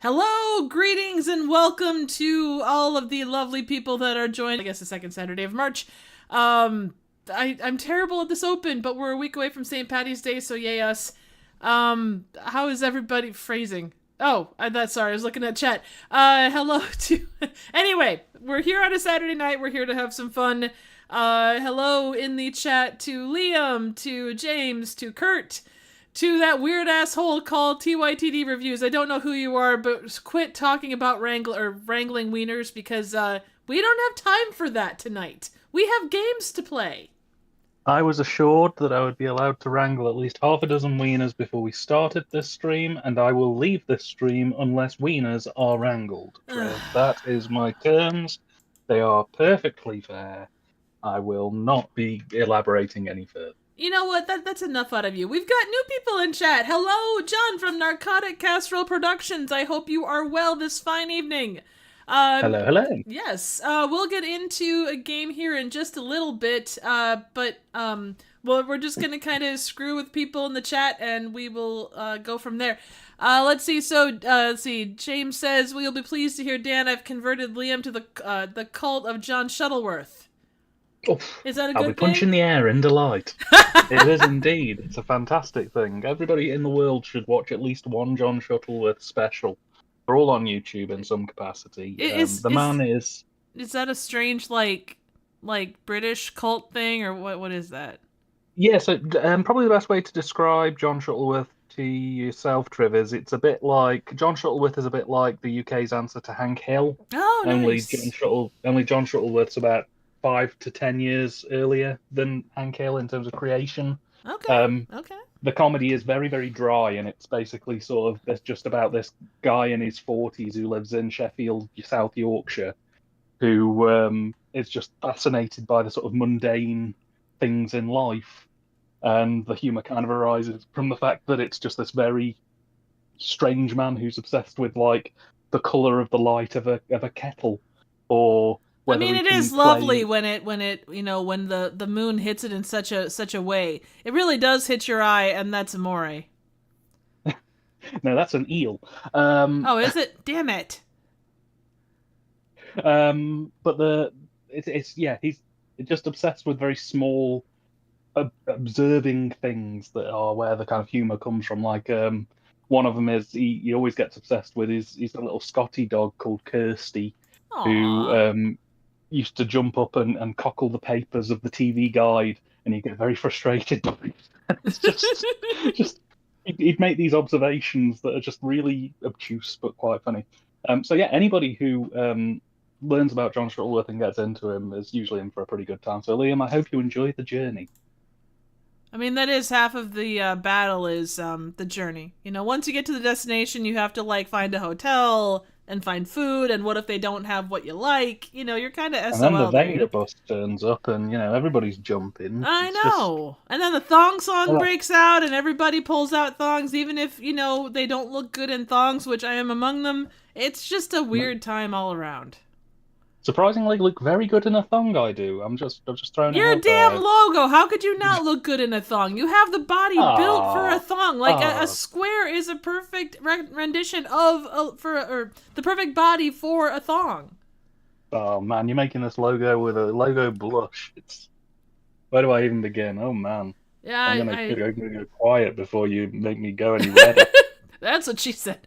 Hello, greetings, and welcome to all of the lovely people that are joining, I guess, the second Saturday of March. I'm terrible at this open, but we're a week away from St. Patty's Day, so yay us. How is everybody phrasing? Oh, sorry, I was looking at chat. Hello to... Anyway, we're here on a Saturday night, we're here to have some fun. Hello in the chat to Liam, to James, to Kurt, to that weird asshole called tytdreviews. I don't know who you are, but quit talking about wrangling wieners because we don't have time for that tonight. We have games to play. I was assured that I would be allowed to wrangle at least half a dozen wieners before we started this stream, and I will leave this stream unless wieners are wrangled. That is my terms. They are perfectly fair. I will not be elaborating any further. You know what? That's enough out of you. We've got new people in chat. Hello, John from Narcotic Casserole Productions. I hope you are well this fine evening. Hello. Yes, we'll get into a game here in just a little bit, but we're just gonna kind of screw with people in the chat, and we will go from there. Let's see. So, let's see. James says, "We'll be pleased to hear, Dan, I've converted Liam to the cult of John Shuttleworth." Oh, is that a good I'll be punching the air in delight. It is indeed. It's a fantastic thing. Everybody in the world should watch at least one John Shuttleworth special. They're all on YouTube in some capacity. Is that a strange like British cult thing, or what is that? Yeah, so probably the best way to describe John Shuttleworth to yourself, Triv, is it's a bit like John Shuttleworth is a bit like the UK's answer to Hank Hill. Oh, nice. Only John Shuttleworth's about 5 to 10 years earlier than Hank Hill in terms of creation. Okay. The comedy is very, very dry, and it's basically it's just about this guy in his 40s who lives in Sheffield, South Yorkshire, who is just fascinated by the sort of mundane things in life. And the humour kind of arises from the fact that it's just this very strange man who's obsessed with, like, the colour of the light of a kettle, or... I mean, it is lovely when the moon hits it in such a way. It really does hit your eye, and that's amore. No, that's an eel. Oh, is it? Damn it. But he's just obsessed with very small, observing things that are where the kind of humor comes from. Like one of them is he always gets obsessed with he's a little Scotty dog called Kirsty. Aww. Who used to jump up and cockle the papers of the TV guide, and he'd get very frustrated by it. It's just he'd make these observations that are just really obtuse but quite funny. So yeah, anybody who learns about John Shuttleworth and gets into him is usually in for a pretty good time. So Liam, I hope you enjoy the journey. I mean, that is half of the battle is the journey. You know, once you get to the destination, you have to find a hotel and find food, and what if they don't have what you like? You know, you're kind of SOL. And then the Vader bus turns up, and everybody's jumping. I know. And then the thong song breaks out, and everybody pulls out thongs, even if they don't look good in thongs, which I am among them. It's just a weird time all around. Surprisingly, look very good in a thong. I do. I'm just throwing. Your damn logo. How could you not look good in a thong? You have the body built for a thong. A square is a perfect rendition of the perfect body for a thong. Oh man, you're making this logo with a logo blush. Where do I even begin? Oh man. Yeah, I'm gonna go quiet before you make me go anywhere. That's what she said.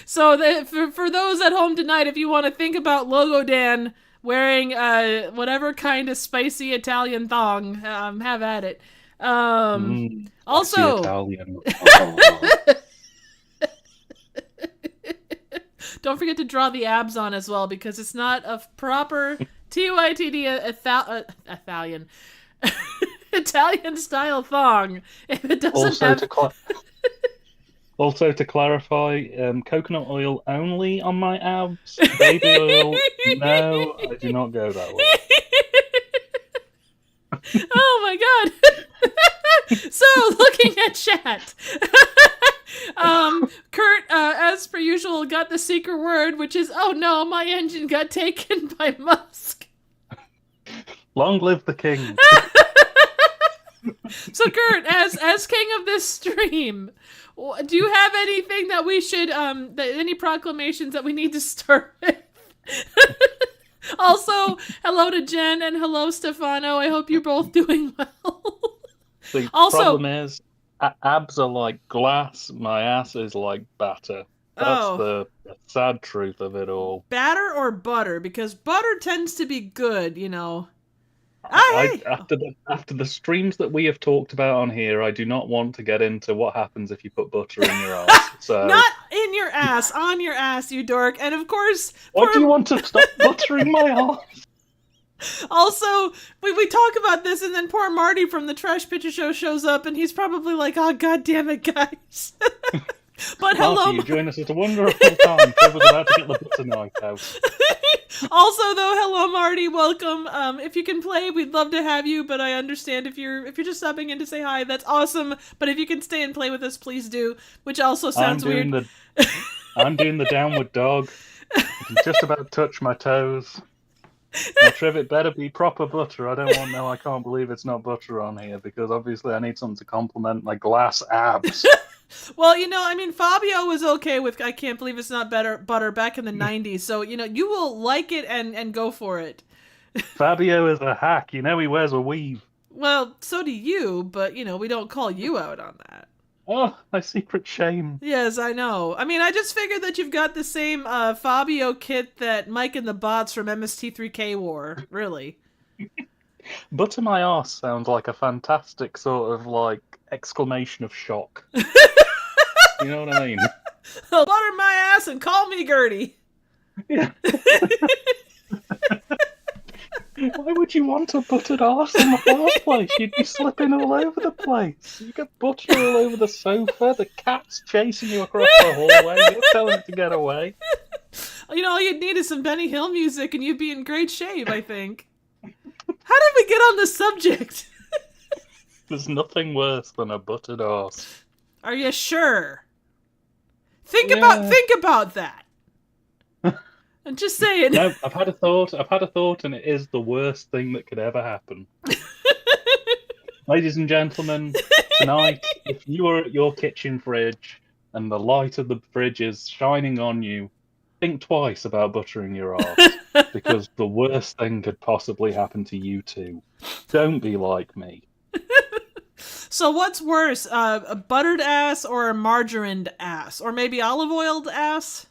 So for those at home tonight, if you want to think about Logo Dan wearing whatever kind of spicy Italian thong, have at it. Also, Italian. Don't forget to draw the abs on as well, because it's not a proper TYTD Italian Italian style thong if it doesn't Also to clarify, coconut oil only on my abs. Baby oil, no, I do not go that way. Oh my god. So, looking at chat. Kurt, as per usual, got the secret word, which is, oh no, my engine got taken by Musk. Long live the king. So, Kurt, as king of this stream, do you have anything that we should, any proclamations that we need to start with? Also, hello to Jen and hello, Stefano. I hope you're both doing well. The problem is, abs are like glass, my ass is like batter. That's the sad truth of it all. Batter or butter? Because butter tends to be good, you know. After the streams that we have talked about on here, I do not want to get into what happens if you put butter in your ass. So not in your ass, on your ass, you dork. And of course, why do you want to stop buttering my ass? Also, we talk about this, and then poor Marty from the Trash Picture Show shows up, and he's probably like, "Oh, god damn it, guys!" But hello, Marty, you join us at a wonderful time. Trevor's about to get the butter knife out. Also, though, hello, Marty. Welcome. If you can play, we'd love to have you. But I understand if you're just stopping in to say hi, that's awesome. But if you can stay and play with us, please do. Which also sounds weird. I'm doing the downward dog. I can just about touch my toes. Now, Trev, it better be proper butter. I don't want no. I can't believe it's not butter on here, because obviously I need something to complement my glass abs. Well, you know, I mean, Fabio was okay with I can't believe it's not butter back in the 90s. So, you know, you will like it and go for it. Fabio is a hack. You know he wears a weave. Well, so do you, but, you know, we don't call you out on that. Oh, my secret shame. Yes, I know. I mean, I just figured that you've got the same Fabio kit that Mike and the bots from MST3K wore. Really. Butter my arse sounds like a fantastic sort of, like, exclamation of shock. You know what I mean? Butter my ass and call me Gertie. Yeah. Why would you want a buttered arse in the first place? You'd be slipping all over the place. You get butter all over the sofa. The cat's chasing you across the hallway. You're telling it to get away. You know, all you'd need is some Benny Hill music and you'd be in great shape, I think. How did we get on this subject? There's nothing worse than a buttered arse. Are you sure? Think about that. I'm just saying. No, I've had a thought, and it is the worst thing that could ever happen. Ladies and gentlemen, tonight, if you are at your kitchen fridge and the light of the fridge is shining on you, think twice about buttering your arse, because the worst thing could possibly happen to you too. Don't be like me. So what's worse, a buttered ass or a margarined ass? Or maybe olive oiled ass?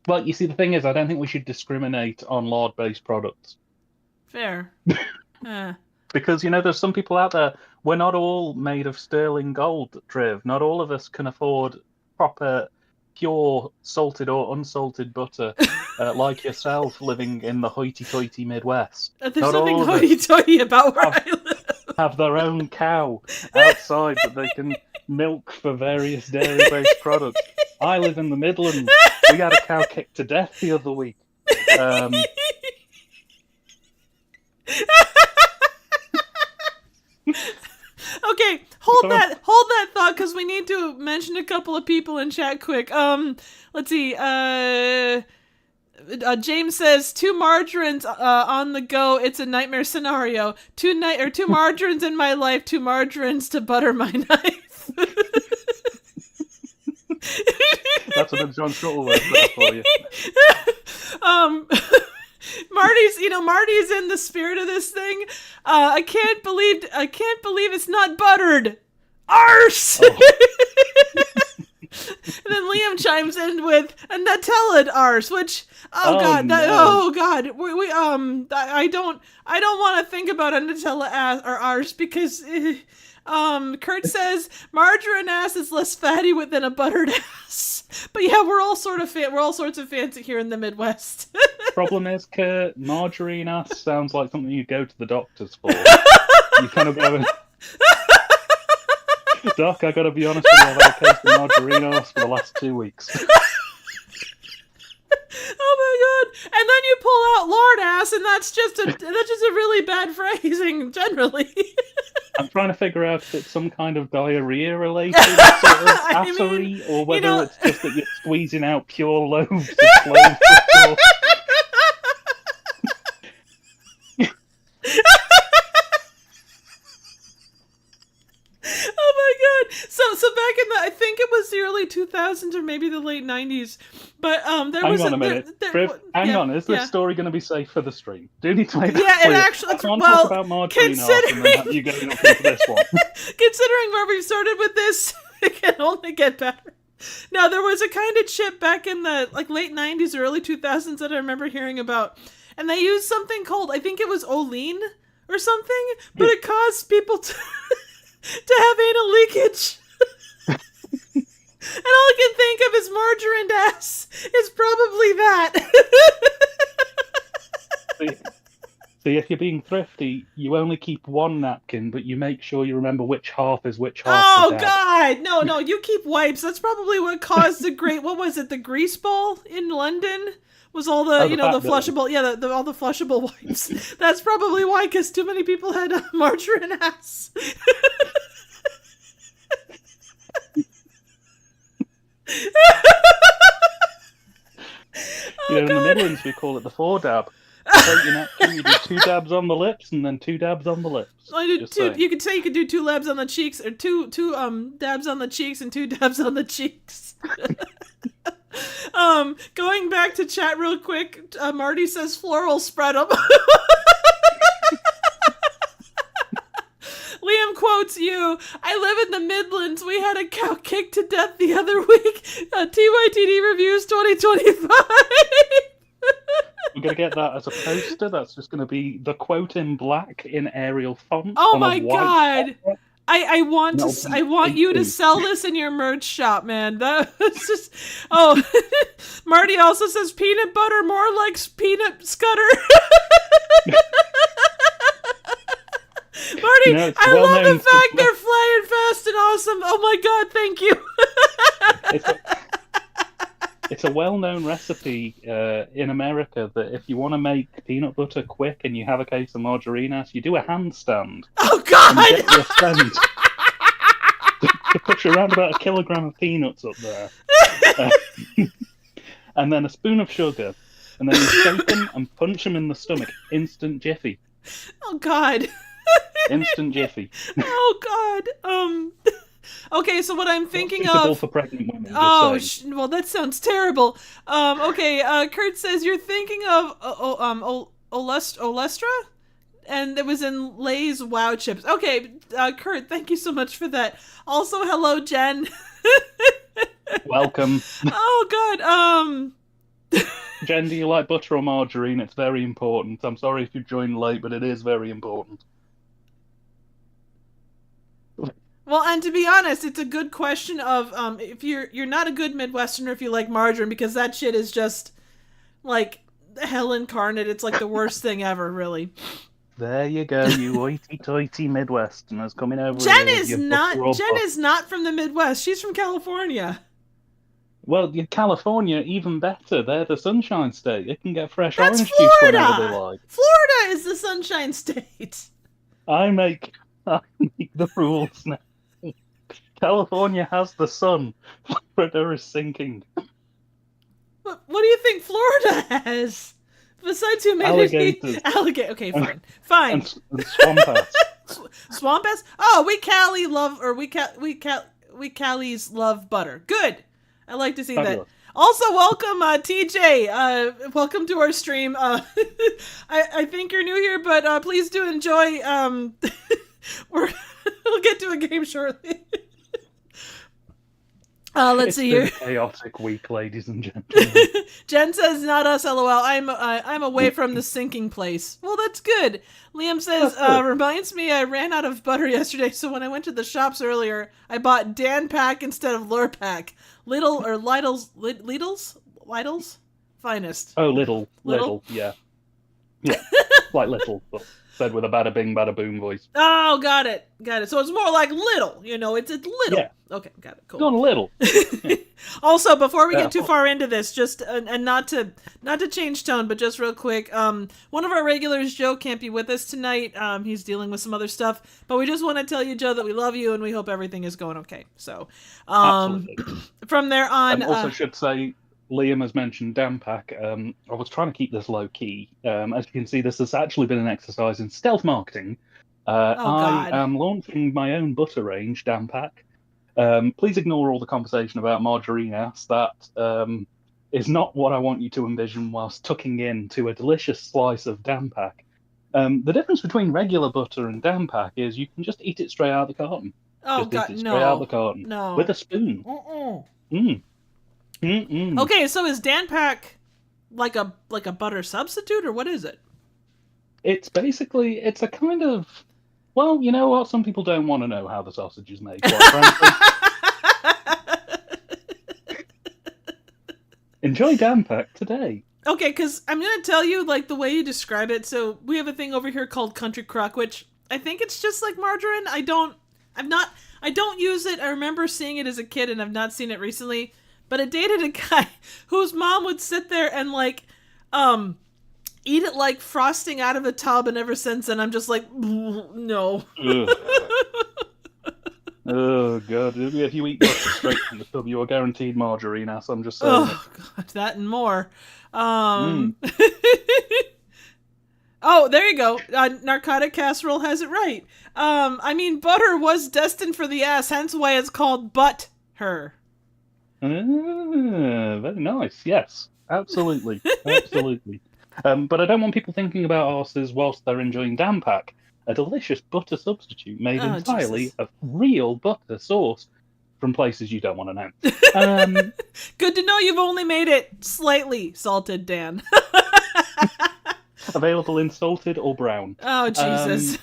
Well, you see, the thing is, I don't think we should discriminate on lard-based products. Fair. Because, you know, there's some people out there, we're not all made of sterling gold, Trev. Not all of us can afford proper, pure, salted or unsalted butter, like yourself living in the hoity-toity Midwest. There's nothing hoity-toity about where I live. Have their own cow outside that they can milk for various dairy-based products. I live in the Midlands. We had a cow kicked to death the other week. Okay, hold that thought, because we need to mention a couple of people in chat quick. Let's see. James says 2 margarines on the go. It's a nightmare scenario. 2 margarines in my life. 2 margarines to butter my knife. That's what John Shuttleworth does for you. Marty's in the spirit of this thing. I can't believe it's not buttered. Arse. Oh. And then Liam chimes in with a Nutella arse, which I don't want to think about a Nutella ass or arse, because Kurt says margarine ass is less fatty than a buttered ass. But yeah, we're all sorts of fancy here in the Midwest. Problem is, Kurt, margarine ass sounds like something you go to the doctors for. You kind of go, Doc, I gotta be honest with you, I've had a case of margarine ass for the last 2 weeks. Oh my god! And then you pull out lard ass, and that's just a really bad phrasing generally. I'm trying to figure out if it's some kind of diarrhea related sort of assery, or whether it's just that you're squeezing out pure loaves of cloves. Oh my god! So back in I think it was the early 2000s or maybe the late 90s, but there was Hang on a minute. Hang on, is this story going to be safe for the stream? Do you need to make that clear? It actually. I can't talk about margarine and then have you going up into this one. Considering where we've started with this, it can only get better. Now, there was a kind of chip back in the late 90s or early 2000s that I remember hearing about, and they used something called, I think it was Olean or something, but it caused people to have anal leakage. And all I can think of is margarine ass. It's probably that. See, if you're being thrifty, you only keep one napkin, but you make sure you remember which half is which half. Oh, God! No, you keep wipes. That's probably what caused the what was it, the grease ball in London? Was all the, the flushable, all the flushable wipes. That's probably why, because too many people had margarine ass. In the Midlands we call it the 4-dab. You do 2 dabs on the lips and then 2 dabs on the lips. You could say you could do 2 dabs on the cheeks, or two dabs on the cheeks and 2 dabs on the cheeks. Going back to chat real quick, Marty says floral spread them. Liam quotes you, I live in the Midlands. We had a cow kicked to death the other week. TYTD Reviews 2025. I'm going to get that as a poster. That's just going to be the quote in black in Arial font. Oh my god. I want you to sell this in your merch shop, man. That's just... Oh, Marty also says peanut butter more like peanut scutter. Marty, I love the fact they're flying fast and awesome. Oh my god, thank you. It's a well-known recipe in America that if you want to make peanut butter quick and you have a case of margarine ass, you do a handstand. Oh god! And get your friend to put around about 1 kilogram of peanuts up there, and then a spoon of sugar, and then you shake them and punch them in the stomach. Instant jiffy. Oh god. Instant jiffy. Oh god. Okay, so what I'm thinking of for pregnant women. Well, that sounds terrible. Okay, Kurt says you're thinking of Olestra, and it was in Lay's Wow Chips. Okay, Kurt, thank you so much for that. Also, hello, Jen. Welcome. Oh god. Jen, do you like butter or margarine? It's very important. I'm sorry if you joined late, but it is very important. Well, and to be honest, it's a good question of if you're not a good Midwesterner if you like margarine, because that shit is just like hell incarnate. It's like the worst thing ever, really. There you go, you hoity-toity Midwesterners coming over. Jen is not from the Midwest. She's from California. Well, California, even better. They're the Sunshine State. They can get fresh That's orange Florida. juice whenever they like. Florida is the Sunshine State. I make the rules now. California has the sun. Florida is sinking. What do you think Florida has? Besides humidity? Alligators. Okay, fine. And swamp ass. Swamp ass? Oh, we Callies love butter. Good. I like to see that. Also, welcome, TJ. Welcome to our stream. I think you're new here, but please do enjoy. We'll get to a game shortly. Let's see here. It's been a chaotic week, ladies and gentlemen. Jen says, "Not us, lol. I'm away from the sinking place." Well, that's good. Liam says, "Reminds me, I ran out of butter yesterday, so when I went to the shops earlier, I bought Dan Pack instead of Lure Pack. Lidl's finest." Oh, little, yeah, like little, but said with a bada bing, bada boom voice. Oh, got it. So it's more like little, it's a little. Yeah. Okay, got it. Cool. Gone a little. Yeah. Also, before we get too far into this, just and not to change tone, but just real quick, one of our regulars, Joe, can't be with us tonight. He's dealing with some other stuff, but we just want to tell you, Joe, that we love you and we hope everything is going okay. So, from there on, also should say, Liam has mentioned Dampack. I was trying to keep this low key. As you can see, this has actually been an exercise in stealth marketing. I am launching my own butter range, Dampack. Please ignore all the conversation about margarine ass. That is not what I want you to envision whilst tucking into a delicious slice of Dampack. The difference between regular butter and Dampack is you can just eat it straight out of the carton. Oh, just God, eat it straight out of the carton. No. With a spoon. Okay, so is Dan Pack like a butter substitute, or what is it? It's a kind of, well, you know what? Some people don't want to know how the sausage is made, quite frankly. Enjoy Dampack today. Okay, because I'm going to tell you, like, the way you describe it. So we have a thing over here called Country Crock, which I think it's just like margarine. I don't use it. I remember seeing it as a kid, and I've not seen it recently. But I dated a guy whose mom would sit there and, like, eat it like frosting out of a tub, and ever since then I'm just like, no. Oh, God. If you eat butter straight from the tub, you are guaranteed margarine ass, I'm just saying. Oh, God, that and more. Oh, there you go. Narcotic Casserole has it right. Butter was destined for the ass, hence why it's called butt her. Very nice. Yes, absolutely. Absolutely. But I don't want people thinking about arses whilst they're enjoying Dampack, a delicious butter substitute made entirely of real butter sourced from places you don't want to know. Good to know you've only made it slightly salted, Dan. Available in salted or brown. Oh, Jesus.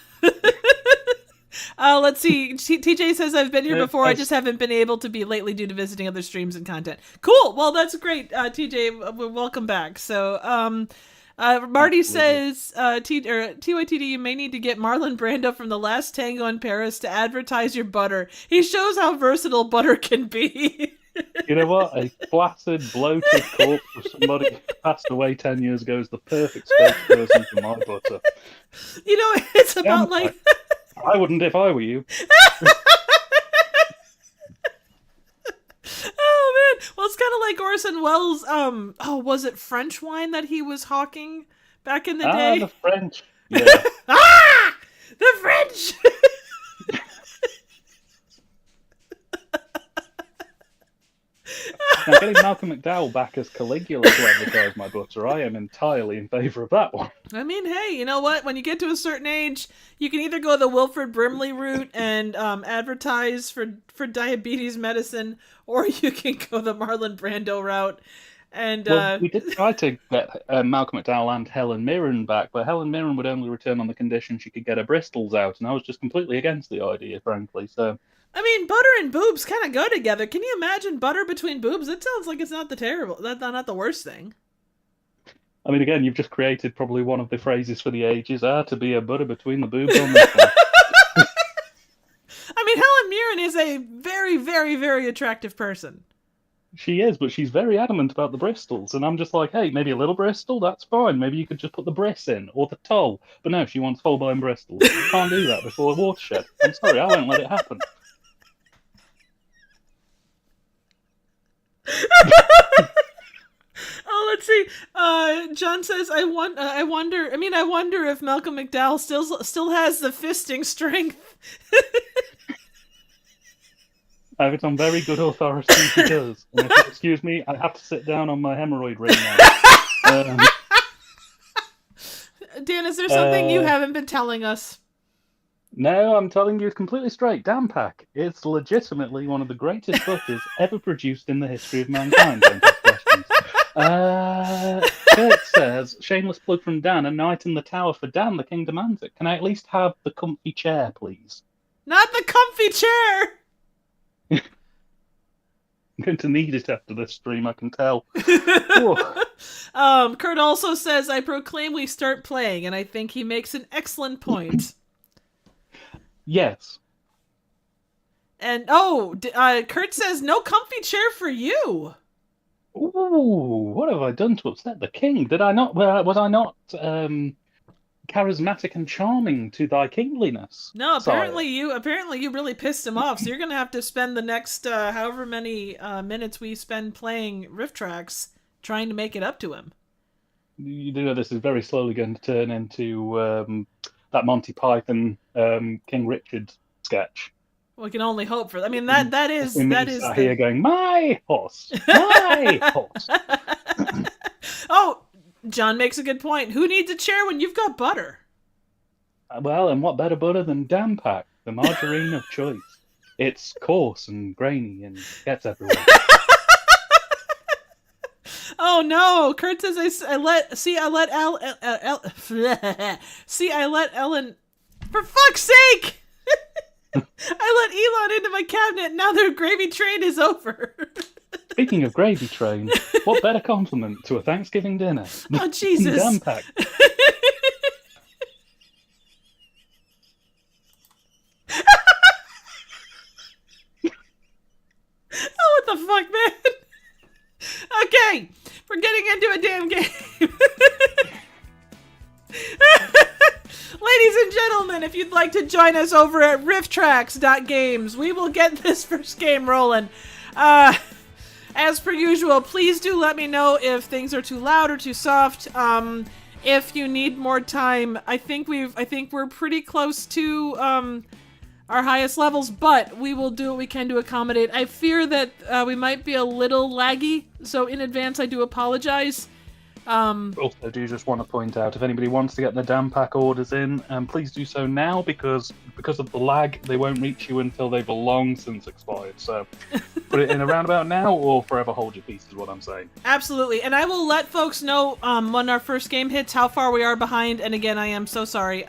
Let's see. TJ says, I've been here before. I just haven't been able to be lately due to visiting other streams and content. Cool. Well, that's great. TJ, welcome back. So, Marty says, TYTD, you may need to get Marlon Brando from The Last Tango in Paris to advertise your butter. He shows how versatile butter can be. You know what? A flaccid, bloated corpse of somebody who passed away 10 years ago is the perfect spokesperson for my butter. It's about like... I wouldn't if I were you. Oh, man. Well, it's kind of like Orson Welles' was it French wine that he was hawking back in the day? The French. Yeah. The French! Now, getting Malcolm McDowell back as Caligula to advertise my butter, I am entirely in favour of that one. I mean, hey, you know what? When you get to a certain age, you can either go the Wilford Brimley route and advertise for diabetes medicine, or you can go the Marlon Brando route. And we did try to get Malcolm McDowell and Helen Mirren back, but Helen Mirren would only return on the condition she could get her Bristols out, and I was just completely against the idea, frankly. So, I mean, butter and boobs kind of go together. Can you imagine butter between boobs? It sounds like it's not not the worst thing. I mean, again, you've just created probably one of the phrases for the ages, to be a butter between the boobs on this one. I mean, Helen Mirren is a very, very, very attractive person. She is, but she's very adamant about the Bristols, and I'm just like, hey, maybe a little Bristol, that's fine. Maybe you could just put the Briss in, or the Toll. But no, she wants full-blown Bristols. You can't do that before a watershed. I'm sorry, I won't let it happen. Oh, let's see. John says, I wonder if Malcolm McDowell still has the fisting strength. I have it on very good authority he does. And if you'll excuse me, I have to sit down on my hemorrhoid ring now. Dan, is there something you haven't been telling us? No, I'm telling you completely straight. Dampack is legitimately one of the greatest butters ever produced in the history of mankind. Don't ask questions. Kurt says, shameless plug from Dan, a night in the tower for Dan, the king demands it. Can I at least have the comfy chair, please? Not the comfy chair! I'm going to need it after this stream, I can tell. Kurt also says, I proclaim we start playing, and I think he makes an excellent point. Yes. And, Kurt says, no comfy chair for you. Ooh, what have I done to upset the king? Did I not, was I not charismatic and charming to thy kingliness? No, apparently you really pissed him off, so you're going to have to spend the next however many minutes we spend playing Rifftrax trying to make it up to him. You do know this is very slowly going to turn into that Monty Python King Richard sketch. We can only hope for that. I mean, that is here going, my horse, my horse. Oh, John makes a good point. Who needs a chair when you've got butter? Well, and what better butter than Dampack, the margarine of choice? It's coarse and grainy and gets everywhere. Oh no! Kurt says I let Ellen. For fuck's sake! I let Elon into my cabinet. Now their gravy train is over. Speaking of gravy train, what better compliment to a Thanksgiving dinner? Oh Jesus! Dampack. Oh, what the fuck, man? Okay, we're getting into a damn game. Ladies and gentlemen, if you'd like to join us over at rifftrax.games, we will get this first game rolling. As per usual, please do let me know if things are too loud or too soft. If you need more time, I think we're pretty close to our highest levels, but we will do what we can to accommodate. I fear that we might be a little laggy, so in advance I do apologize. Also, I do just want to point out, if anybody wants to get the Dampack orders in, please do so now, because of the lag, they won't reach you until they've long since expired. So put it in around about now, or forever hold your peace is what I'm saying. Absolutely, and I will let folks know when our first game hits how far we are behind. And again, I am so sorry.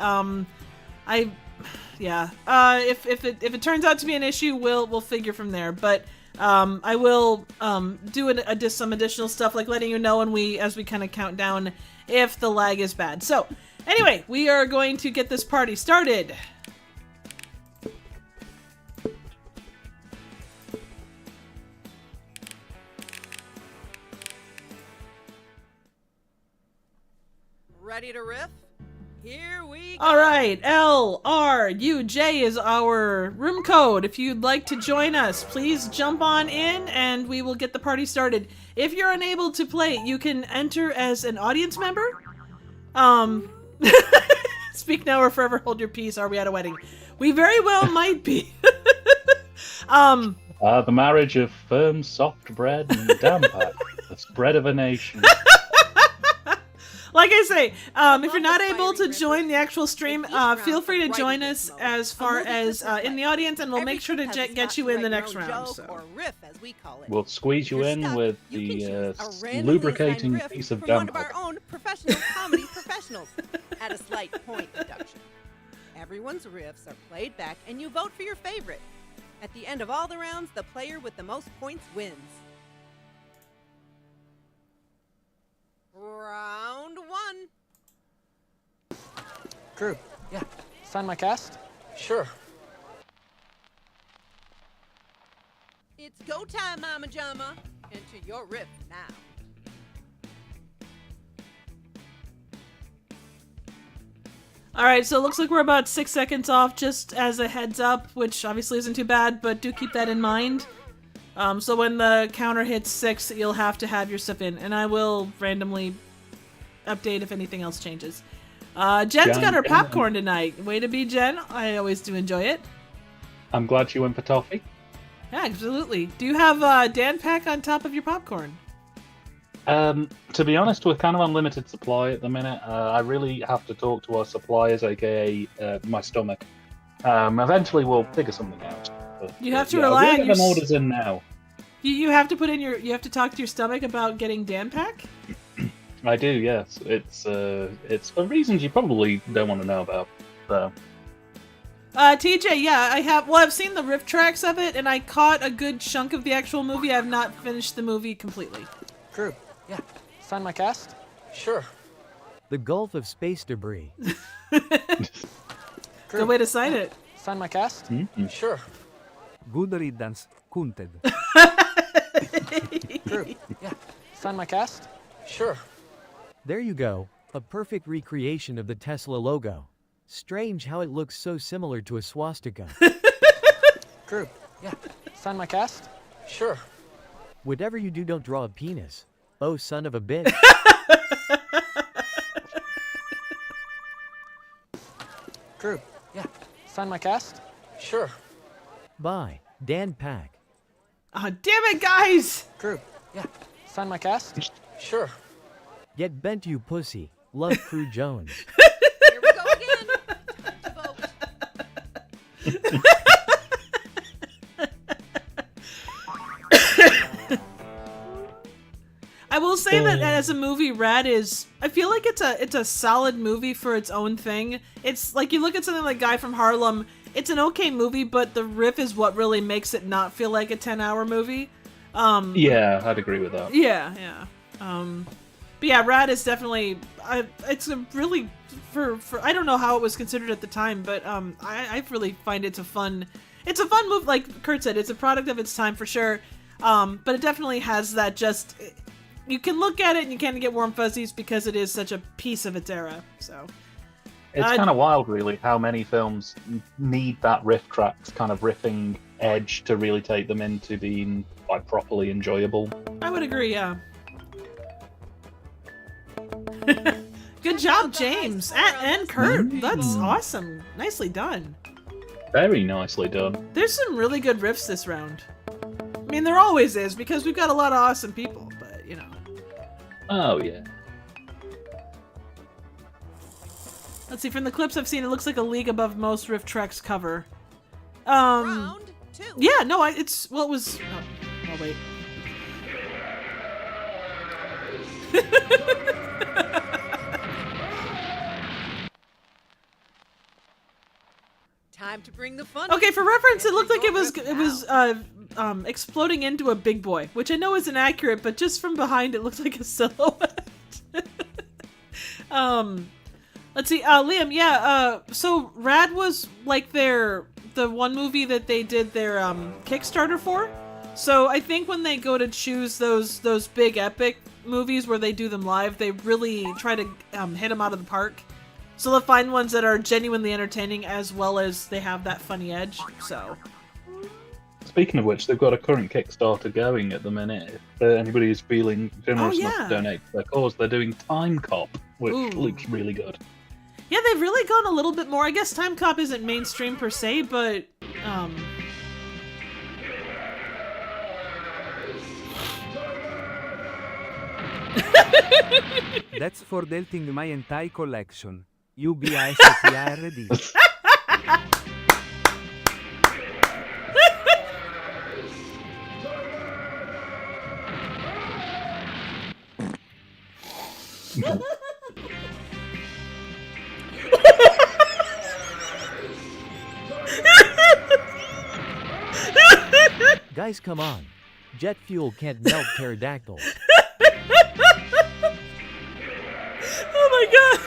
If it turns out to be an issue, we'll figure from there. But I will do some additional stuff, like letting you know as we kind of count down if the lag is bad. So anyway, we are going to get this party started. Ready to riff? Here we go. All right, LRUJ is our room code. If you'd like to join us, please jump on in and we will get the party started. If you're unable to play, you can enter as an audience member. Speak now or forever hold your peace. Are we at a wedding? We very well might be. The marriage of firm, soft bread and Dampack, the spread of a nation. Like I say, if you're not able to join the actual stream, feel free to join us as far as in the audience, and we'll make sure to get you in the next round. So. We'll squeeze you in with the lubricating piece of Dampack. One of our own professional comedy professionals at a slight point deduction. Everyone's riffs are played back, and you vote for your favorite. At the end of all the rounds, the player with the most points wins. Round one. Drew, yeah. Sign my cast? Sure. It's go time, Mama Jama. Enter your riff now. Alright, so it looks like we're about 6 seconds off, just as a heads up, which obviously isn't too bad, but do keep that in mind. So when the counter hits 6, you'll have to have your stuff in, and I will randomly update if anything else changes. Jen's got her popcorn tonight. Way to be, Jen. I always do enjoy it. I'm glad she went for toffee. Yeah, absolutely. Do you have Dampack on top of your popcorn? To be honest, we're kind of unlimited supply at the minute. I really have to talk to our suppliers, aka my stomach, Eventually we'll figure something out. But, You have to yeah, rely we'll on get your them orders in now. You have to put in you have to talk to your stomach about getting Dan Pack? I do, yes. It's for reasons you probably don't want to know about. So. TJ, yeah, I have. Well, I've seen the Rifftrax of it, and I caught a good chunk of the actual movie. I have not finished the movie completely. Crew, yeah. Sign my cast? Sure. The Gulf of Space Debris. Good way to sign it. Sign my cast? Mm-hmm. Sure. Good riddance, Kunted. Crew, yeah. Sign my cast? Sure. There you go, a perfect recreation of the Tesla logo. Strange how it looks so similar to a swastika. Crew, yeah. Sign my cast? Sure. Whatever you do, don't draw a penis. Oh, son of a bitch. Crew, yeah. Sign my cast? Sure. Bye, Dan Pack. Ah, damn it, guys! Crew, yeah. Sign my cast? Sure. Get bent, you pussy. Love Crew Jones. Here we go again. Time to vote. I will say that as a movie, Rad is. I feel like it's a solid movie for its own thing. It's like you look at something like Guy from Harlem. It's an okay movie, but the riff is what really makes it not feel like a 10-hour movie. Yeah, I'd agree with that. Yeah. But yeah, Rad is definitely. It's a really for. I don't know how it was considered at the time, but I really find it's a fun movie. Like Kurt said, it's a product of its time for sure. But it definitely has that just. You can look at it and you kind of get warm fuzzies because it is such a piece of its era. So It's kind of wild, really, how many films need that Rifftrax kind of riffing edge to really take them into being like properly enjoyable. I would agree, yeah. Good job, James and Kurt. That's awesome. Nicely done. Very nicely done. There's some really good riffs this round. I mean, there always is because we've got a lot of awesome people, but you know. Oh yeah. Let's see. From the clips I've seen, it looks like a league above most Rifftrax cover. Round 2. Yeah, no, it was. Oh wait. Time to bring the fun. Okay, for reference, it looked like it was Riff exploding into a big boy, which I know isn't accurate, but just from behind it looked like a silhouette. Let's see, Liam, yeah, so Rad was like the one movie that they did their Kickstarter for. So I think when they go to choose those big epic movies where they do them live, they really try to hit them out of the park. So they'll find ones that are genuinely entertaining as well as they have that funny edge. So, speaking of which, they've got a current Kickstarter going at the minute. If anybody who's feeling generous enough to donate to their cause, they're doing Time Cop, which looks really good. Yeah, they've really gone a little bit more. I guess Time Cop isn't mainstream per se, but That's for delting my entire collection. UBISTIRD. Guys, come on. Jet fuel can't melt pterodactyls. oh my god!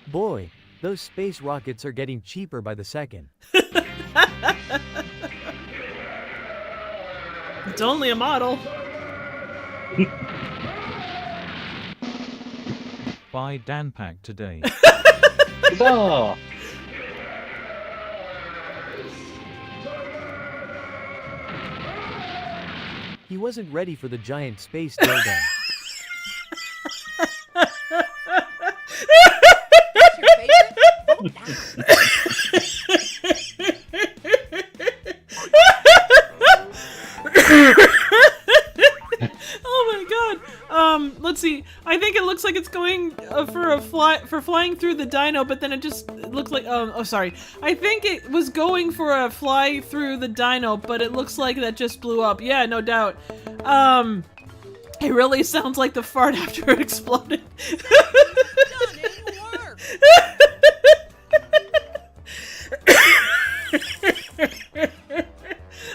Boy, those space rockets are getting cheaper by the second. It's only a model. Buy Dan Pack today. Huzzah! He wasn't ready for the giant space dildo. That's your favorite? Vote down. Oh my god. Let's see. I think it looks like it's going for flying through the dino, but then it looks like sorry. I think it was going for a fly through the dino, but it looks like that just blew up. Yeah, no doubt. It really sounds like the fart after it exploded.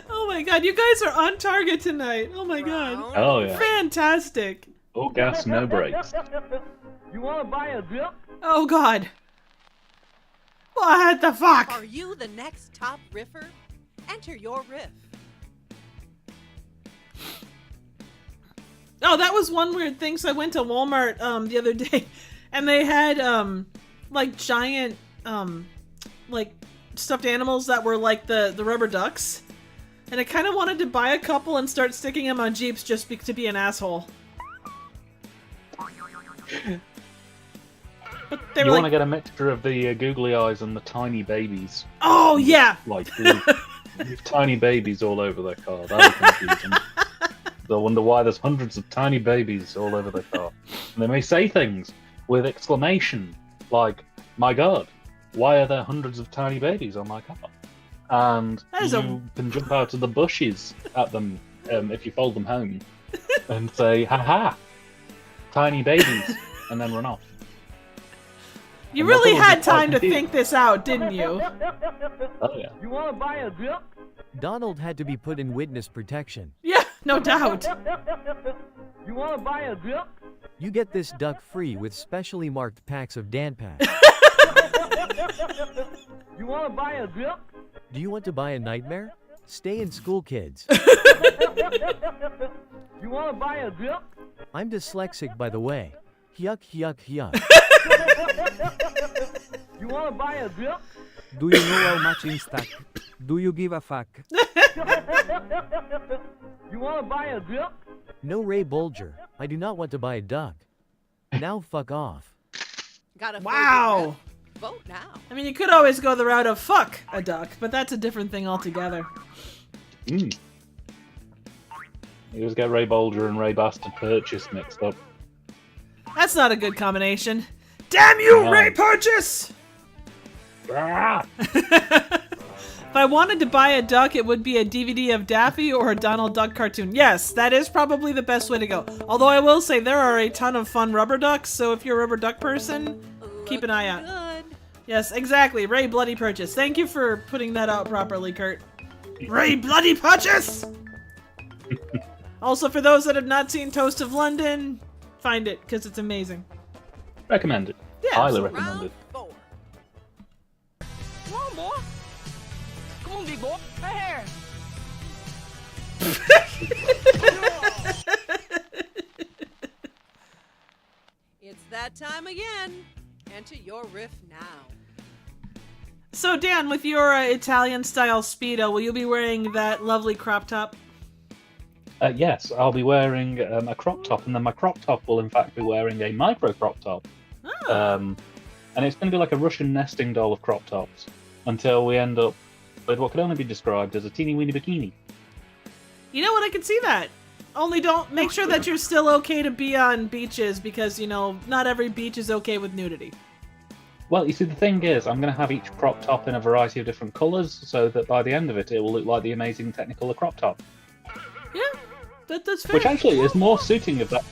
Oh my god, you guys are on target tonight. Oh my god. Oh yeah. Fantastic. All gas, no brakes. You wanna buy a drip? Oh god. What the fuck? Are you the next top riffer? Enter your riff. Oh, that was one weird thing. So I went to Walmart the other day, and they had like giant like stuffed animals that were like the rubber ducks, and I kind of wanted to buy a couple and start sticking them on Jeeps just to be an asshole. But they were You want to get a mixture of the googly eyes and the tiny babies. Oh yeah. Like tiny babies all over their car. That'll confuse them. They'll wonder why there's hundreds of tiny babies all over their car. And they may say things with exclamation like, "My God, why are there hundreds of tiny babies on my car?" And you can jump out of the bushes at them if you fold them home and say, "Ha ha, tiny babies," and then run off. You really had time to think this out, didn't you? Oh yeah. You wanna buy a drip? Donald had to be put in witness protection. Yeah, no doubt. You wanna buy a drip? You get this duck free with specially marked packs of Dan Pack. You wanna buy a drip? Do you want to buy a nightmare? Stay in school, kids. You wanna buy a drip? I'm dyslexic, by the way. Yuck, yuck, yuck. You wanna buy a drip? Do you know how much in stock? Do you give a fuck? You wanna buy a drip? No, Ray Bolger. I do not want to buy a duck. Now fuck off. Got a Wow. Vote now. I mean, you could always go the route of fuck a duck, but that's a different thing altogether. You just get Ray Bolger and Ray Bastard Purchase mixed up. That's not a good combination. Damn you, No. Ray Purchase! Ah! If I wanted to buy a duck, it would be a DVD of Daffy or a Donald Duck cartoon. Yes, that is probably the best way to go. Although I will say there are a ton of fun rubber ducks, so if you're a rubber duck person, keep an eye out. Good. Yes, exactly. Ray Bloody Purchase. Thank you for putting that out properly, Kurt. Ray Bloody Purchase! Also, for those that have not seen Toast of London, find it, because it's amazing. Recommend it. Yeah, Highly absolutely. recommend Round it. 4. Come on, boy. Come on, big boy. Right here. It's that time again. Enter your riff now. So, Dan, with your Italian-style Speedo, will you be wearing that lovely crop top? Yes, I'll be wearing a crop top, and then my crop top will in fact be wearing a micro crop top. Oh. And it's going to be like a Russian nesting doll of crop tops until we end up with what could only be described as a teeny weeny bikini. You know what? I can see that. Only don't make sure that you're still okay to be on beaches because, you know, not every beach is okay with nudity. Well, you see, the thing is, I'm going to have each crop top in a variety of different colours so that by the end of it, it will look like the amazing Technicolor crop top. Yeah, that's fair. Which actually is more suiting of that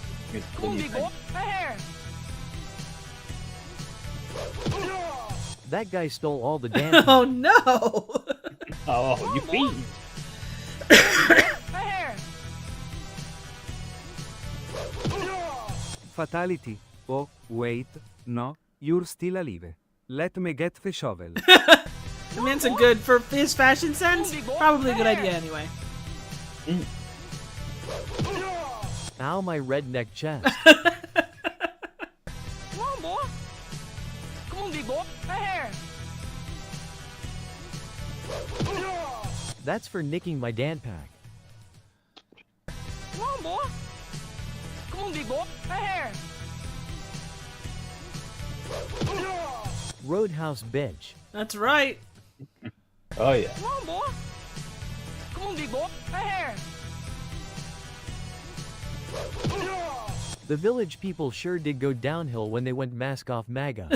Come on, than you big think. boy. Right here. That guy stole all the Dan Pack. Oh, no! Oh, you fiend! Right here. Fatality. Oh, wait. No, you're still alive. Let me get the shovel. The man's a good, for his fashion sense, probably a good idea anyway. Ow, my redneck chest. Come on, boy. Come on, big boy. Right here. That's for nicking my Dan Pack. Come on, boy. Come on, big boy. Right here. Roadhouse bitch. That's right. Oh yeah. Come on, boy. Come on, big boy. Right here. The village people sure did go downhill when they went mask off MAGA.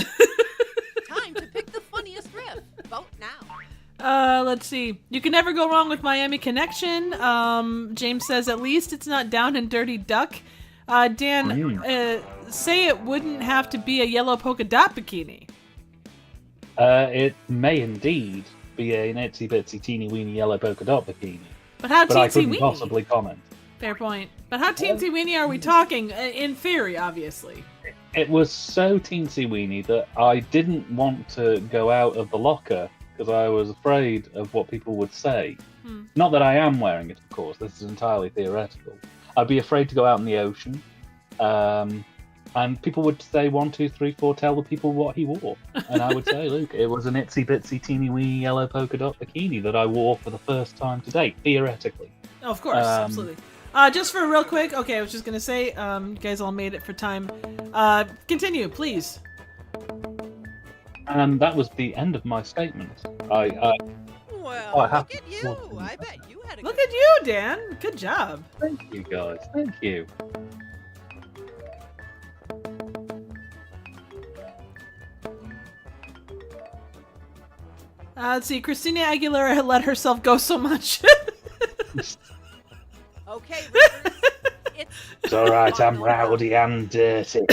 Time to pick the funniest riff. Vote now. Let's see. You can never go wrong with Miami Connection. James says at least it's not Down and Dirty Duck. Dan, say it wouldn't have to be a yellow polka dot bikini. It may indeed be an itsy bitsy teeny weeny yellow polka dot bikini. But how But I teensy couldn't weeny? possibly comment. Fair point. But how teensy weeny are we talking? In theory, obviously. It was so teensy weeny that I didn't want to go out of the locker because I was afraid of what people would say. Not that I am wearing it, of course. This is entirely theoretical. I'd be afraid to go out in the ocean. And people would say 1, 2, 3, 4, tell the people what he wore. And I would say, look, it was an itsy bitsy teeny weeny yellow polka dot bikini that I wore for the first time today, theoretically. Oh, of course, absolutely. Just for real quick, okay, I was just gonna say, you guys all made it for time. Continue, please. And that was the end of my statement. Well, I have look at you. I bet you had a Look good at you, Dan. Good job. Thank you, guys. Thank you. Let's see, Christina Aguilera had let herself go so much. Okay, Riffers. It's alright, I'm rowdy and dirty.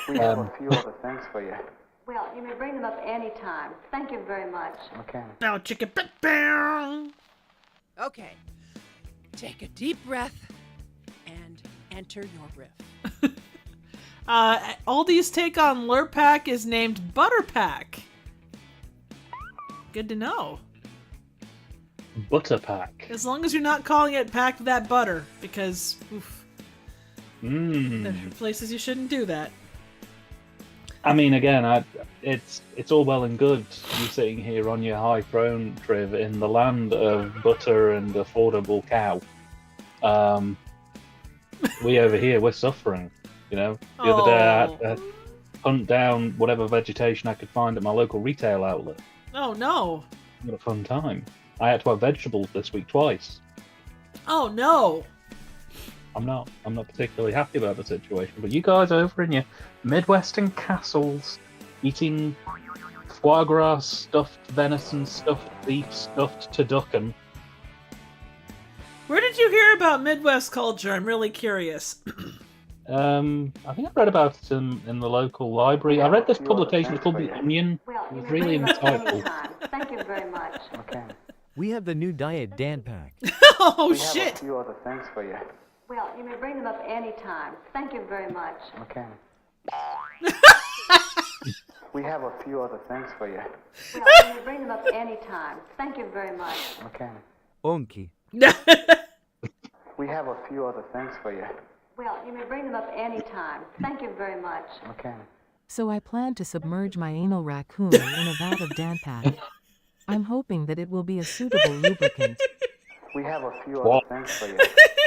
We have a few other things for you. Well, you may bring them up any time. Thank you very much. Okay. Now, chicken. Bang. Okay. Take a deep breath and enter your riff. Aldi's take on Lurpak is named Butterpack. Good to know. Butterpack. As long as you're not calling it Pack That Butter, because oof, there are places you shouldn't do that. I mean, again, it's all well and good you sitting here on your high throne, Triv, in the land of butter and affordable cow. We over here, we're suffering, you know? The other day I had to hunt down whatever vegetation I could find at my local retail outlet. Oh, no. What a fun time. I had to have vegetables this week twice. Oh, no. I'm not particularly happy about the situation, but you guys over in your Midwestern castles, eating foie gras, stuffed venison, stuffed beef, stuffed turducken. Where did you hear about Midwest culture? I'm really curious. I think I read about it in the local library. I read this publication, it's called The Onion. Well, It you was may really bring them up any insightful. time. Thank you very much. Okay. We have the new diet Dan Pack. Oh, We have a shit. few other things for you. Well, you may bring them up any time. Thank you very much. Okay. We have a few other things for you. Well, you may bring them up any time. Thank you very much. Okay. Onki. We have a few other things for you. Well, you may bring them up any time. Thank you very much. Okay. So I plan to submerge my anal raccoon in a vat of Danpak. I'm hoping that it will be a suitable lubricant. We have a few What? other things for you.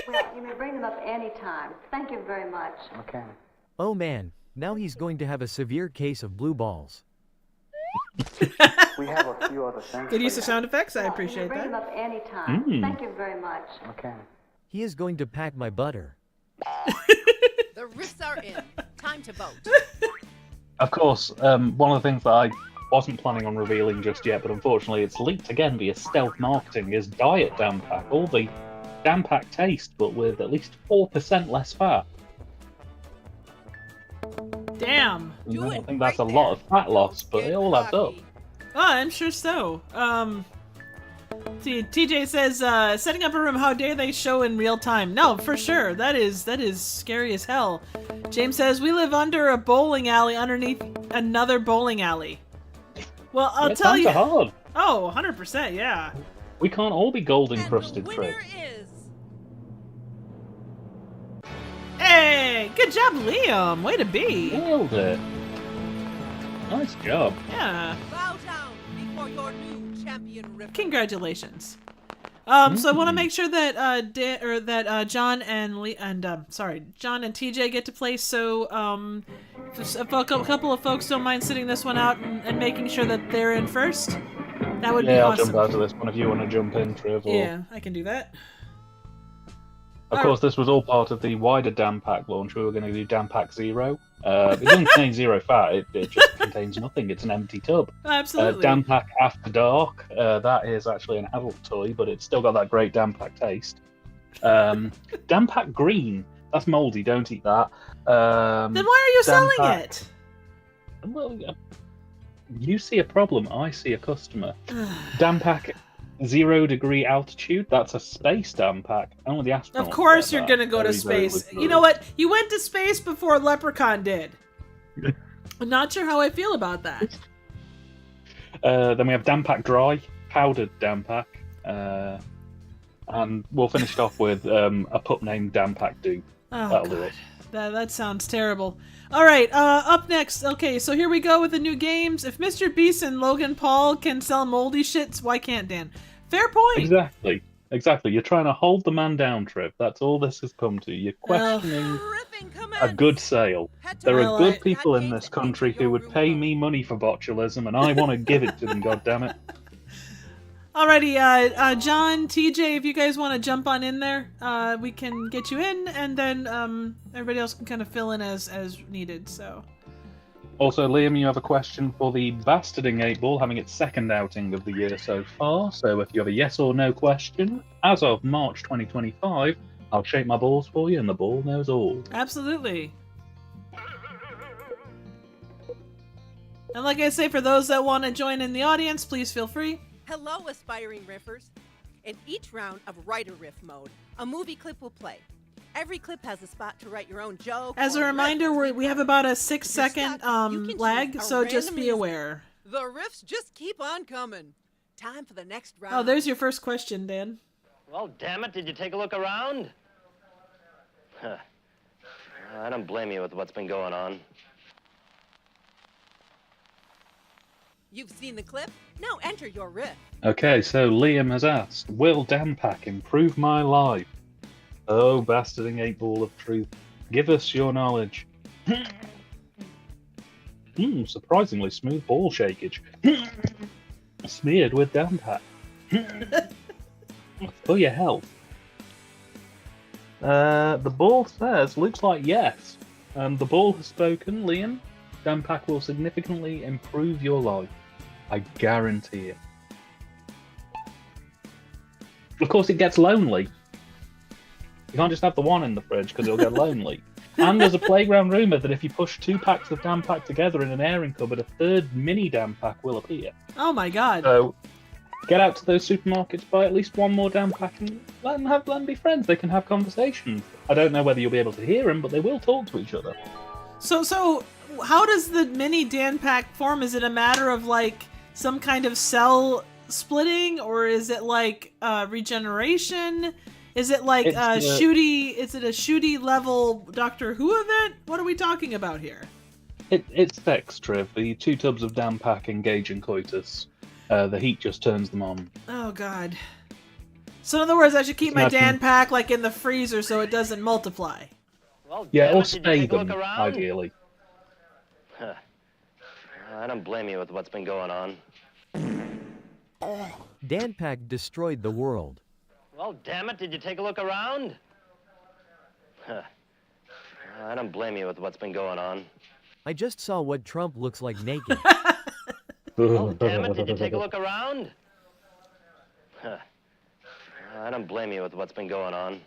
Well, you may bring them up any time. Thank you very much. Okay. Oh man, now he's going to have a severe case of blue balls. We have a few other things Good for use you. of sound effects. I Well, appreciate you may bring them that. up any time. Thank you very much. Okay. He is going to pack my butter. The riffs are in. Time to vote. Of course, one of the things that I wasn't planning on revealing just yet, but unfortunately it's leaked again via stealth marketing, is Diet Dampak. All the Dampak taste, but with at least 4% less fat. Damn. Do I it think that's right a lot there. of fat loss, Don't but get it all adds up. cocky. Oh, I'm sure so. See, TJ says, setting up a room, how dare they show in real time? No, for sure. That is scary as hell. James says, we live under a bowling alley underneath another bowling alley. Well, I'll Yeah, tell times you. are hard. Oh, 100%, yeah. We can't all be golden And crusted, the Triv. winner is... Hey, good job, Liam. Way to be. Nailed it. Nice job. Yeah. Bow down before your new champion Riff. Congratulations. So I want to make sure that John and John and TJ get to play. So just a couple of folks don't mind sitting this one out and making sure that they're in first. That would be Yeah, I'll awesome. jump out of this one if you want to jump in, Triv. Or... Yeah, I can do that. Of course, this was all part of the wider Danpak launch. We were going to do Danpak Zero. It doesn't contain zero fat. It just contains nothing. It's an empty tub. Absolutely. Danpak After Dark. That is actually an adult toy, but it's still got that great Danpak taste. Danpak Green. That's mouldy. Don't eat that. Then why are you selling it? Well, you see a problem. I see a customer. Danpak 0 degree altitude. That's a space Danpak. Only the astronauts. Of course, get you're that. gonna go to Very, space. very You know what? You went to space before Leprechaun did. I'm not sure how I feel about that. Then we have Danpak Dry, powdered Danpak. And we'll finish it off with a pup named Danpak Dupe. Oh, That'll do God. it. That sounds terrible. All right, up next. Okay, so here we go with the new games. If Mr. Beast and Logan Paul can sell moldy shits, why can't Dan? Fair point. Exactly. You're trying to hold the man down, Triv. That's all this has come to. You're questioning a good sale. There are good people in this country who would pay me money for botulism, and I want to give it to them, goddammit. Alrighty, John, TJ, if you guys want to jump on in there, we can get you in, and then everybody else can kind of fill in as needed. So. Also, Liam, you have a question for the Bastarding 8-Ball having its second outing of the year so far. So if you have a yes or no question, as of March 2025, I'll shake my balls for you and the ball knows all. Absolutely. And like I say, for those that want to join in the audience, please feel free. Hello, aspiring riffers. In each round of Writer Riff mode, a movie clip will play. Every clip has a spot to write your own joke. As a reminder, we have about a 6-second lag, so just be aware. The riffs just keep on coming. Time for the next round. Oh, there's your first question, Dan. Well, damn it, did you take a look around? Huh. I don't blame you with what's been going on. You've seen the clip? Now enter your riff. Okay, so Liam has asked, will Danpak improve my life? Oh, Bastarding 8-Ball of truth, give us your knowledge. Surprisingly smooth ball shakage. Smeared with Danpak. For your health. The ball says, looks like yes. The ball has spoken, Liam. Danpak will significantly improve your life. I guarantee it. Of course, it gets lonely. You can't just have the one in the fridge because it'll get lonely. And there's a playground rumour that if you push 2 packs of Danpak together in an airing cupboard, a third mini Danpak will appear. Oh my god. So, get out to those supermarkets, buy at least one more Danpak, and let them be friends. They can have conversations. I don't know whether you'll be able to hear them, but they will talk to each other. So how does the mini Danpak form? Is it a matter of like some kind of cell splitting, or is it like regeneration? Is it like shooty? Is it a shooty level Doctor Who event? What are we talking about here? It's sex, Triv. The 2 tubs of Danpak engage in coitus. The heat just turns them on. Oh god. So in other words, I should keep my Danpak like in the freezer so it doesn't multiply. Well, yeah, or did spay you take a look them, around? ideally. Huh. I don't blame you with what's been going on. Danpak destroyed the world. Well, damn it, did you take a look around? Huh. I don't blame you with what's been going on. I just saw what Trump looks like naked. Well, damn it, did you take a look around? Huh. I don't blame you with what's been going on.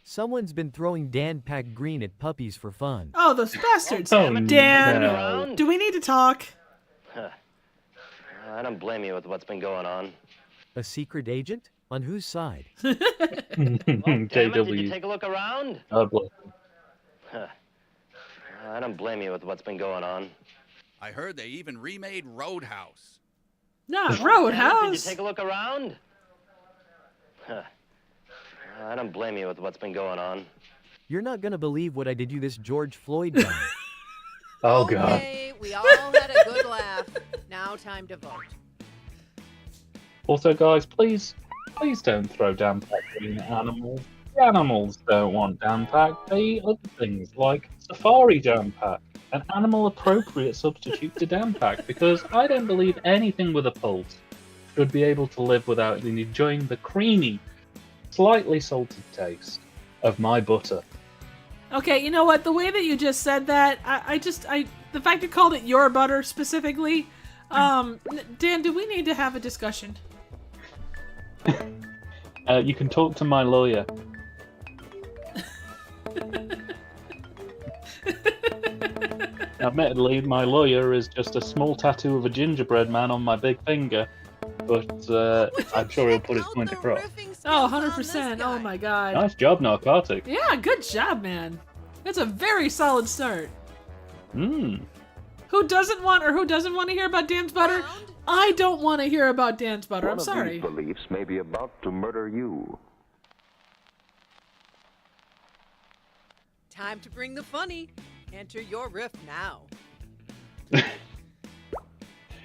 Someone's been throwing Danpak green at puppies for fun. Oh, those bastards! Oh, Dan, no. do we need to talk? Huh. I don't blame you with what's been going on. A secret agent? On whose side? Well, damn it, did you take a look around? God bless him. Huh. I don't blame you with what's been going on. I heard they even remade Roadhouse. No, Did Roadhouse. you take a look around? Huh. I don't blame you with what's been going on. You're not gonna believe what I did you this George Floyd guy. Oh, God. Okay, we all had a good laugh. Now time to vote. Also, guys, please don't throw Danpak green at animals. The animals don't want Danpak. They eat other things like Safari Danpak, an animal-appropriate substitute to Danpak, because I don't believe anything with a pulse should be able to live without enjoying the creamy, slightly salted taste of my butter. Okay, you know what? The way that you just said that, the fact you called it your butter specifically, Dan, do we need to have a discussion? You can talk to my lawyer. Admittedly, my lawyer is just a small tattoo of a gingerbread man on my big finger, but I'm sure he'll put his point across. Oh, 100%. Oh my god. Nice job, Narcotic. Yeah, good job, man. That's a very solid start. Mmm. Who doesn't want to hear about Dan's butter? I don't want to hear about Dan's butter. I'm sorry. One of these beliefs may be about to murder you. Time to bring the funny. Enter your riff now.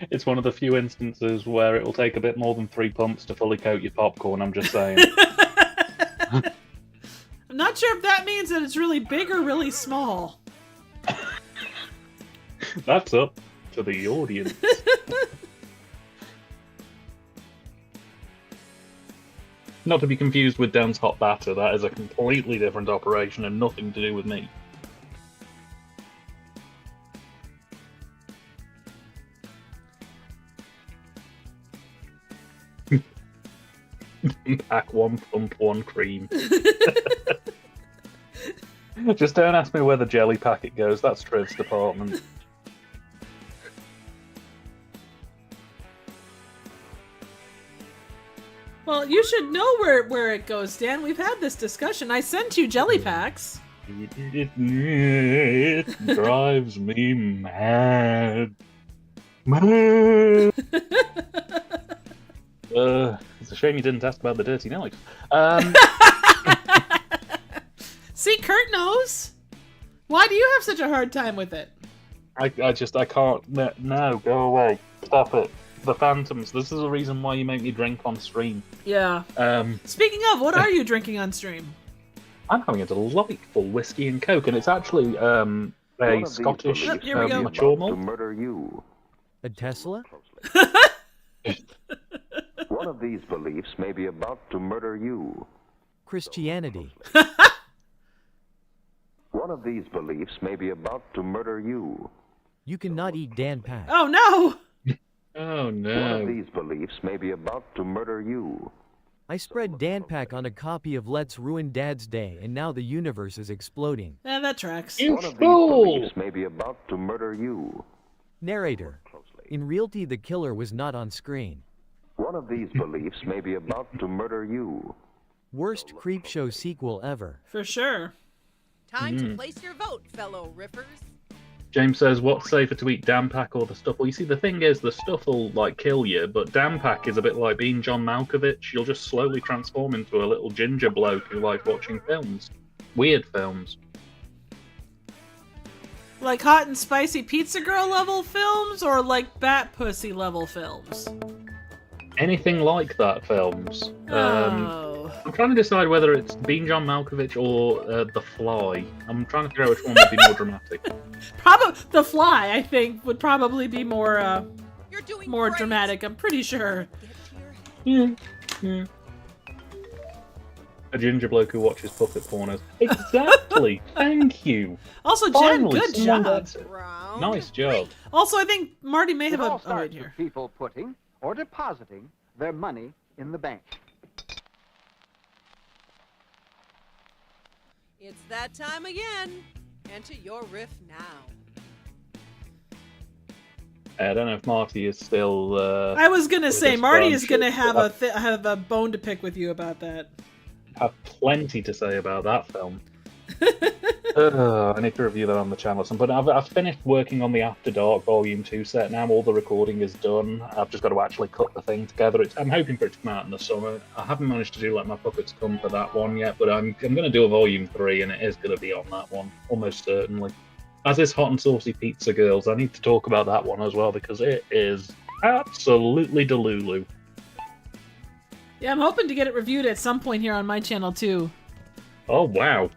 It's one of the few instances where it will take a bit more than 3 pumps to fully coat your popcorn, I'm just saying. I'm not sure if that means that it's really big or really small. That's up to the audience. Not to be confused with Dan's hot batter, that is a completely different operation and nothing to do with me. Pack 1, pump 1, cream. Just don't ask me where the jelly packet goes, that's Triv's department. Well, you should know where it goes, Dan. We've had this discussion. I sent you jelly packs. It drives me mad. Mad. It's a shame you didn't ask about the dirty knife. See, Kurt knows. Why do you have such a hard time with it? I can't. No, go away. Stop it. The Phantoms. This is the reason why you make me drink on stream. Yeah. Speaking of, what are you drinking on stream? I'm having a delightful whiskey and coke, and it's actually a Scottish mature malt. To murder you. A Tesla? One of these beliefs may be about to murder you. Christianity. One of these beliefs may be about to murder you. You cannot eat Dan Pack. Oh no! Oh no. One of these beliefs may be about to murder you. I spread Dan Pack on a copy of Let's Ruin Dad's Day, and now the universe is exploding. Yeah, that tracks. One of these beliefs may be about to murder you. Narrator. In reality, the killer was not on screen. One of these beliefs may be about to murder you. Worst Creepshow sequel ever. For sure. Time to place your vote, fellow riffers. James says, what's safer to eat Dampak or the stuff? Well, you see, the thing is, the stuff will, kill you, but Dampak is a bit like being John Malkovich. You'll just slowly transform into a little ginger bloke who likes watching films. Weird films. Like hot and spicy pizza girl level films, or like Bat Pussy level films? Anything like that films. Oh. I'm trying to decide whether it's Being John Malkovich or The Fly. I'm trying to figure out which one would be more dramatic. The Fly, I think, would probably be more dramatic. I'm pretty sure. Yeah. A ginger bloke who watches puppet pornos. Exactly. Thank you. Also, Jen, Finally, good someone job. Nice job. Also, I think Marty may have It all a starts here. with people putting or depositing their money in the bank. It's that time again. Enter your riff now. I don't know if Marty is still. I was gonna say Marty is gonna bunch, have a bone to pick with you about that. Have plenty to say about that film. I need to review that on the channel at some point. I've finished working on the After Dark Volume 2 set now. All the recording is done. I've just got to actually cut the thing together. I'm hoping for it to come out in the summer. I haven't managed to do my puppets come for that one yet, but I'm going to do a Volume 3, and it is going to be on that one, almost certainly. As is Hot and Saucy Pizza Girls, I need to talk about that one as well, because it is absolutely delulu. Yeah, I'm hoping to get it reviewed at some point here on my channel too. Oh, wow.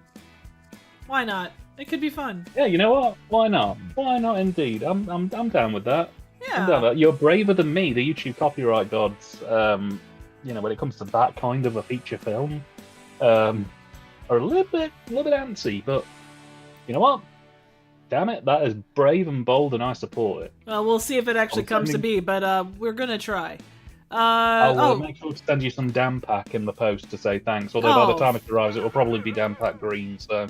Why not? It could be fun. Yeah, you know what? Why not? Why not indeed? I'm down with that. Yeah. I'm down with that. You're braver than me, the YouTube copyright gods. When it comes to that kind of a feature film. are a little bit antsy, but you know what? Damn it, that is brave and bold, and I support it. Well, we'll see if it actually comes to be, but we're gonna try. I'll make sure to send you some Danpak in the post to say thanks. Although by the time it arrives, it will probably be Danpak green. So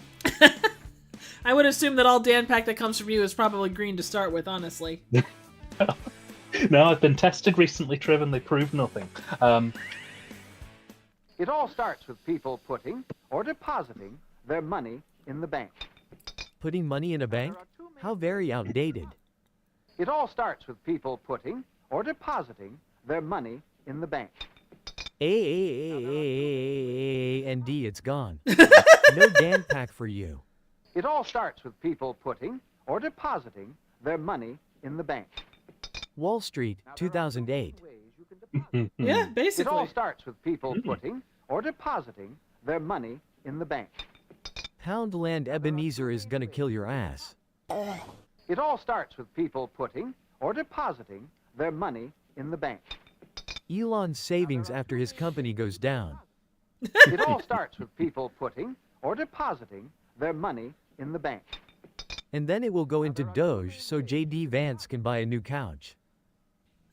I would assume that all Danpak that comes from you is probably green to start with. Honestly. No, I've been tested recently, Triv, and they proved nothing. It all starts with people putting or depositing their money in the bank. Putting money in a bank? How very outdated. It all starts with people putting or depositing their money in the bank. And D, it's gone. No Danpak for you. It all starts with people putting or depositing their money in the bank. Wall Street, 2008. Yeah, basically. It all starts with people putting or depositing their money in the bank. Poundland Ebenezer is gonna kill your ass. It all starts with people putting or depositing their money in the bank. Elon's savings after his company goes down. It all starts with people putting or depositing their money in the bank. And then it will go into Doge so JD Vance can buy a new couch.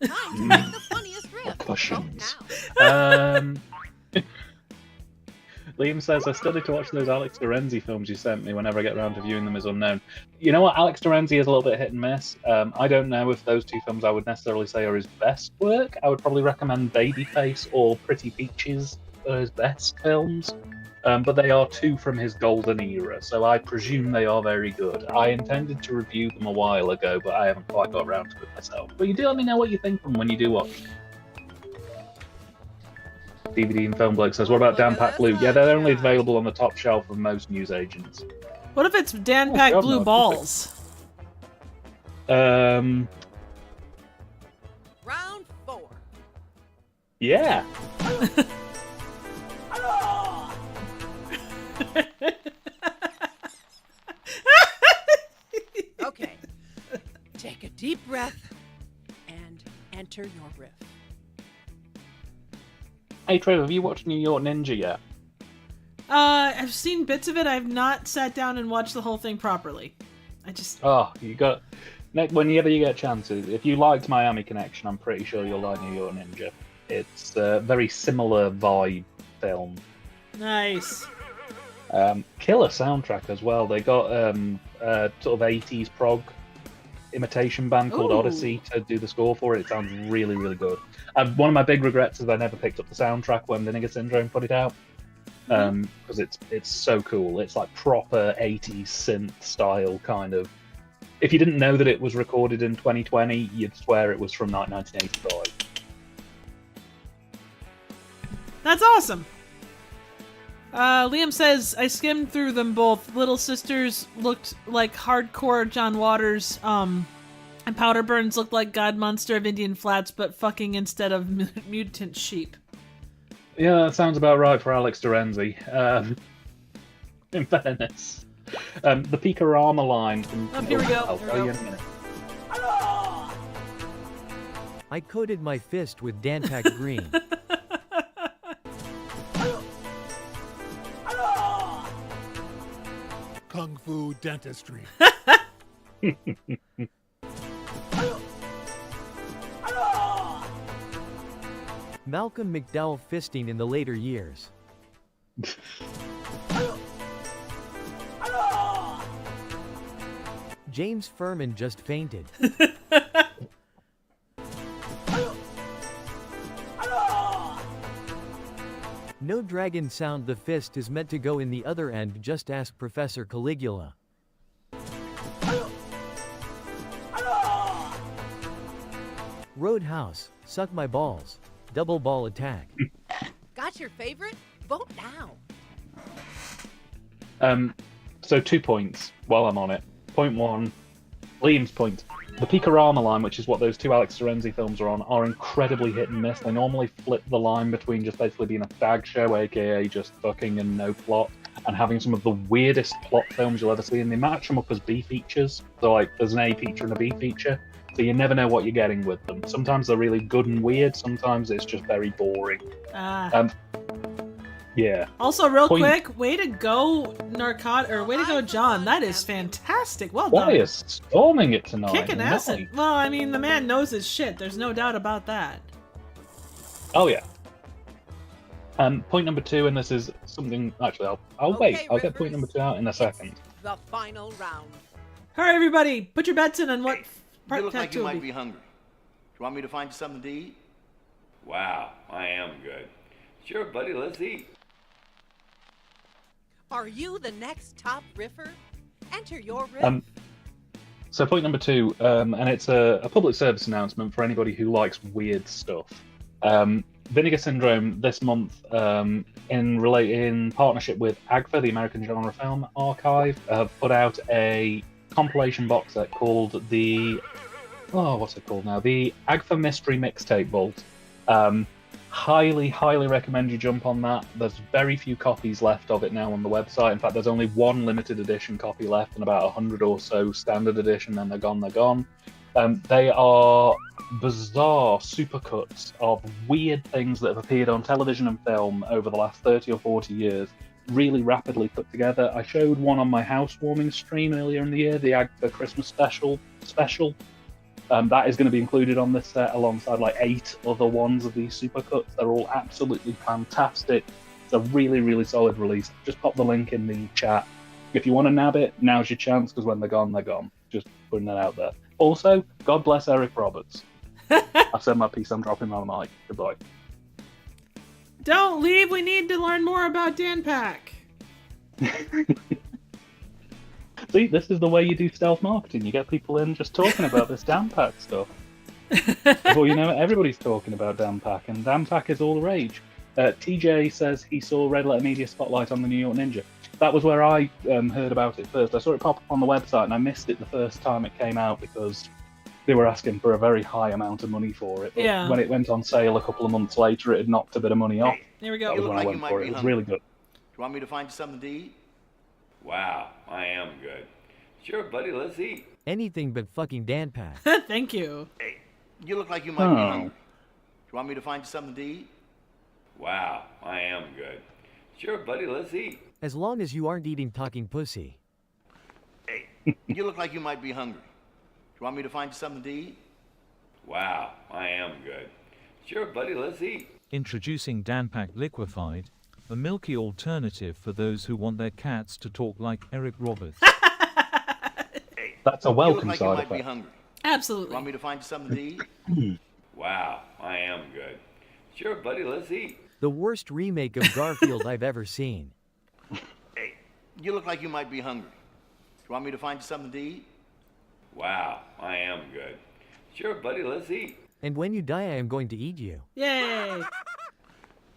Time to make the funniest riff. Cushions. Liam says, I still need to watch those Alex Lorenzi films you sent me. Whenever I get around to viewing them is unknown. You know what? Alex Lorenzi is a little bit hit and miss. I don't know if those two films I would necessarily say are his best work. I would probably recommend Babyface or Pretty Peaches are his best films. But they are two from his golden era, so I presume they are very good. I intended to review them a while ago, but I haven't quite got around to it myself. But you do let me know what you think of them when you do watch. DVD and Film Bloke says, what about Danpak Blue? Yeah, they're only available on the top shelf of most newsagents. What if it's Danpak Blue balls? Round 4. Yeah. Okay. Take a deep breath and enter your riff. Hey Trevor, have you watched New York Ninja yet? I've seen bits of it. I've not sat down and watched the whole thing properly. Oh, you got... Whenever you get chances, if you liked Miami Connection, I'm pretty sure you'll like New York Ninja. It's a very similar vibe film. Nice. Killer soundtrack as well. They got sort of 80s prog imitation band called Odyssey to do the score for it. It sounds really, really good. One of my big regrets is I never picked up the soundtrack when Vinegar Syndrome put it out, because it's so cool. It's like proper 80s synth style kind of. If you didn't know that it was recorded in 2020, you'd swear it was from 1985. That's awesome. Liam says, I skimmed through them both. Little Sisters looked like hardcore John Waters, and Powder Burns looked like God Monster of Indian Flats, but fucking instead of mutant sheep. Yeah, that sounds about right for Alex Dorenzi. In fairness. The Picorama line from... here we go. I'll tell you in a minute. I coated my fist with Danpak green. Kung Fu Dentistry. Malcolm McDowell fisting in the later years. James Furman just fainted. No dragon sound. The fist is meant to go in the other end. Just ask Professor Caligula. Roadhouse, suck my balls. Double ball attack. Got your favorite? Vote now. So 2 points while I'm on it. Point 1, Liam's point. The Picorama line, which is what those two Alex Lorenzi films are on, are incredibly hit and miss. They normally flip the line between just basically being a stag show, aka just fucking and no plot, and having some of the weirdest plot films you'll ever see, and they match them up as B features. So like, there's an A feature and a B feature, so you never know what you're getting with them. Sometimes they're really good and weird, sometimes it's just very boring. Yeah, Yeah. Also, real Point- quick, way to go, way to go, John. That is fantastic. Well done. Why is storming it tonight? Kicking ass. Nice. Well, I mean, the man knows his shit. There's no doubt about that. Oh yeah. Point number 2, and this is something. Actually, I'll wait. I'll get point number 2 out in a second. The final round. All right, everybody, put your bets in on what part You look like you will might be hungry. Do you want me to find you something to eat? Wow, I am good. Sure, buddy, let's eat. Are you the next top riffer? Enter your riff. So point number 2, and it's a public service announcement for anybody who likes weird stuff. Vinegar Syndrome this month, in partnership with AGFA, the American Genre Film Archive, have put out a compilation box set called the what's it called now? The AGFA Mystery Mixtape Vault. Highly recommend you jump on that. There's very few copies left of it now on the website. In fact, there's only one limited edition copy left and about 100 or so standard edition, and they're gone. They are bizarre supercuts of weird things that have appeared on television and film over the last 30 or 40 years, really rapidly put together. I showed one on my housewarming stream earlier in the year, the AGFA Christmas special. That is going to be included on this set alongside like 8 other ones of these supercuts. They're all absolutely fantastic. It's a really solid release. Just pop the link in the chat. If you want to nab it, now's your chance, because when they're gone, they're gone. Just putting that out there. Also, God bless Eric Roberts. I've said my piece, I'm dropping my mic. Goodbye. Don't leave, we need to learn more about Dan Pack. See, this is the way you do stealth marketing. You get people in just talking about this Dan Pack stuff. Before you know it, everybody's talking about Dan Pack, and Dan Pack is all the rage. TJ says he saw Red Letter Media Spotlight on the New York Ninja. That was where I heard about it first. I saw it pop up on the website, and I missed it the first time it came out because they were asking for a very high amount of money for it. But Yeah. when it went on sale a couple of months later, it had knocked a bit of money off. Here we go. That was when I went for it. It was really good. Do you want me to find you something to eat? Wow, I am good. Sure, buddy, let's eat. Anything but fucking Dan Pack. Thank you. Hey, you look like you might be hungry. Do you want me to find you something to eat? Wow, I am good. Sure, buddy, let's eat. As long as you aren't eating talking pussy. Hey, you look like you might be hungry. Do you want me to find you something to eat? Wow, I am good. Sure, buddy, let's eat. Introducing Dan Pack Liquefied, a milky alternative for those who want their cats to talk like Eric Roberts. That's a welcome you look like side you might effect. be hungry. Absolutely. Do you want me to find you something to eat? Wow, I am good. Sure, buddy, let's eat. The worst remake of Garfield I've ever seen. Hey, you look like you might be hungry. Do you want me to find you something to eat? Wow, I am good. Sure, buddy, let's eat. And when you die, I am going to eat you. Yay.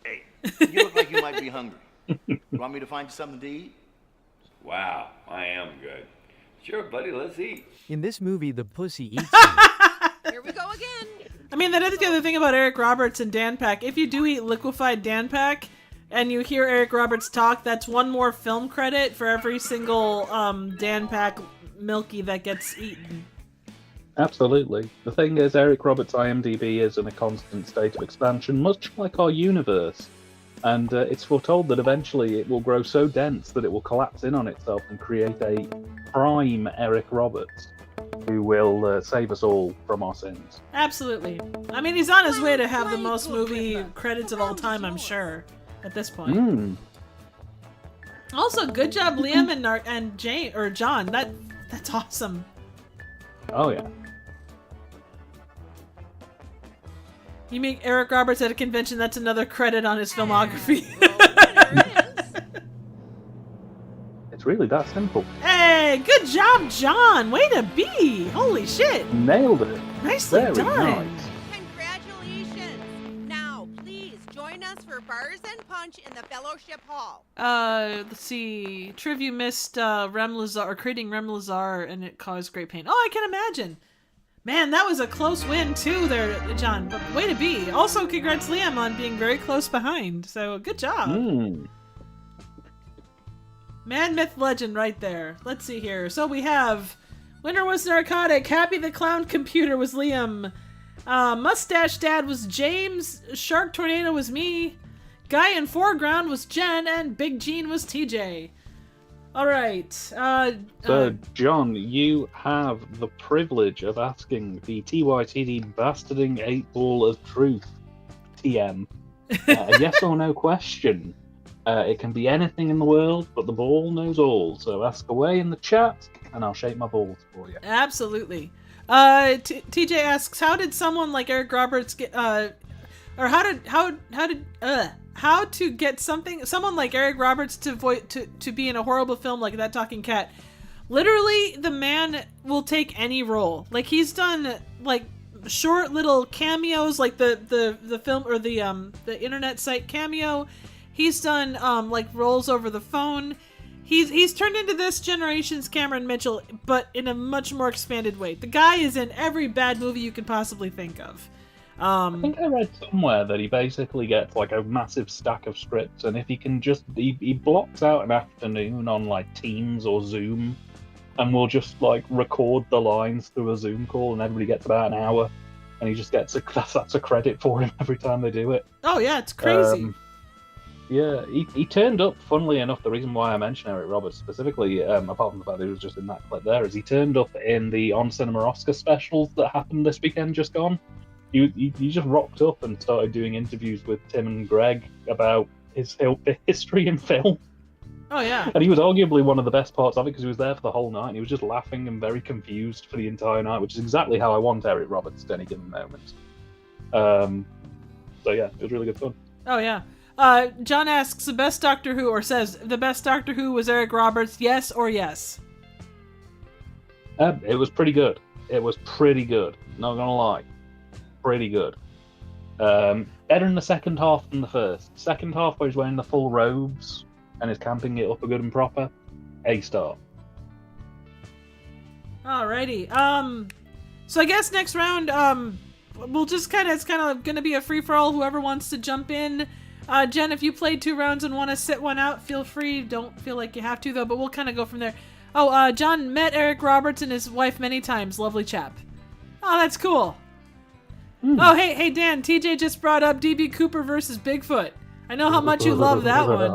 Hey, you look like you might be hungry. Do you want me to find you something to eat? Wow, I am good. Sure, buddy, let's eat. In this movie, the pussy eats you. Here we go again. I mean, that is the other thing about Eric Roberts and Dan Pack. If you do eat liquefied Dan Pack and you hear Eric Roberts talk, that's one more film credit for every single Dan Pack milky that gets eaten. Absolutely. The thing is, Eric Roberts' IMDb is in a constant state of expansion, much like our universe. And it's foretold that eventually it will grow so dense that it will collapse in on itself and create a prime Eric Roberts who will save us all from our sins. Absolutely. I mean, he's on his way to have the most movie credits of all time, I'm sure, at this point. Also, good job, Liam and Jane or John. That's awesome. Oh yeah. You mean Eric Roberts at a convention? That's another credit on his filmography. It's really that simple. Hey, good job, John. Way to be. Holy shit. Nailed it. Nicely Very done. nice. Congratulations. Now, please join us for Bars and Punch in the Fellowship Hall. Let's see. Triv, you missed Rem Lazar, or creating Rem Lazar, and it caused great pain. Oh, I can imagine. Man, that was a close win too there, John. But way to be. Also, congrats, Liam, on being very close behind. So, good job. Man, myth, legend right there. Let's see here. So we have winner was Narcotic, Happy the Clown Computer was Liam, Mustache Dad was James, Shark Tornado was me, Guy in foreground was Jen, and Big Gene was TJ. All right. So, John, you have the privilege of asking the TYTD Bastarding 8-Ball of Truth, TM, a yes or no question. It can be anything in the world, but the ball knows all. So ask away in the chat, and I'll shape my balls for you. Absolutely. TJ asks, how did someone like Eric Roberts get, or how to get someone like Eric Roberts to be in a horrible film like That Talking Cat? Literally, the man will take any role. Like, he's done like short little cameos, like the film or the internet site Cameo. He's done like roles over the phone. He's turned into this generation's Cameron Mitchell, but in a much more expanded way. The guy is in every bad movie you could possibly think of. I think I read somewhere that he basically gets like a massive stack of scripts, and if he can just he blocks out an afternoon on like Teams or Zoom, and we'll just like record the lines through a Zoom call, and everybody gets about an hour, and he just gets that's a credit for him every time they do it. Oh yeah, it's crazy. Yeah, he turned up, funnily enough, the reason why I mention Eric Roberts specifically, apart from the fact that he was just in that clip there, is he turned up in the On Cinema Oscar specials that happened this weekend just gone. He just rocked up and started doing interviews with Tim and Greg about his history in film. Oh, yeah. And he was arguably one of the best parts of it because he was there for the whole night and he was just laughing and very confused for the entire night, which is exactly how I want Eric Roberts at any given moment. So yeah, it was really good fun. Oh, yeah. John asks, the best Doctor Who, or says, the best Doctor Who was Eric Roberts, yes or yes? It was pretty good. It was pretty good. Not gonna lie. Pretty good. Better in the second half than the first. Second half where he's wearing the full robes and is camping it up a good and proper. A-star. Alrighty. So I guess next round, we'll just it's kind of going to be a free-for-all, whoever wants to jump in. Jen, if you played 2 rounds and want to sit one out, feel free. Don't feel like you have to, though, but we'll kind of go from there. Oh, John met Eric Roberts and his wife many times. Lovely chap. Oh, that's cool. Oh, hey, Dan, TJ just brought up DB Cooper versus Bigfoot. I know how much you love that one.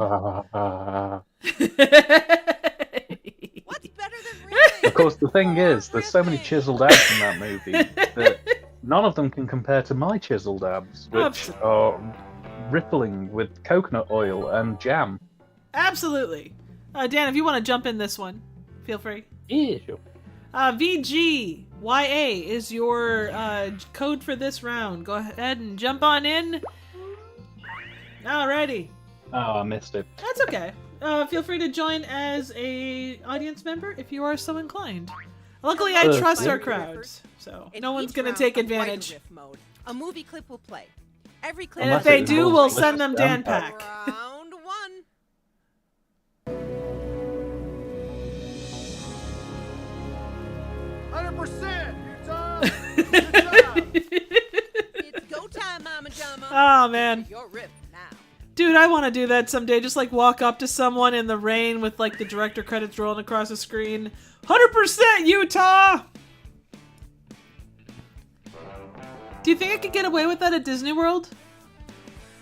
What's better than riffing? Of course, the thing is, there's so many chiseled abs in that movie that none of them can compare to my chiseled abs, which are rippling with coconut oil and jam. Absolutely. Dan, if you want to jump in this one, feel free. Yeah, sure. VGYA is your code for this round. Go ahead and jump on in. Alrighty. Oh, I missed it. That's okay. Feel free to join as a audience member if you are so inclined. Luckily, I trust our crowds, so no one's going to take advantage. Riff mode. A movie clip will play. Every clip. And if they do, we'll send them Dan Pack. Round 1. It's go time, Mama Jama. Oh, man. Your riff now. Dude, I want to do that someday. Just like walk up to someone in the rain with like the director credits rolling across the screen. 100% Utah! Do you think I could get away with that at Disney World?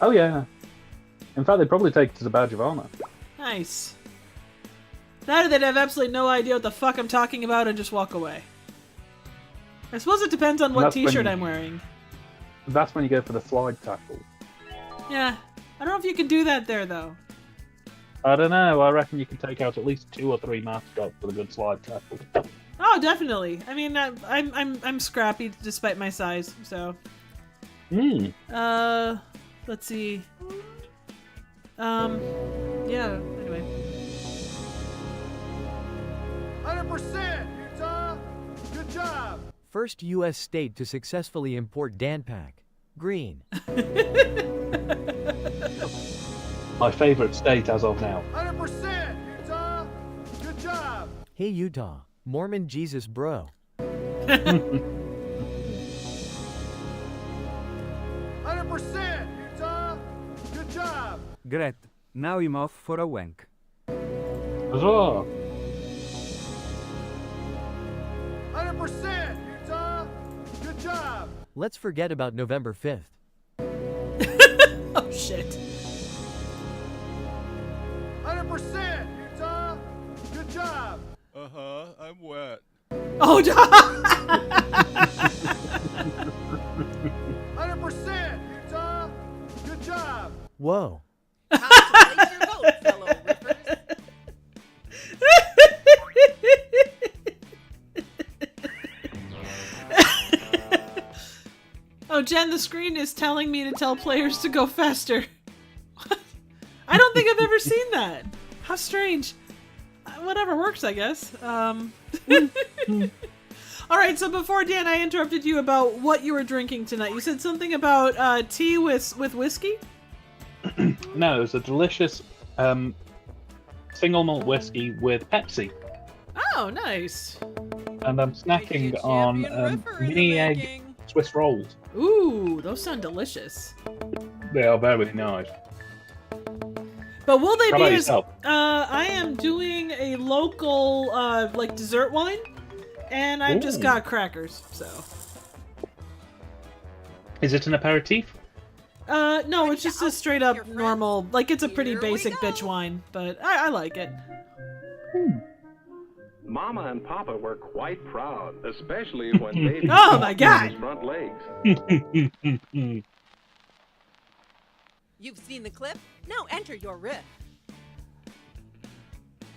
Oh, yeah. In fact, they'd probably take it as a badge of honor. Nice. That or they'd have absolutely no idea what the fuck I'm talking about and just walk away. I suppose it depends on what t-shirt I'm wearing. That's when you go for the slide tackle. Yeah. I don't know if you can do that there, though. I don't know. I reckon you can take out at least 2 or 3 mascots with a good slide tackle. Oh, definitely. I mean, I'm scrappy despite my size, so. Let's see. Yeah. Anyway. 100%, Utah. Good job. First U.S. state to successfully import Danpak. Green. My favorite state as of now. 100%, Utah. Good job. Hey, Utah. Mormon Jesus bro. 100%, Utah. Good job. Great. Now I'm off for a wank. Huzzah. 100%, Utah. Good job. Let's forget about November 5th. Oh, shit. 100%, Utah. Good job. Uh-huh, I'm wet. Oh, 100%, Utah. Good job. Whoa. Time to place your vote, fellow riffers. Oh, Jen, the screen is telling me to tell players to go faster. What? I don't think I've ever seen that. How strange. Whatever works, I guess. All right, so before, Dan, I interrupted you about what you were drinking tonight. You said something about tea with whiskey? No, it was a delicious single malt whiskey with Pepsi. Oh, nice. And I'm snacking on mini egg Swiss rolls. Ooh, those sound delicious. They are very nice. But will they How be about as... yourself? I am doing a local, like, dessert wine. And I've just Ooh. got crackers, so... Is it an aperitif? No, it's just a straight up normal, like, it's a pretty basic bitch wine, but I like it. Mama and Papa were quite proud, especially when baby Oh my walked God! on his front legs. You've seen the clip? Now enter your riff.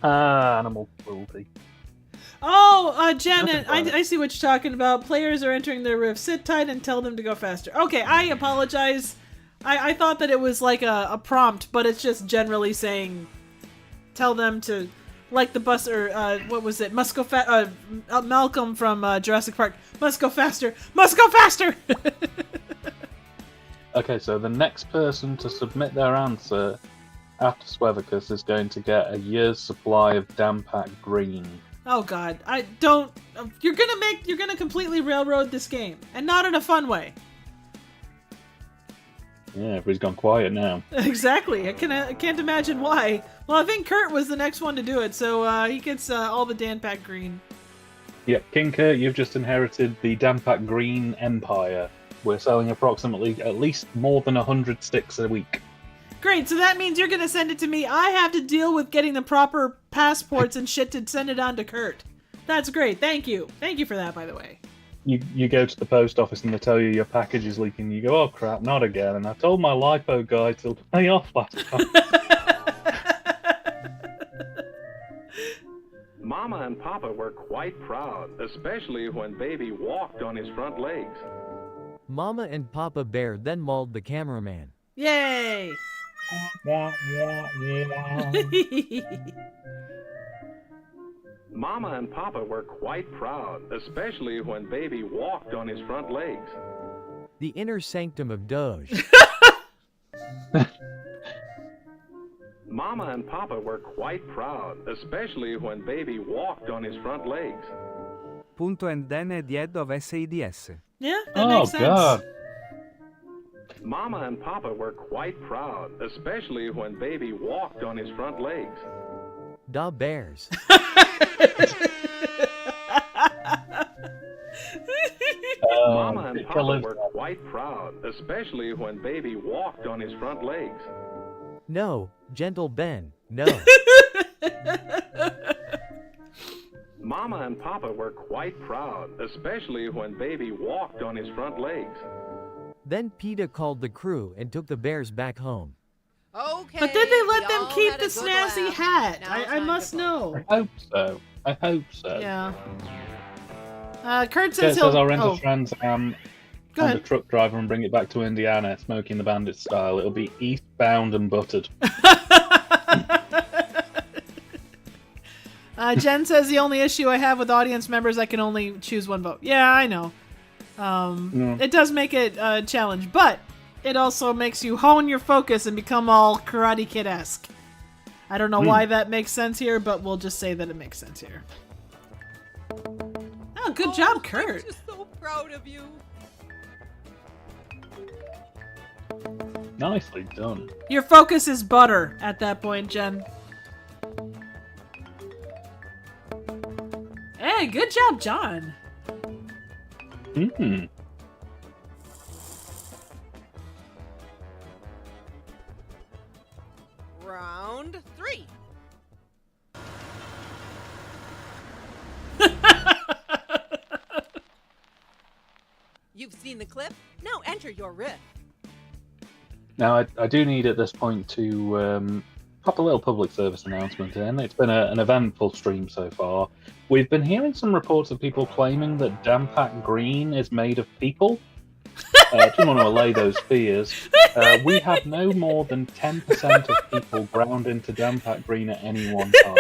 Animal cruelty. Oh, Jen, Nothing funny. I see what you're talking about. Players are entering their riff. Sit tight and tell them to go faster. Okay, I apologize. I thought that it was like a prompt, but it's just generally saying, tell them to, like the bus, or what was it? Must go Malcolm from Jurassic Park. Must go faster. Must go faster. Okay, so the next person to submit their answer after Swevicus is going to get a year's supply of Dampac Green. Oh God, I don't. You're gonna completely railroad this game, and not in a fun way. Yeah, everybody's gone quiet now. Exactly. I can't imagine why. Well, I think Kurt was the next one to do it, so he gets all the Dampac Green. Yep, King Kurt, you've just inherited the Dampac Green Empire. We're selling approximately at least more than 100 sticks a week. Great, so that means you're gonna send it to me. I have to deal with getting the proper passports and shit to send it on to Kurt. That's great. Thank you. Thank you for that, by the way. You go to the post office and they tell you your package is leaking. You go, oh crap, not again. And I told my LiPo guy to pay off last time. Mama and Papa were quite proud, especially when baby walked on his front legs. Mama and Papa Bear then mauled the cameraman. Yay! Mama and Papa were quite proud, especially when baby walked on his front legs. The inner sanctum of Doge. Mama and Papa were quite proud, especially when baby walked on his front legs. Punto and then è died of SIDS. Yeah, that makes sense. God. Mama and Papa were quite proud, especially when baby walked on his front legs. Da Bears. Mama and Papa were quite proud, especially when baby walked on his front legs. No, gentle Ben, no. Mama and Papa were quite proud, especially when baby walked on his front legs. Then PETA called the crew and took the bears back home. Okay. But did they let them keep the had a good snazzy laugh. hat? Now it's I time must to know. I hope so. I hope so. Yeah. Kurt It says says he'll... I'll rent oh. a Trans Am Go and a ahead. truck driver and bring it back to Indiana, Smoking the Bandit style. It'll be eastbound and buttered. Jen says the only issue I have with audience members, I can only choose one vote. Yeah, I know. It does make it a challenge, but it also makes you hone your focus and become all Karate Kid-esque. I don't know why that makes sense here, but we'll just say that it makes sense here. Oh, good job, Kurt. I'm just so proud of you. Nicely done. Your focus is butter at that point, Jen. Hey, good job, John. Mm-hmm. Round 3. You've seen the clip. Now enter your riff. Now, I do need at this point to pop a little public service announcement in. It's been an eventful stream so far. We've been hearing some reports of people claiming that Dampak Green is made of people. Just want to allay those fears. We have no more than 10% of people ground into Dampak Green at any one time.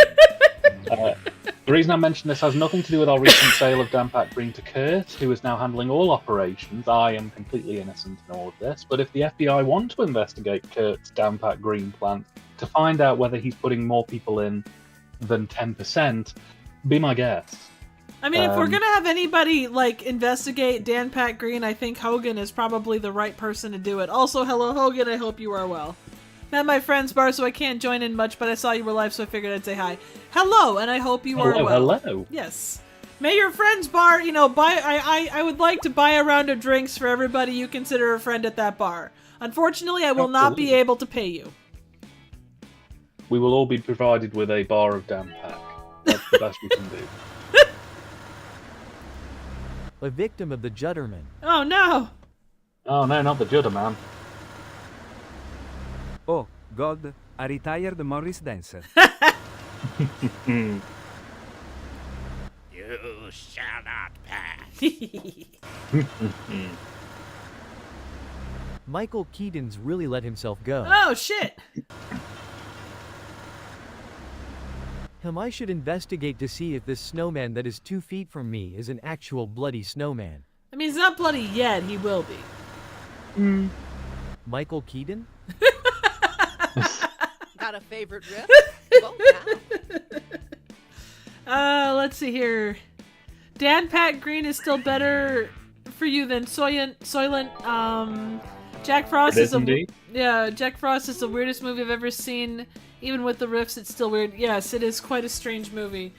The reason I mention this has nothing to do with our recent sale of Dampak Green to Kurt, who is now handling all operations. I am completely innocent in all of this. But if the FBI want to investigate Kurt's Dampak Green plant to find out whether he's putting more people in than 10%, be my guest. I mean, if we're gonna have anybody like investigate Dampak Green, I think Hogan is probably the right person to do it. Also, hello Hogan, I hope you are well. Met my friend's bar, so I can't join in much, but I saw you were live, so I figured I'd say hi. Hello, and I hope you are well. Hello. Yes. May your friend's bar, I would like to buy a round of drinks for everybody you consider a friend at that bar. Unfortunately, I will not be able to pay you. We will all be provided with a bar of Dampak. That's the best we can do. A victim of the Judderman. Oh no! Oh no, not the Judder Man. Oh, God, a retired Morris dancer. You shall not pass. Michael Keaton's really let himself go. Oh shit! I should investigate to see if this snowman that is 2 feet from me is an actual bloody snowman. I mean, he's not bloody yet, he will be. Michael Keaton? Got a favorite riff? Vote now. Let's see here. Dampak Green is still better for you than Soylent. Jack Frost is Jack Frost is the weirdest movie I've ever seen. Even with the riffs, it's still weird. Yes, it is quite a strange movie.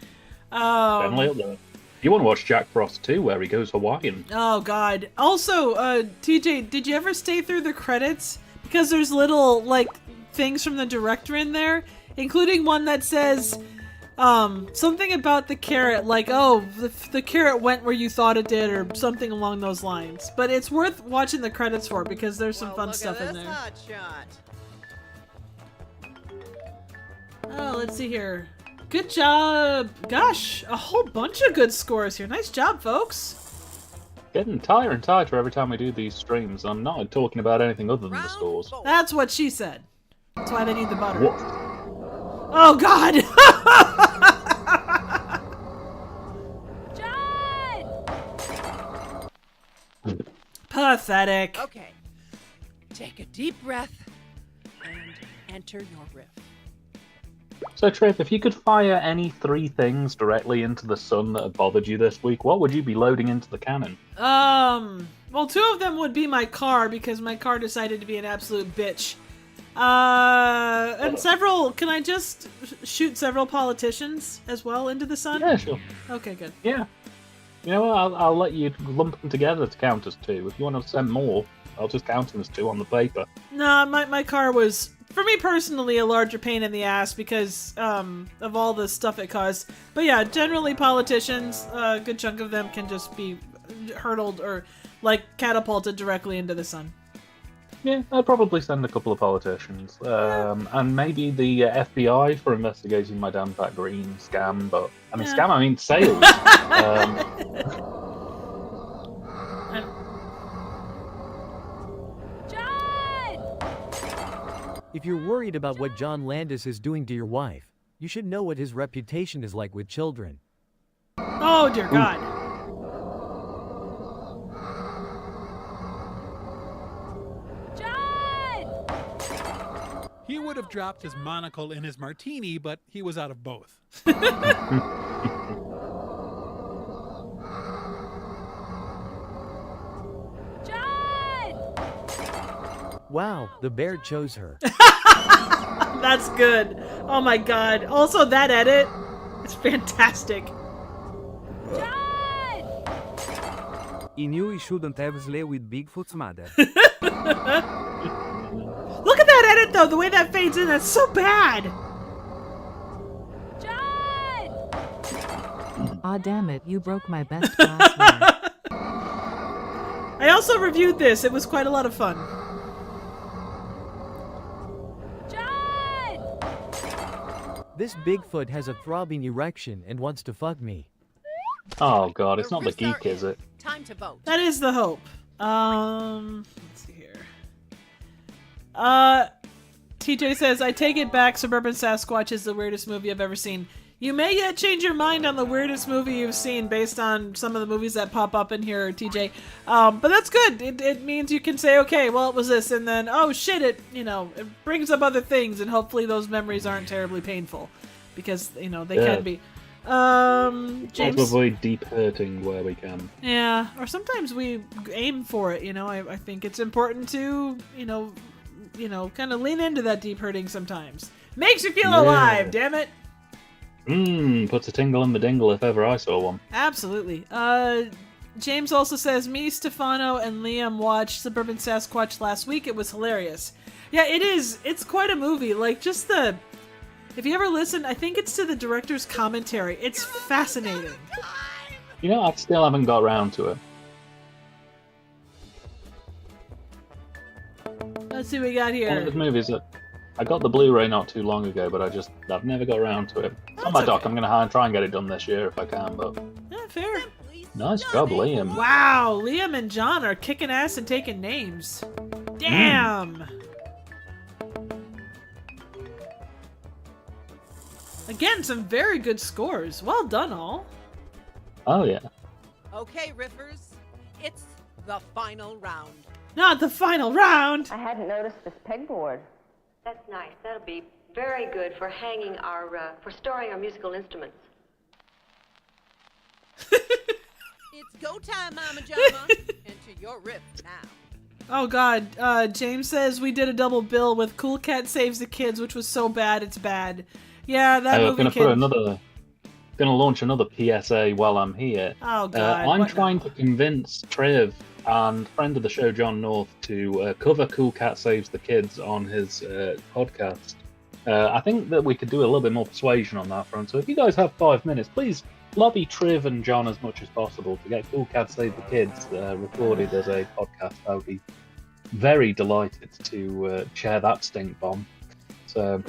You want to watch Jack Frost too, where he goes Hawaiian. Oh God! Also, TJ, did you ever stay through the credits? Because there's little like things from the director in there, including one that says something about the carrot, like, oh, the carrot went where you thought it did, or something along those lines. But it's worth watching the credits for because there's some fun stuff in there. Hot shot. Oh, let's see here. Good job. Gosh, a whole bunch of good scores here. Nice job, folks. Getting tighter and tighter every time we do these streams. I'm not talking about anything other than the scores. That's what she said. That's why they need the butter. What? Oh, God. John! Pathetic. Okay. Take a deep breath and enter your riff. So, Triff, if you could fire any 3 things directly into the sun that have bothered you this week, what would you be loading into the cannon? Well, 2 of them would be my car, because my car decided to be an absolute bitch. And several, can I just shoot several politicians as well into the sun? Yeah, sure. Okay, good. Yeah. You know what, I'll let you lump them together to count as 2. If you want to send more, I'll just count them as 2 on the paper. No, my car was, for me personally, a larger pain in the ass because of all the stuff it caused. But yeah, generally politicians, a good chunk of them can just be hurtled or like catapulted directly into the sun. Yeah, I'd probably send a couple of politicians. And maybe the FBI for investigating my Dampak Green scam, but I mean scam, I mean sales. If you're worried about what John Landis is doing to your wife, you should know what his reputation is like with children. Oh, dear God. John! He would have dropped his monocle in his martini, but he was out of both. Wow, the bear chose her. That's good. Oh my God. Also, that edit, it's fantastic. He knew he shouldn't have slept with Bigfoot's mother. Look at that edit, though. The way that fades in, that's so bad. Aw, damn it, you broke my best glassware. I also reviewed this. It was quite a lot of fun. This Bigfoot has a throbbing erection and wants to fuck me. Oh god, it's not the geek, is it? Time to vote. That is the hope. Let's see here. TJ says, I take it back, Suburban Sasquatch is the weirdest movie I've ever seen. You may yet change your mind on the weirdest movie you've seen based on some of the movies that pop up in here, TJ. But that's good. It means you can say, okay, well, it was this, and then, oh shit, it brings up other things, and hopefully those memories aren't terribly painful. Because, they can be. James. Try to avoid deep hurting where we can. Yeah, or sometimes we aim for it, I think it's important to, kind of lean into that deep hurting sometimes. Makes you feel alive, damn it! Puts a tingle in the dingle if ever I saw one. Absolutely. James also says, me, Stefano, and Liam watched Suburban Sasquatch last week. It was hilarious. Yeah, it is. It's quite a movie. Like, just the... If you ever listen, I think it's to the director's commentary. It's fascinating. I still haven't got around to it. Let's see what we got here. One of those movies that I got the Blu-ray not too long ago, but I've never got around to it. It's on my dock. I'm going to try and get it done this year if I can, but... Yeah, fair. Nice job, Liam. Wow, Liam and John are kicking ass and taking names. Damn! Again, some very good scores. Well done, all. Oh, yeah. Okay, Riffers, it's the final round. Not the final round! I hadn't noticed this pegboard. That's nice. That'll be very good for hanging for storing our musical instruments. It's go time, Mama Jama. Enter your riff now. Oh god, James says we did a double bill with Cool Cat Saves the Kids, which was so bad it's bad. Yeah, that movie gonna launch another PSA while I'm here. Oh god. I'm trying to convince Trev and friend of the show John North to cover Cool Cat Saves the Kids on his podcast. I think that we could do a little bit more persuasion on that front. So if you guys have 5 minutes, please lobby Trev and John as much as possible to get Cool Cat Save the Kids recorded as a podcast. I would be very delighted to share that stink bomb. So,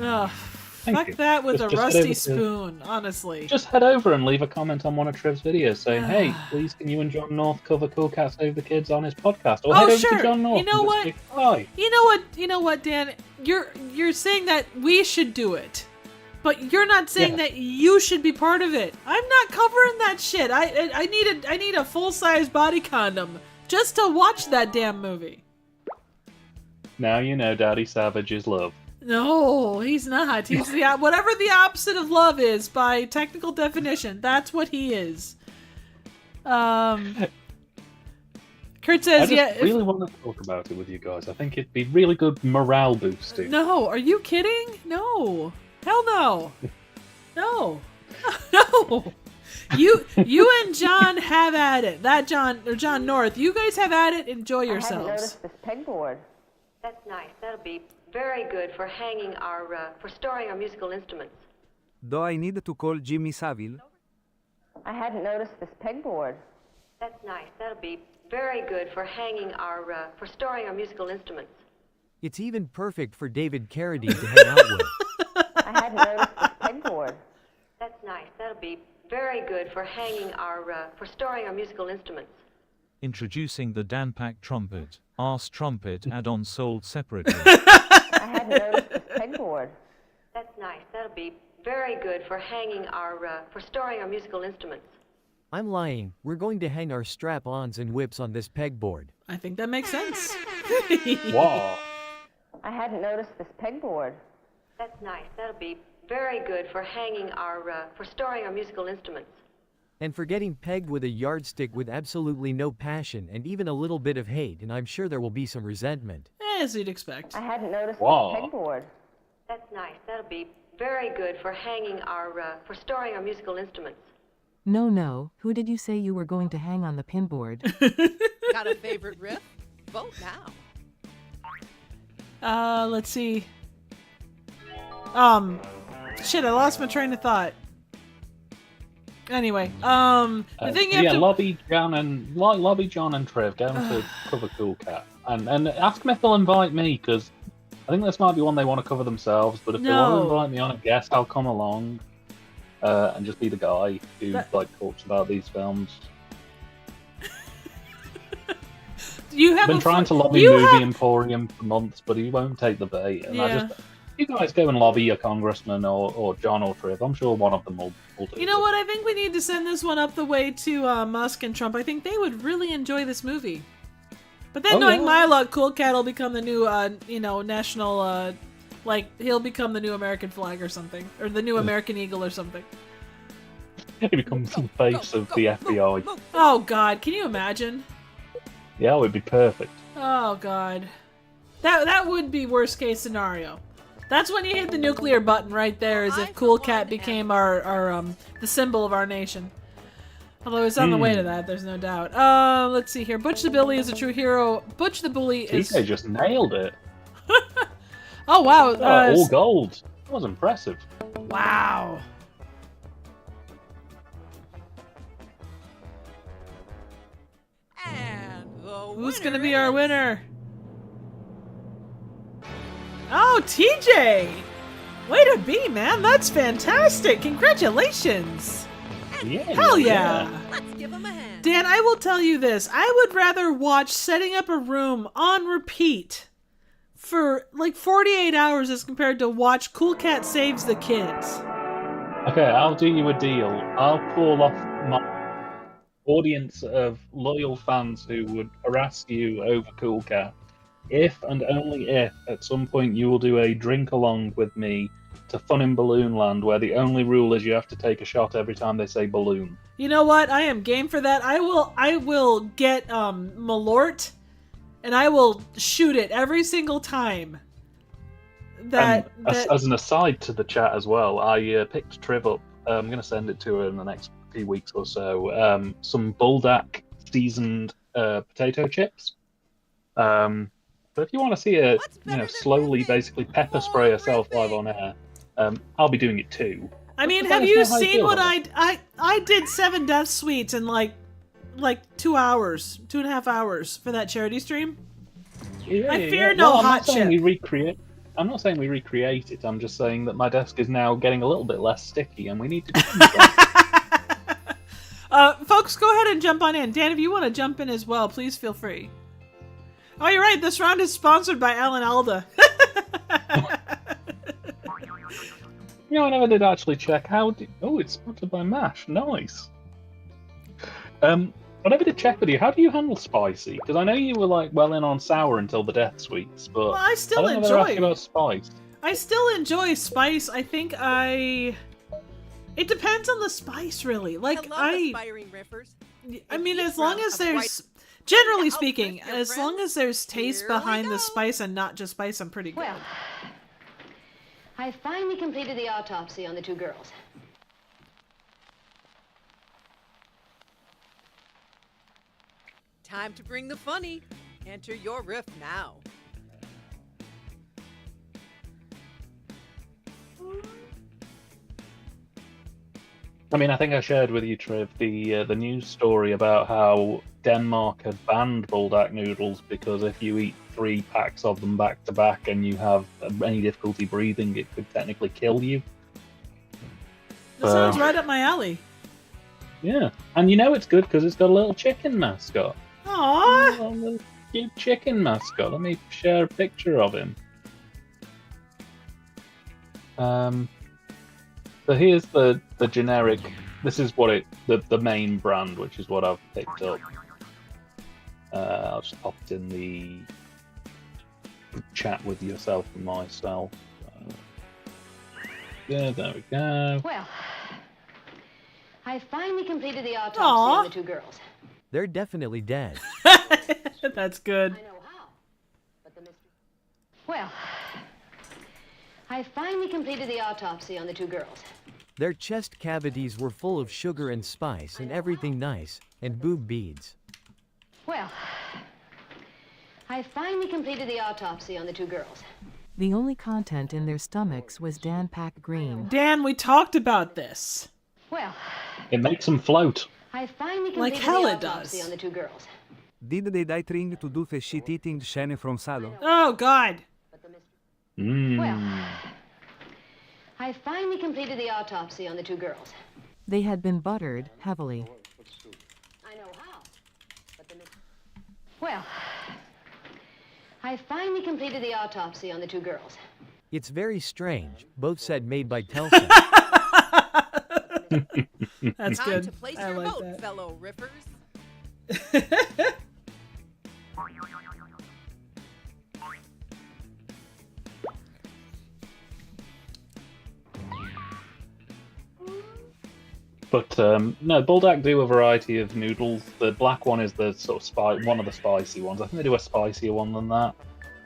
fuck that with a rusty spoon, honestly. Just head over and leave a comment on one of Trev's videos saying, hey, please can you and John North cover Cool Cat Save the Kids on his podcast? Or head over to John North. You know what? Hi. You know what, Dan? You're saying that we should do it. But you're not saying that you should be part of it. I'm not covering that shit. I need a full-size body condom just to watch that damn movie. Now you know Daddy Savage is love. No, he's not. He's whatever the opposite of love is by technical definition. That's what he is. Kurt says, I really want to talk about it with you guys. I think it'd be really good morale boosting. No, are you kidding? No. Hell no. No. No. You and John have at it. That John North, you guys have at it. Enjoy yourselves. I hadn't noticed this pegboard. That's nice. That'll be very good for hanging for storing our musical instruments. Do I need to call Jimmy Savile? I hadn't noticed this pegboard. That's nice. That'll be very good for hanging for storing our musical instruments. It's even perfect for David Carradine to hang out with. I hadn't noticed this pegboard. That's nice. That'll be very good for hanging for storing our musical instruments. Introducing the Danpak trumpet. Arse trumpet add-on sold separately. I hadn't noticed this pegboard. That's nice. That'll be very good for hanging for storing our musical instruments. I'm lying. We're going to hang our strap-ons and whips on this pegboard. I think that makes sense. Wow. I hadn't noticed this pegboard. That's nice. That'll be very good for hanging for storing our musical instruments. And for getting pegged with a yardstick with absolutely no passion and even a little bit of hate, and I'm sure there will be some resentment. As you'd expect. I hadn't noticed this pegboard. That's nice. That'll be very good for hanging for storing our musical instruments. No. Who did you say you were going to hang on the pinboard? Got a favorite riff? Vote now. Let's see. Shit, I lost my train of thought. Anyway, the thing you have to... lobby John and Trev down to cover Cool Cat, and ask them if they'll invite me, because I think this might be one they want to cover themselves. But if they want to invite me on a guest, I'll come along and just be the guy who talks about these films. I've been trying to lobby Movie Emporium for months, but he won't take the bait. And you guys go and lobby a congressman or John or Triv. I'm sure one of them will do. You know what? I think we need to send this one up the way to Musk and Trump. I think they would really enjoy this movie. But then knowing my luck, Cool Cat will become the new, national, he'll become the new American flag or something. Or the new American Eagle or something. He becomes the face of the FBI. Oh, God. Can you imagine? Yeah, it would be perfect. Oh, God. That would be worst case scenario. That's when you hit the nuclear button right there, as if Cool Cat became our the symbol of our nation. Although it's on the way to that, there's no doubt. Let's see here. Butch the Bully is a true hero. Butch the Bully is... TK just nailed it. Oh, wow. All gold. That was impressive. Wow. And who's going to be our winner? Oh, TJ! Way to be, man. That's fantastic. Congratulations. Yeah, Hell yeah. Let's give him a hand. Dan, I will tell you this. I would rather watch Setting Up a Room on repeat for like 48 hours as compared to watch Cool Cat Saves the Kids. Okay, I'll do you a deal. I'll call off my audience of loyal fans who would harass you over Cool Cat if and only if at some point you will do a drink along with me to Fun in Balloon Land, where the only rule is you have to take a shot every time they say balloon. You know what? I am game for that. I will get Malort and I will shoot it every single time. As an aside to the chat as well, I picked Triv up. I'm going to send it to her in the next few weeks or so. Some Buldak seasoned potato chips. But if you want to see her, slowly basically pepper spray herself live on air, I'll be doing it too. I mean, have you seen what I did 7 Death Sweets in like 2.5 hours for that charity stream? I fear no hot chip. I'm not saying we recreate it. I'm just saying that my desk is now getting a little bit less sticky, and we need to. Folks, go ahead and jump on in. Dan, if you want to jump in as well, please feel free. Oh, you're right. This round is sponsored by Alan Alda. I never did actually check it's sponsored by MASH. Nice. I never did check with you. How do you handle spicy? Because I know you were well in on sour until the Death Sweets, but I still don't know about spice. I still enjoy spice. I think it depends on the spice, really. Aspiring riffers. I mean, as long as there's, generally speaking, as long as there's taste behind the spice and not just spice, I'm pretty good. Well, I finally completed the autopsy on the 2 girls. Time to bring the funny. Enter your riff now. I mean, I think I shared with you, Triv, the news story about how Denmark had banned Buldak noodles because if you eat 3 packs of them back to back and you have any difficulty breathing, it could technically kill you. That sounds right up my alley. Yeah, and it's good because it's got a little chicken mascot. Aww! A little cute chicken mascot. Let me share a picture of him. So here's the generic. This is what the main brand, which is what I've picked up. I'll just pop it in the chat with yourself and myself. Yeah, there we go. Well, I finally completed the autopsy on the 2 girls. They're definitely dead. That's good. I know how, but the mystery. Well, I finally completed the autopsy on the 2 girls. Their chest cavities were full of sugar and spice and everything nice, and boob beads. Well, I finally completed the autopsy on the 2 girls. The only content in their stomachs was Dan Pack Green. Dan, we talked about this. Well, It makes them float. I finally Like completed hell the it autopsy does. on the two girls. Did they die trying to do the shit-eating scene from Salo? Oh, God. Well, I finally completed the autopsy on the two girls. They had been buttered heavily. I know how. But the well, I finally completed the autopsy on the two girls. It's very strange. Both said made by Telsa. That's Time good. to place I your like vote, that. fellow riffers. But no, Bulldog do a variety of noodles. The black one is the sort of one of the spicy ones. I think they do a spicier one than that.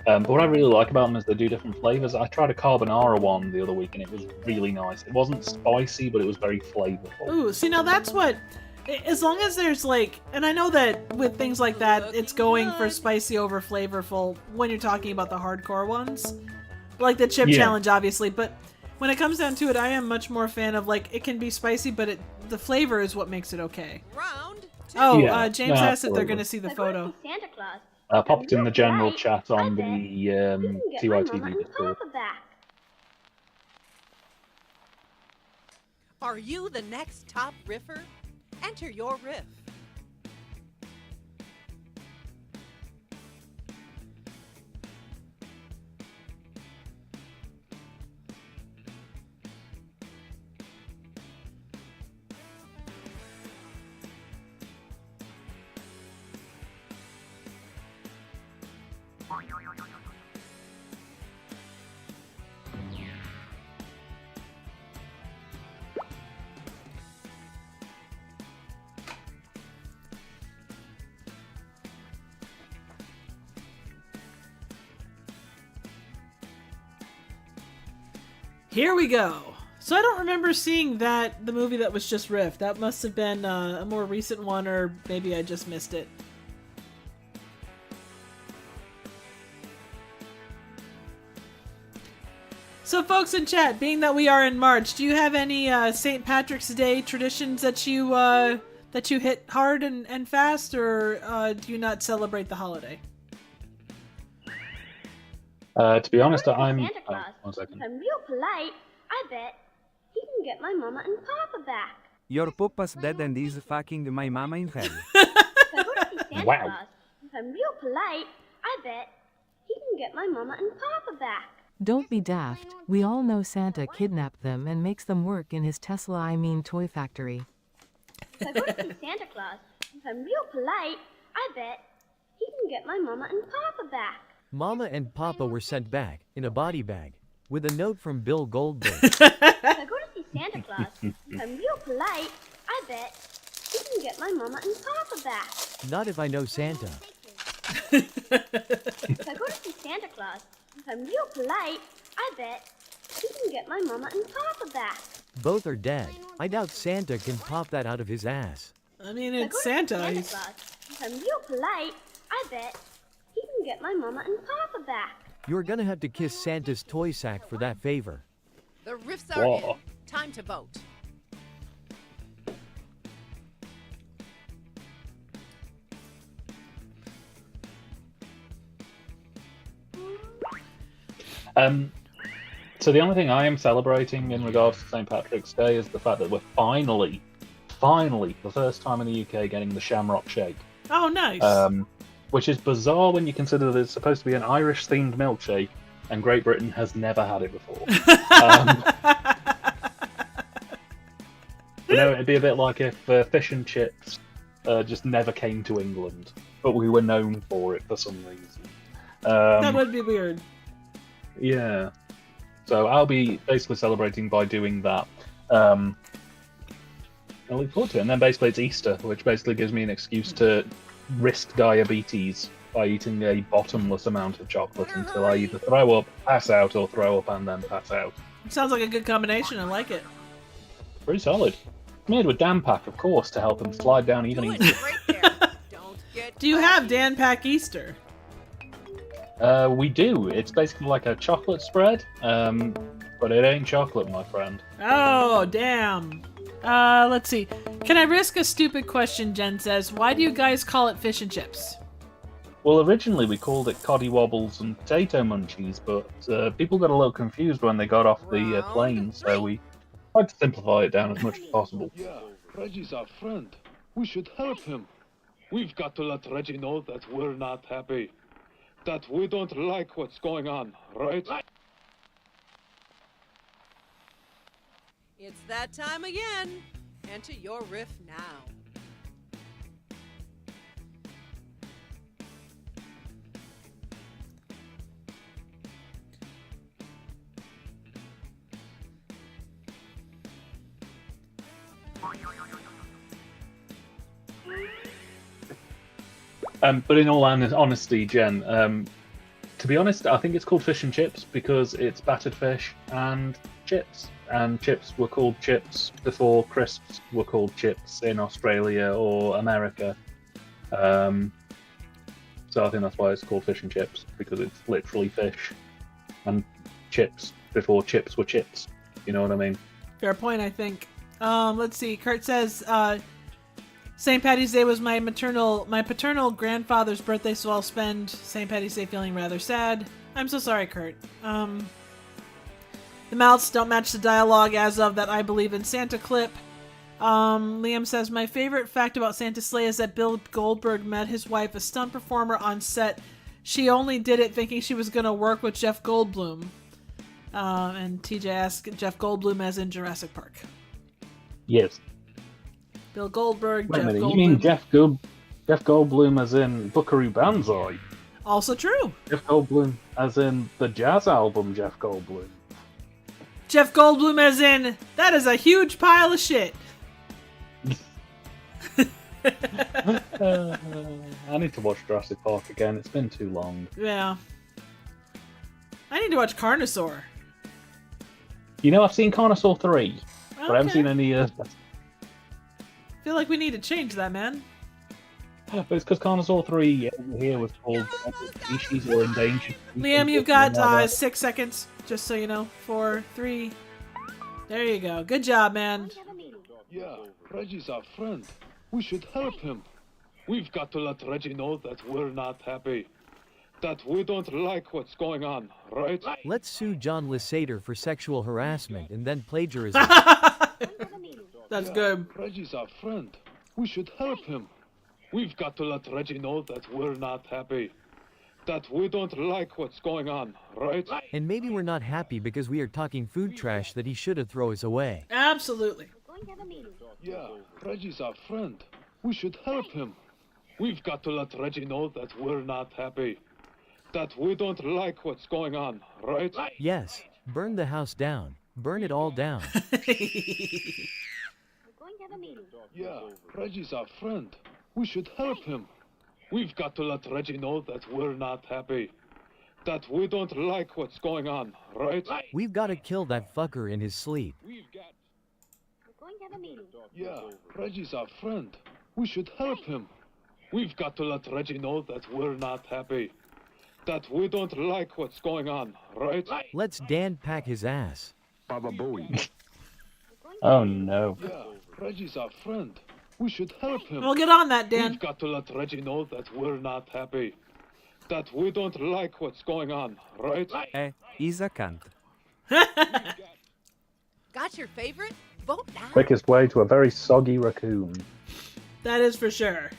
But what I really like about them is they do different flavors. I tried a carbonara one the other week and it was really nice. It wasn't spicy, but it was very flavorful. Ooh, see, now that's what... As long as there's like... And I know that with things like that, it's going for spicy over flavorful when you're talking about the hardcore ones. Like the chip challenge, obviously. But when it comes down to it, I am much more a fan of, like, it can be spicy, but the flavor is what makes it okay. Round two. Oh, James asked if absolutely. they're going to see the photo. Santa Claus. I popped in the general chat on the TYTV Discord. Are you the next top riffer? Enter your riff. Here we go. So I don't remember seeing the movie that was just Riff. That must have been a more recent one, or maybe I just missed it. So folks in chat, being that we are in March, do you have any St. Patrick's Day traditions that you hit hard and fast, or do you not celebrate the holiday? To be honest, I'm... Santa Claus. One second. If I'm real polite, I bet he can get my mama and papa back. Your papa's dead and he's fucking my mama in hell. If I go to see Santa Wow. Claus, if I'm real polite, I bet he can get my mama and papa back. Don't be daft. We all know Santa kidnapped them and makes them work in his toy factory. If I go to see Santa Claus, if I'm real polite, I bet he can get my mama and papa back. Mama and Papa were sent back in a body bag with a note from Bill Goldberg. If I go to see Santa Claus, if I'm real polite, I bet he can get my mama and papa back. Not if I know Santa. If I go to see Santa Claus, if I'm real polite, I bet he can get my mama and papa back. Both are dead. I doubt Santa can pop that out of his ass. I mean, If I it's go to Santa. see He's... Claus, if I'm real polite, I bet he can get my mama and papa back. You're gonna have to kiss Santa's toy sack for that favor. The riffs are Whoa. in. Time to vote. So the only thing I am celebrating in regards to St. Patrick's Day is the fact that we're finally, for the first time in the UK, getting the Shamrock Shake. Oh, nice. Which is bizarre when you consider that it's supposed to be an Irish-themed milkshake, and Great Britain has never had it before. It'd be a bit like if fish and chips just never came to England, but we were known for it for some reason. That would be weird. Yeah. So I'll be basically celebrating by doing that. I look forward to it. And then basically it's Easter, which basically gives me an excuse to risk diabetes by eating a bottomless amount of chocolate until I either throw up, pass out, or throw up and then pass out. Sounds like a good combination. I like it. Pretty solid. Made with Dan Pack, of course, to help him slide down even easier. Do you have Dan Pack Easter? We do. It's basically like a chocolate spread, but it ain't chocolate, my friend. Oh, damn. Let's see. Can I risk a stupid question? Jen says, why do you guys call it fish and chips? Well, originally we called it coddy wobbles and potato munchies, but people got a little confused when they got off the plane, so we tried to simplify it down as much as possible. Yeah, Reggie's our friend. We should help him. We've got to let Reggie know that we're not happy. That we don't like what's going on, right? It's that time again. Enter your riff now. But in all honesty, Jen, to be honest, I think it's called fish and chips because it's battered fish and chips. And chips were called chips before crisps were called chips in Australia or America. So I think that's why it's called fish and chips, because it's literally fish and chips before chips were chips. You know what I mean? Fair point, I think. Let's see. Kurt says, St. Paddy's Day was my paternal grandfather's birthday, so I'll spend St. Paddy's Day feeling rather sad. I'm so sorry, Kurt. The mouths don't match the dialogue as of that I Believe in Santa clip. Liam says, my favorite fact about Santa's sleigh is that Bill Goldberg met his wife, a stunt performer, on set. She only did it thinking she was going to work with Jeff Goldblum. And TJ asked, Jeff Goldblum as in Jurassic Park. Yes. Bill Goldberg, Wait Jeff a minute, Goldblum. you mean Jeff Goldblum as in Buckaroo Banzai? Also true. Jeff Goldblum as in the jazz album Jeff Goldblum. Jeff Goldblum as in, that is a huge pile of shit. I need to watch Jurassic Park again. It's been too long. Yeah. I need to watch Carnosaur. You know, I've seen Carnosaur 3, but I haven't Okay. seen any... I feel like we need to change that, man. But it's because Carnosaur 3 here was called Species or Endangered. Liam, you've got 6 seconds, just so you know. 4, 3. There you go. Good job, man. Yeah, Reggie's our friend. We should help him. We've got to let Reggie know that we're not happy. That we don't like what's going on, right? Let's sue John Lasseter for sexual harassment and then plagiarism. That's good. Reggie's our friend. We should help him. We've got to let Reggie know that we're not happy. That we don't like what's going on, right? And maybe we're not happy because we are talking food trash that he should have thrown us away. Absolutely. Yeah, Reggie's our friend. We should help him. We've got to let Reggie know that we're not happy. That we don't like what's going on, right? Yes, burn the house down. Burn it all down. Yeah, Reggie's our friend. We should help him. We've got to let Reggie know that we're not happy. That we don't like what's going on, right? We've got to kill that fucker in his sleep. Yeah, Reggie's our friend. We should help him. We've got to let Reggie know that we're not happy. That we don't like what's going on, right? Let's Dan pack his ass. Baba Booey. Oh no. Yeah, Reggie's our friend. We should help him. Well, get on that, Dan. We've got to let Reggie know that we're not happy. That we don't like what's going on, right? He's a cunt. Got your favorite? Vote now. Quickest way to a very soggy raccoon. That is for sure.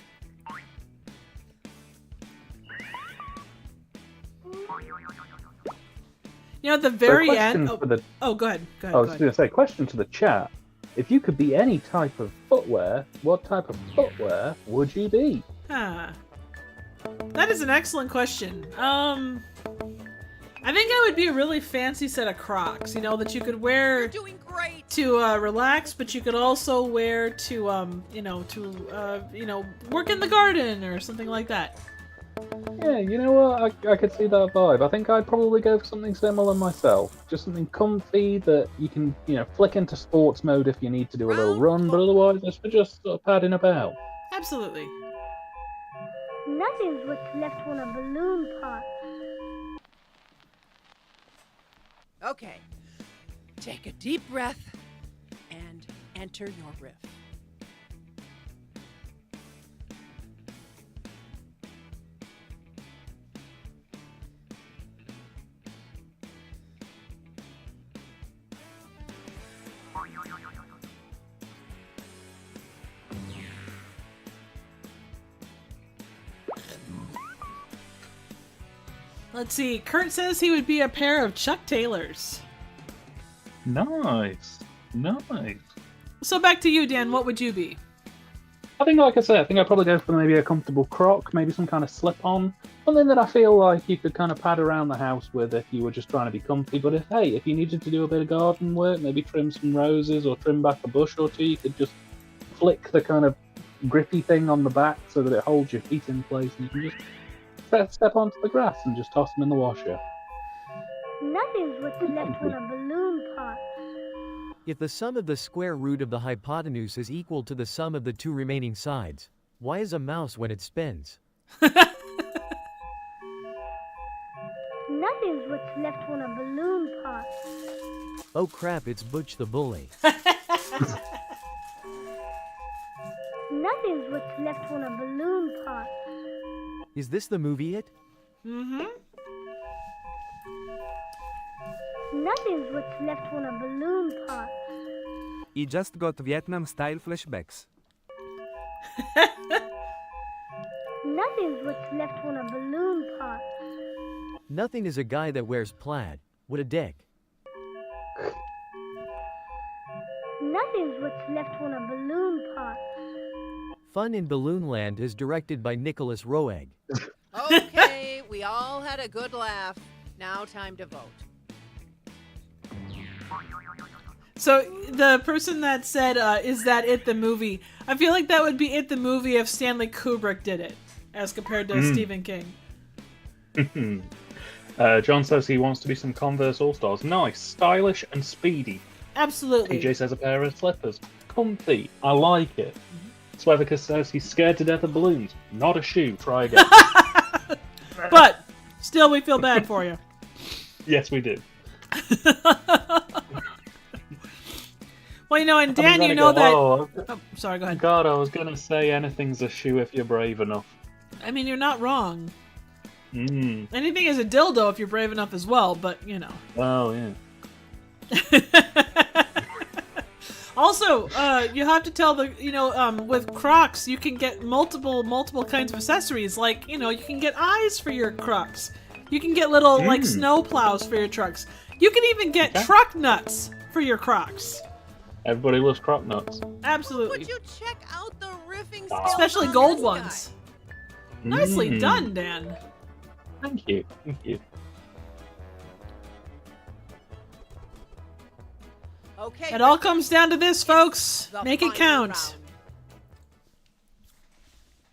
You know, at the very end... Oh, go ahead. Go ahead. I was going to say, question to the chat. If you could be any type of footwear, what type of footwear would you be? Huh. That is an excellent question. I think I would be a really fancy set of Crocs, you know, that you could wear to relax, but you could also wear to, work in the garden or something like that. Yeah, you know what? I could see that vibe. I think I'd probably go for something similar myself. Just something comfy that you can, flick into sports mode if you need to do a little run, but otherwise it's for just sort of padding about. Absolutely. Nothing's what's left when a balloon pops. Okay. Take a deep breath and enter your riff. Let's see. Kurt says he would be a pair of Chuck Taylors. Nice. Nice. So back to you, Dan. What would you be? I think, like I said, I think I'd probably go for maybe a comfortable croc, maybe some kind of slip-on. Something that I feel like you could kind of pad around the house with if you were just trying to be comfy. But if you needed to do a bit of garden work, maybe trim some roses or trim back a bush or two, you could just flick the kind of grippy thing on the back so that it holds your feet in place, and you can just step onto the grass and just toss them in the washer. Nothing's what's left when a balloon pops. If the sum of the square root of the hypotenuse is equal to the sum of the two remaining sides, why is a mouse when it spins? Nothing's what's left when a balloon pops. Oh crap, it's Butch the Bully. Nothing's what's left when a balloon pops. Is this the movie It? Mm-hmm. Nothing's what's left when a balloon pops. He just got Vietnam-style flashbacks. Nothing's what's left when a balloon pops. Nothing is a guy that wears plaid. What a dick. Nothing's what's left when a balloon pops. Fun in Balloon Land is directed by Nicholas Roeg. Okay, we all had a good laugh. Now time to vote. So the person that said, is that It the movie? I feel like that would be It the movie if Stanley Kubrick did it, as compared to Stephen King. John says he wants to be some Converse All-Stars. Nice, stylish and speedy. Absolutely. TJ says a pair of slippers. Comfy. I like it. Swevicus says he's scared to death of balloons. Not a shoe. Try again. But still, we feel bad for you. Yes, we do. Well, you know, and Dan, you know that... Oh, sorry, go ahead. God, I was going to say anything's a shoe if you're brave enough. I mean, you're not wrong. Mm. Anything is a dildo if you're brave enough as well, but, you know. Oh, yeah. Also, you have to tell the, with Crocs, you can get multiple kinds of accessories. Like, you can get eyes for your Crocs. You can get little, like, snow plows for your trucks. You can even get truck nuts for your Crocs. Everybody loves croc nuts. Absolutely. Would you check out the riffing skills? Especially gold ones. Nicely done, Dan. Thank you. Thank you. Okay. It all comes down to this, folks. Make it count. Round.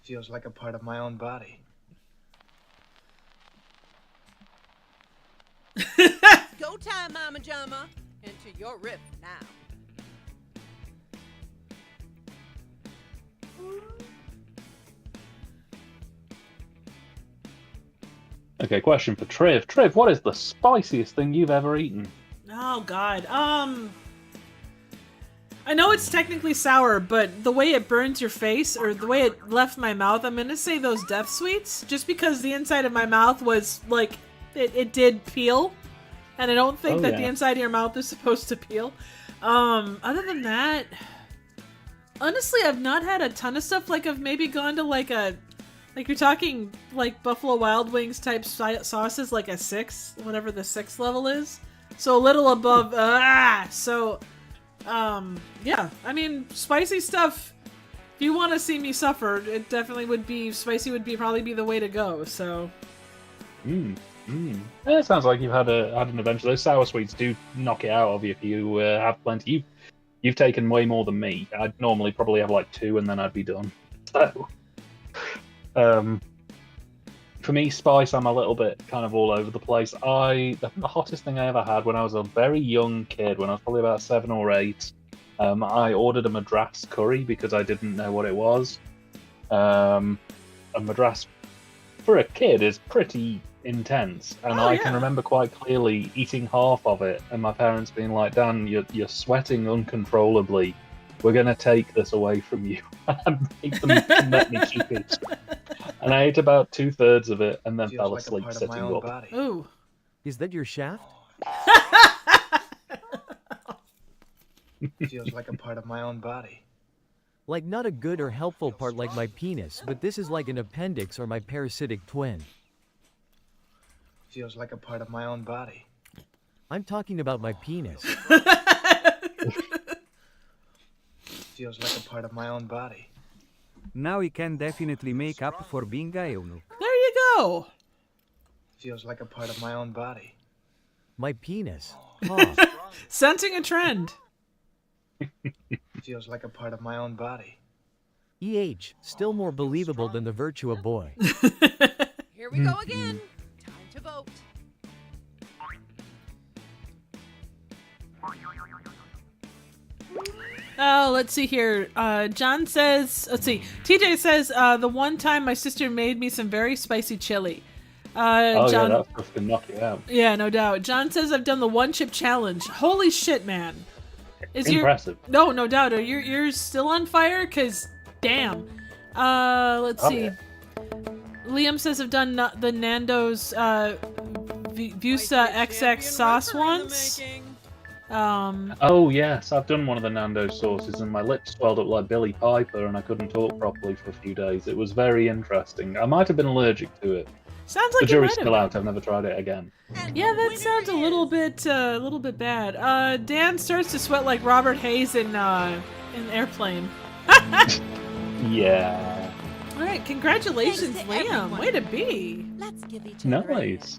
Feels like a part of my own body. Go time, Mama Jama. Enter your riff now. Okay, question for Triv. Triv, what is the spiciest thing you've ever eaten? Oh, God. I know it's technically sour, but the way it burns your face, or the way it left my mouth, I'm gonna say those death sweets, just because the inside of my mouth was, like, it did peel, and I don't think that the inside of your mouth is supposed to peel. Other than that, honestly, I've not had a ton of stuff. Like, I've maybe gone to, like, you're talking, like, Buffalo Wild Wings type sauces, like a 6, whatever the 6 level is. So a little above, yeah, I mean, spicy stuff, if you want to see me suffer, it definitely would be, spicy would probably be the way to go, so. Yeah, it sounds like you've had an adventure. Those sour sweets do knock it out of you if you have plenty. You've taken way more than me. I'd normally probably have like 2 and then I'd be done. So, for me, spice, I'm a little bit kind of all over the place. The hottest thing I ever had when I was a very young kid, when I was probably about 7 or 8, I ordered a Madras curry because I didn't know what it was. A Madras, for a kid, is pretty intense, and I can remember quite clearly eating half of it, and my parents being like, "Dan, you're sweating uncontrollably. we're going to take this away from you and make them let me keep it. And I ate about 2/3 of it and then Feels fell like a asleep part of sitting my own up. body. Ooh. Is that your shaft? Feels like a part of my own body. Like not a good or helpful part like my penis, but this is like an appendix or my parasitic twin. Feels like a part of my own body. I'm talking about my penis. Feels like a part of my own body. Now he can definitely make up for being a eunuch. There you go. Feels like a part of my own body. My penis. Cough. Sensing a trend. Feels like a part of my own body. EH, still more believable than the Virtua Boy. Here we go again. Time to vote. Oh, let's see here. John says, let's see. TJ says, the one time my sister made me some very spicy chili. Oh, John, yeah, that stuff can knock you out. yeah, no doubt. John says I've done the one chip challenge. Holy shit, man. Is Impressive. No doubt. Are you're still on fire? Cause damn. Let's see. Yeah. Liam says I've done the Nando's Vusa XX sauce once. Oh yes, I've done one of the Nando's sauces and my lips swelled up like Billy Piper and I couldn't talk properly for a few days. It was very interesting. I might have been allergic to it. Sounds like the you jury's might still have. out. I've never tried it again. Yeah, that sounds a little bit bad. Dan starts to sweat like Robert Hayes in Airplane. Yeah. All right, congratulations, Liam. Way to be. Let's give each other Nice.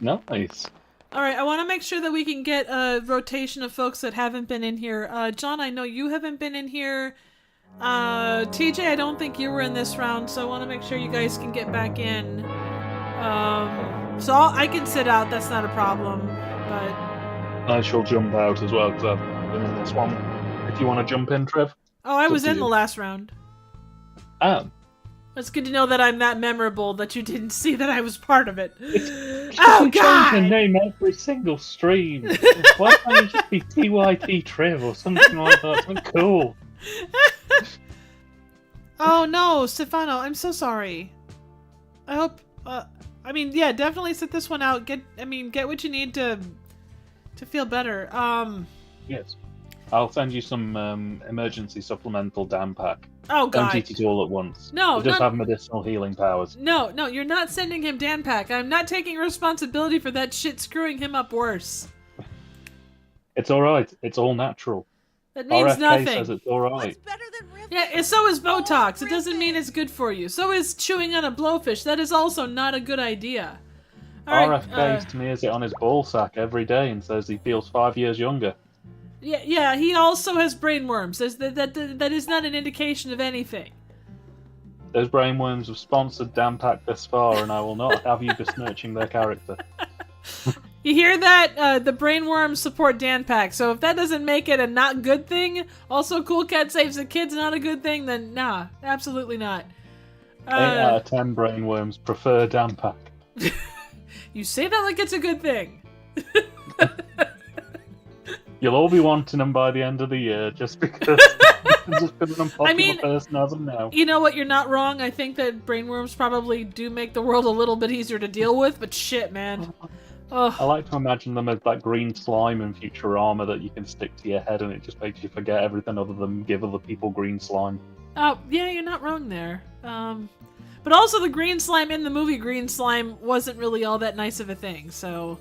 All right, I want to make sure that we can get a rotation of folks that haven't been in here. John, I know you haven't been in here. TJ, I don't think you were in this round, so I want to make sure you guys can get back in. So I can sit out, that's not a problem, but... I shall jump out as well, because I've been in this one. If you want to jump in, Trev. Oh, I It's was up to in the you. last round. Oh. It's good to know that I'm that memorable that you didn't see that I was part of it. Oh, God! Change the name every single stream. Why can't you just be TYT Trev or something like that? Something cool. Oh no, Stefano, I'm so sorry. I hope, I mean, yeah, definitely sit this one out. Get what you need to feel better. Yes. I'll send you some emergency supplemental Dan pack. Oh, God. Don't eat it all at once. No, It does not- have medicinal healing powers. No, you're not sending him Dan Pack. I'm not taking responsibility for that shit screwing him up worse. It's alright. It's all natural. That means RFK nothing. says it's alright. Yeah, and so is Botox. It doesn't mean it's good for you. So is chewing on a blowfish. That is also not a good idea. All right, RFK smears it on his ball sack every day and says he feels 5 years younger. Yeah, he also has brain worms. That is not an indication of anything. Those brainworms have sponsored Dan Pack this far, and I will not have you besmirching their character. You hear that? The brainworms support Dan Pack. So if that doesn't make it a not good thing, also Cool Cat saves the kids not a good thing, then nah, absolutely not. 8 out of 10 brainworms prefer Dan Pack. You say that like it's a good thing. You'll all be wanting them by the end of the year, just because there's just been an unpopular person as of now. You know what? You're not wrong. I think that brainworms probably do make the world a little bit easier to deal with, but shit, man. I like to imagine them as that green slime in Futurama that you can stick to your head and it just makes you forget everything other than give other people green slime. Oh, yeah, you're not wrong there. But also the green slime in the movie Green Slime wasn't really all that nice of a thing, so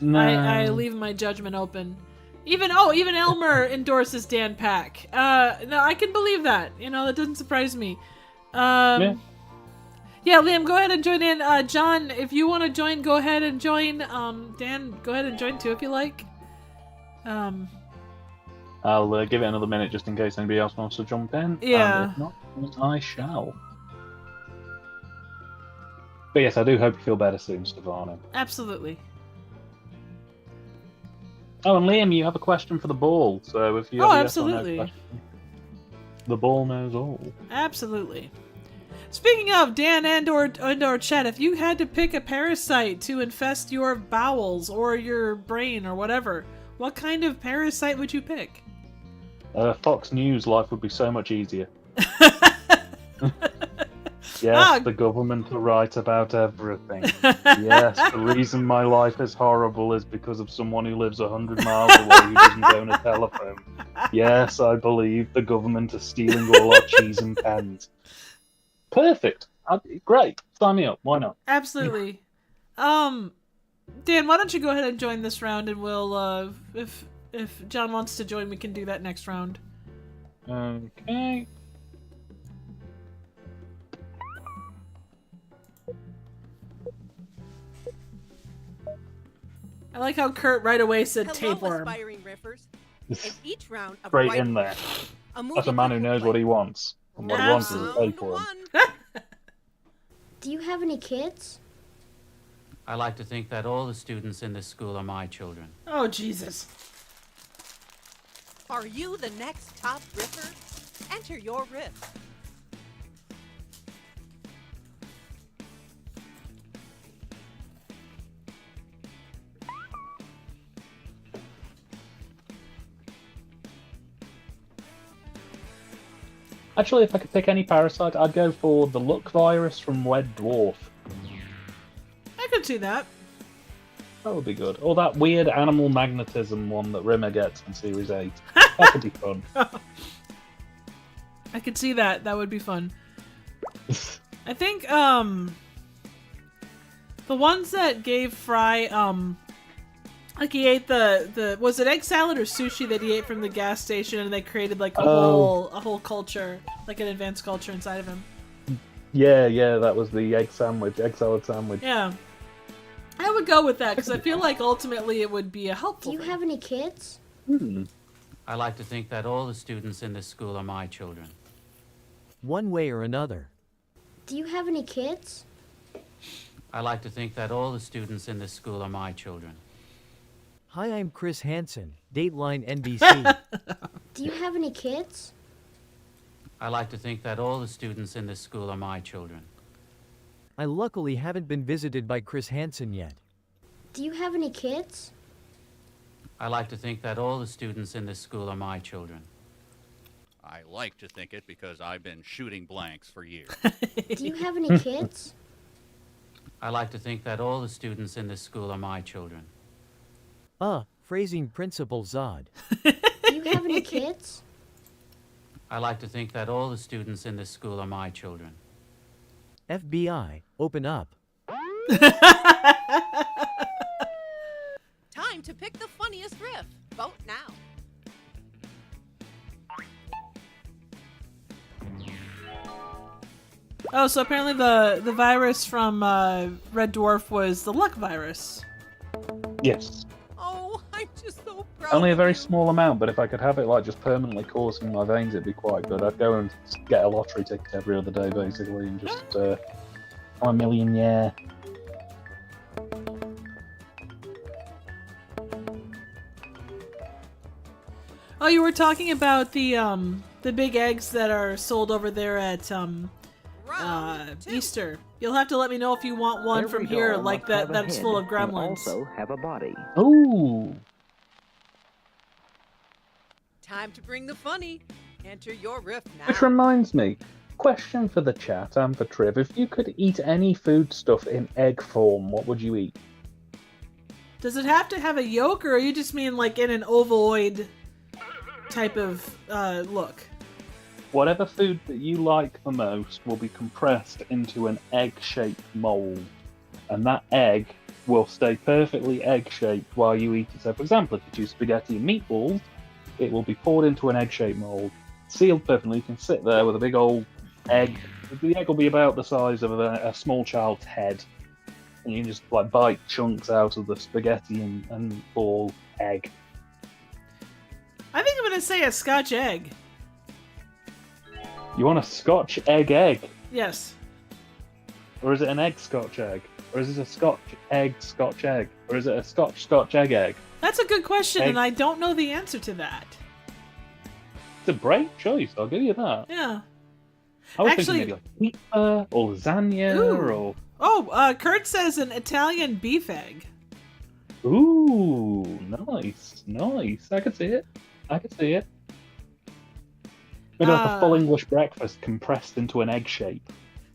No. I leave my judgment open. Even Elmer endorses Dan Pack. No, I can believe that. You know, that doesn't surprise me. Yeah, Liam, go ahead and join in. John, if you want to join, go ahead and join. Dan, go ahead and join too if you like. I'll give it another minute just in case anybody else wants to jump in. Yeah. And if not, I shall. But yes, I do hope you feel better soon, Stefano. Absolutely. Oh, and Liam, you have a question for the ball. So if you have a yes or no absolutely. question, the ball knows all. Absolutely. Speaking of Dan and or Chet, if you had to pick a parasite to infest your bowels or your brain or whatever, what kind of parasite would you pick? Fox News, life would be so much easier. Yes, the government will write about everything. Yes, the reason my life is horrible is because of someone who lives 100 miles away who doesn't own a telephone. Yes, I believe the government is stealing all our cheese and pens. Perfect. Great. Sign me up. Why not? Absolutely. Dan, why don't you go ahead and join this round, and we'll, if John wants to join, we can do that next round. Okay. I like how Kurt right away said Hello, tapeworm. aspiring riffers. In each round of Straight Right in there. a movie That's a man who knows what he wants. And what he wants is a tapeworm. Do you have any kids? I like to think that all the students in this school are my children. Oh, Jesus. Are you the next top riffer? Enter your riff. Actually, if I could pick any parasite, I'd go for the luck virus from Red Dwarf. I could see that. That would be good. Or that weird animal magnetism one that Rimmer gets in Series 8. That could be fun. I could see that. That would be fun. I think, the ones that gave Fry, like he ate the was it egg salad or sushi that he ate from the gas station, and they created like a whole culture, like an advanced culture inside of him. Yeah, that was the egg salad sandwich. Yeah. I would go with that, because I feel like ultimately it would be a helpful Do you have any kids? I like to think that all the students in this school are my children. One way or another. Do you have any kids? I like to think that all the students in this school are my children. Hi, I'm Chris Hansen, Dateline NBC. Do you have any kids? I like to think that all the students in this school are my children. I luckily haven't been visited by Chris Hansen yet. Do you have any kids? I like to think that all the students in this school are my children. I like to think it because I've been shooting blanks for years. Do you have any kids? I like to think that all the students in this school are my children. Phrasing Principal Zod. Do you have any kids? I like to think that all the students in this school are my children. FBI, open up. Time to pick the funniest riff. Vote now. Oh, so apparently the virus from Red Dwarf was the luck virus. Yes. Oh, I'm just so proud. Only a very small amount, but if I could have it like just permanently coursing my veins, it'd be quite good. I'd go and get a lottery ticket every other day, basically, and just I'm a millionaire. Oh, you were talking about the big eggs that are sold over there at Easter. You'll have to let me know if you want one from here, like that's full of gremlins. Also have a body. Ooh. Time to bring the funny. Enter your riff now. Which reminds me, question for the chat and for Triv: if you could eat any foodstuff in egg form, what would you eat? Does it have to have a yolk, or you just mean like in an ovoid type of look? Whatever food that you like the most will be compressed into an egg-shaped mold, and that egg will stay perfectly egg-shaped while you eat it. So, for example, if you choose spaghetti and meatballs, it will be poured into an egg-shaped mold, sealed perfectly. You can sit there with a big old egg. The egg will be about the size of a small child's head, and you can just like bite chunks out of the spaghetti and ball egg. I think I'm gonna say a Scotch egg. You want a Scotch egg? Yes. Or is it an egg Scotch egg? Or is it a Scotch egg? Or is it a Scotch egg? That's a good question, and I don't know the answer to that. It's a great choice, I'll give you that. Yeah. I was thinking maybe like pizza or lasagna or... Oh, Kurt says an Italian beef egg. Ooh, nice. I could see it. Maybe like a full English breakfast compressed into an egg shape.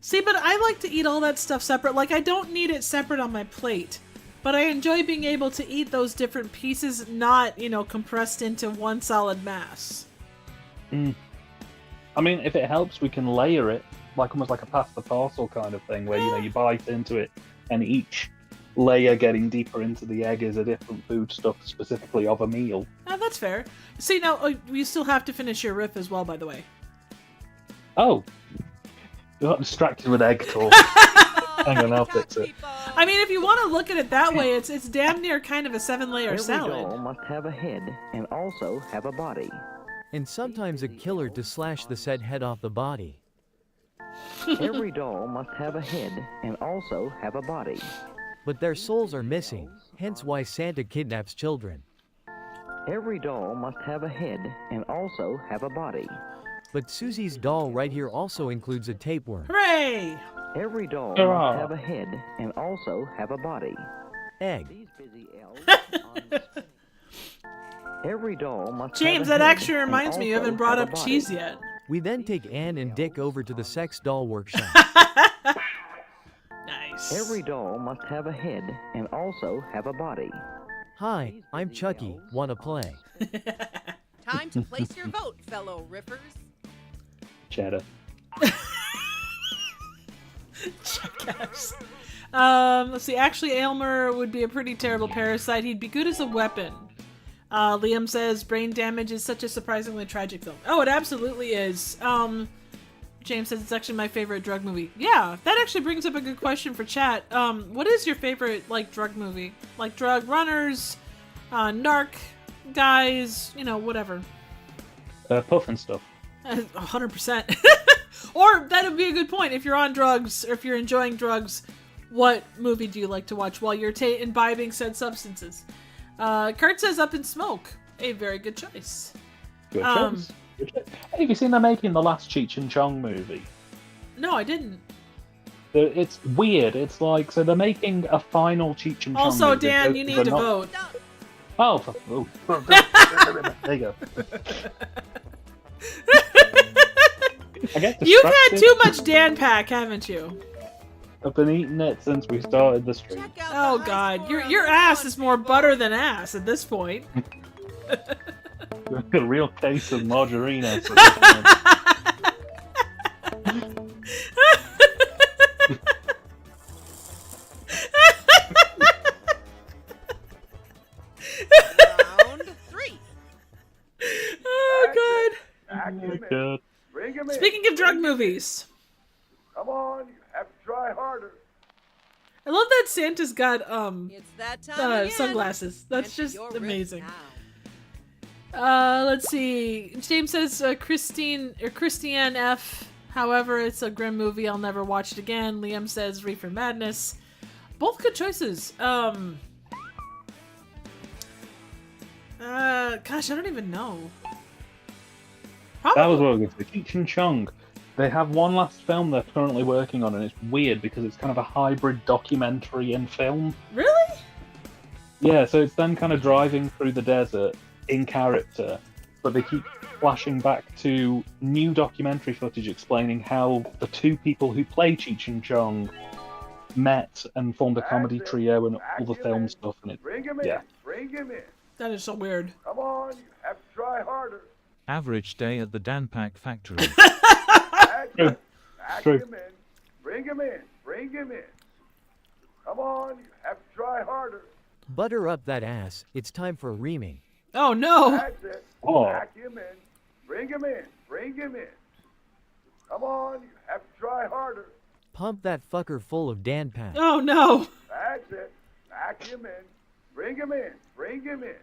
See, but I like to eat all that stuff separate. Like, I don't need it separate on my plate. But I enjoy being able to eat those different pieces, not, compressed into one solid mass. I mean, if it helps, we can layer it, like almost like a pasta parcel kind of thing, where, you bite into it, and each layer getting deeper into the egg is a different foodstuff specifically of a meal. That's fair. See, now, you still have to finish your riff as well, by the way. Oh. You're not distracted with egg talk. Hang on, I'll fix it. I mean, if you want to look at it that way, it's damn near kind of a 7-layer salad. Every doll must have a head and also have a body. And sometimes a killer to slash the said head off the body. Every doll must have a head and also have a body. But their souls are missing, hence why Santa kidnaps children. Every doll must have a head and also have a body. But Susie's doll right here also includes a tapeworm. Hooray! Every doll Hurrah. must have a head and also have a body. Egg. Every doll must James, have a that head actually and reminds me, you also haven't brought have up a body. cheese yet. We then take Anne and Dick over to the sex doll workshop. Nice. Every doll must have a head and also have a body. Hi, I'm Chucky. Wanna play? Time to place your vote, fellow riffers. Cheddar. Jackass. Let's see. Actually, Aylmer would be a pretty terrible parasite. He'd be good as a weapon. Liam says brain damage is such a surprisingly tragic film. Oh, it absolutely is. James says it's actually my favorite drug movie. Yeah, that actually brings up a good question for chat. What is your favorite drug movie? Like Drug Runners, Narc guys, whatever. Puff and stuff. 100%. Or that would be a good point. If you're on drugs, or if you're enjoying drugs, what movie do you like to watch while you're imbibing said substances? Kurt says Up in Smoke. A very good choice. Good choice. Good choice. Hey, have you seen they're making the last Cheech and Chong movie? No, I didn't. It's weird. It's like, so they're making a final Cheech and Chong Also, movie. Dan, you need to vote. Oh, there you go. You've had too much Dan Pack, haven't you? I've been eating it since we started the stream. Oh God, your ass is more butter than ass at this point. A real case of margarina. Round 3. Oh God. Bring him in. Speaking of drug movies, Come on, you have to try harder. I love that Santa's got It's that time again. sunglasses. That's Enter just your riff amazing. now. Let's see. James says Christiane F. However, it's a grim movie. I'll never watch it again. Liam says Reefer Madness. Both good choices. Gosh, I don't even know. That was what I was going to say. Cheech and Chong. They have one last film they're currently working on, and it's weird because it's kind of a hybrid documentary and film. Really? Yeah, so it's them kind of driving through the desert in character, but they keep flashing back to new documentary footage explaining how the two people who play Cheech and Chong met and formed a comedy trio and all the film stuff. And it, Bring him in. yeah. Bring him in. That is so weird. Come on, you have to try harder. Average day at the Danpak factory. Pack True. him in. Bring him in. Bring him in. Come on, you have to try harder. Butter up that ass. It's time for reaming. Oh no! That's it. Oh. Pack him in. Bring him in. Bring him in. Come on, you have to try harder. Pump that fucker full of Dan Pack. Oh no! That's it. Pack him in. Bring him in. Bring him in.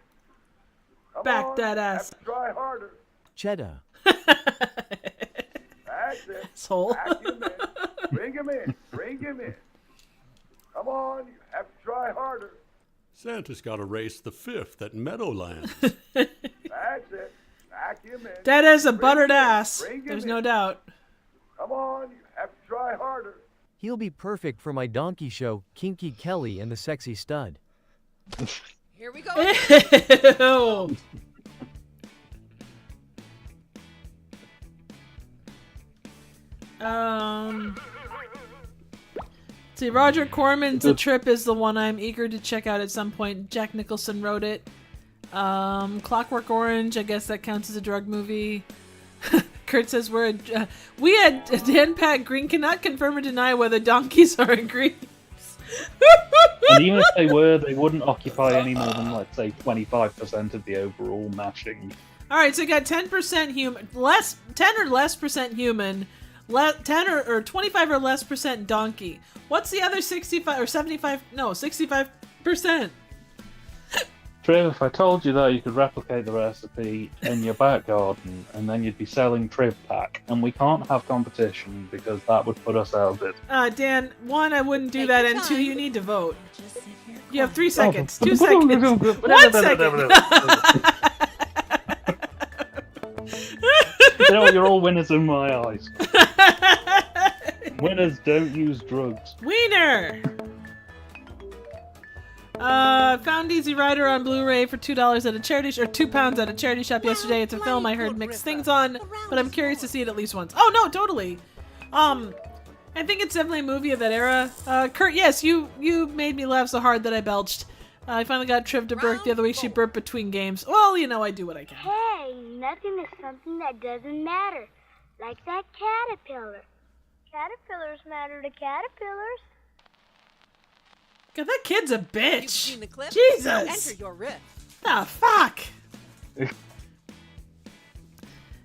Come Back on, that you ass. have to try harder. Cheddar. That's it. Asshole. Pack him in. Bring him in. Bring him in. Come on, you have to try harder. Santa's got to race the 5th at Meadowlands. That's it. Pack him in. That is a Bring buttered him in. ass. Bring him There's in. no doubt. Come on, you have to try harder. He'll be perfect for my donkey show, Kinky Kelly and the Sexy Stud. Here we go. Ew. See, Roger Corman's A Trip is the one I'm eager to check out at some point. Jack Nicholson wrote it. Clockwork Orange, I guess that counts as a drug movie. Kurt says we at Danpak Green cannot confirm or deny whether donkeys are in Greece. And even if they were, they wouldn't occupy any more than, let's say, 25% of the overall mashing. All right, so you got 10% human, 10 or less percent human, 10 or 25 or less percent donkey. What's the other 65 or 75? No, 65%. Triv, if I told you that, you could replicate the recipe in your back garden, and then you'd be selling Triv Pack. And we can't have competition because that would put us out of it. Dan, 1, I wouldn't do that, and 2, you need to vote. You have 3 seconds. 2 seconds. 1 second. You know what? You're all winners in my eyes. Winners don't use drugs. Wiener! Found Easy Rider on Blu-ray for $2 at a charity or £2 at a charity shop yesterday. It's a film I heard mixed things on, but I'm curious to see it at least once. Oh no, totally. I think it's definitely a movie of that era. Kurt, yes, you made me laugh so hard that I belched. I finally got Triv to burp the other week. She burped between games. Well, you know, I do what I can. Hey, nothing is something that doesn't matter. Like that caterpillar. Caterpillars matter to caterpillars. God, that kid's a bitch. You've seen the clip? Jesus. Enter your riff. The fuck?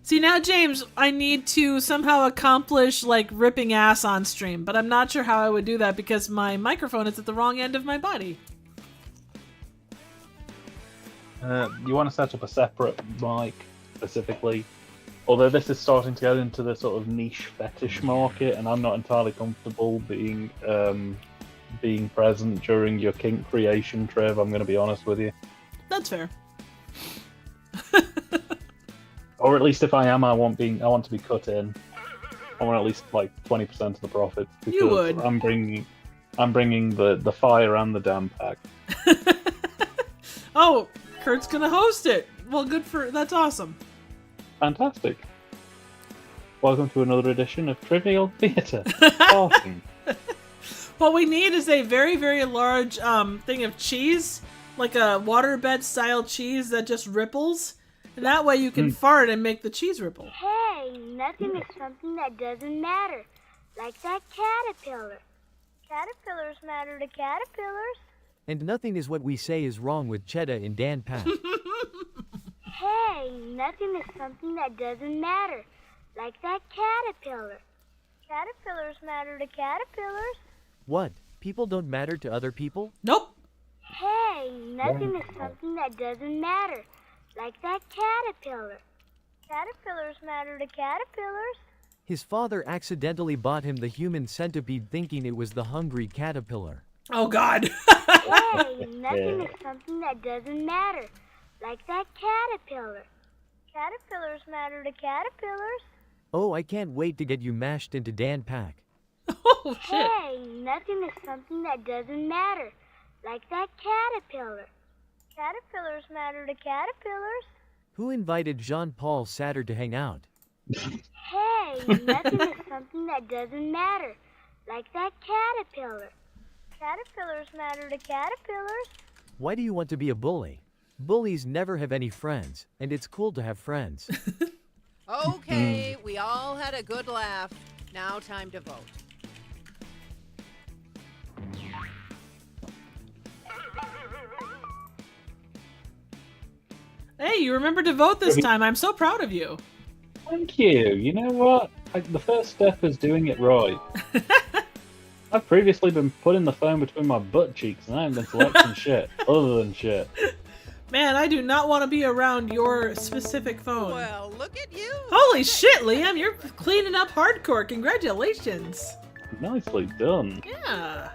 See, now, James, I need to somehow accomplish, like, ripping ass on stream, but I'm not sure how I would do that because my microphone is at the wrong end of my body. You want to set up a separate mic, specifically. Although this is starting to get into the sort of niche fetish market, and I'm not entirely comfortable being present during your kink creation, Trev, I'm going to be honest with you. That's fair. Or at least if I am, I want to be cut in. I want at least like 20% of the profits. You would. I'm bringing the fire and the damn pack. Oh, Kurt's gonna host it. Well, that's awesome. Fantastic. Welcome to another edition of Trivial Theatre. Awesome. What we need is a very, very large thing of cheese, like a waterbed style cheese that just ripples, and that way you can fart and make the cheese ripple. Hey, nothing is something that doesn't matter. Like that caterpillar. Caterpillars matter to caterpillars. And nothing is what we say is wrong with Cheddar in Dan Pat. Hey, nothing is something that doesn't matter. Like that caterpillar. Caterpillars matter to caterpillars. What? People don't matter to other people? Nope. Hey, nothing is something that doesn't matter. Like that caterpillar. Caterpillars matter to caterpillars. His father accidentally bought him the human centipede thinking it was the hungry caterpillar. Oh, God. Hey, nothing is something that doesn't matter. Like that caterpillar. Caterpillars matter to caterpillars. Oh, I can't wait to get you mashed into Dan Pack. Oh, shit. Hey, nothing is something that doesn't matter. Like that caterpillar. Caterpillars matter to caterpillars. Who invited Jean-Paul Sartre to hang out? Hey, nothing is something that doesn't matter. Like that caterpillar. Caterpillars matter to caterpillars. Why do you want to be a bully? Bullies never have any friends, and it's cool to have friends. Okay, we all had a good laugh. Now time to vote. Hey, you remembered to vote this time. I'm so proud of you. Thank you. You know what? The first step is doing it right. I've previously been putting the phone between my butt cheeks and I haven't been selecting shit other than shit. Man, I do not want to be around your specific phone. Well, look at you. Holy shit, Liam, you're cleaning up hardcore. Congratulations. Nicely done. Yeah.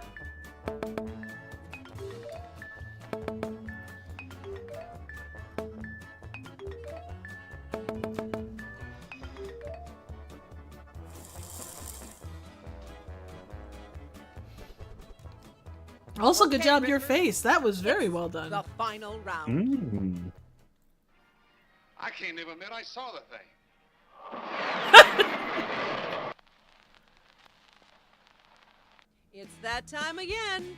Also, good job, your face. That was very well done. The final round. I can't even admit I saw the thing. It's that time again.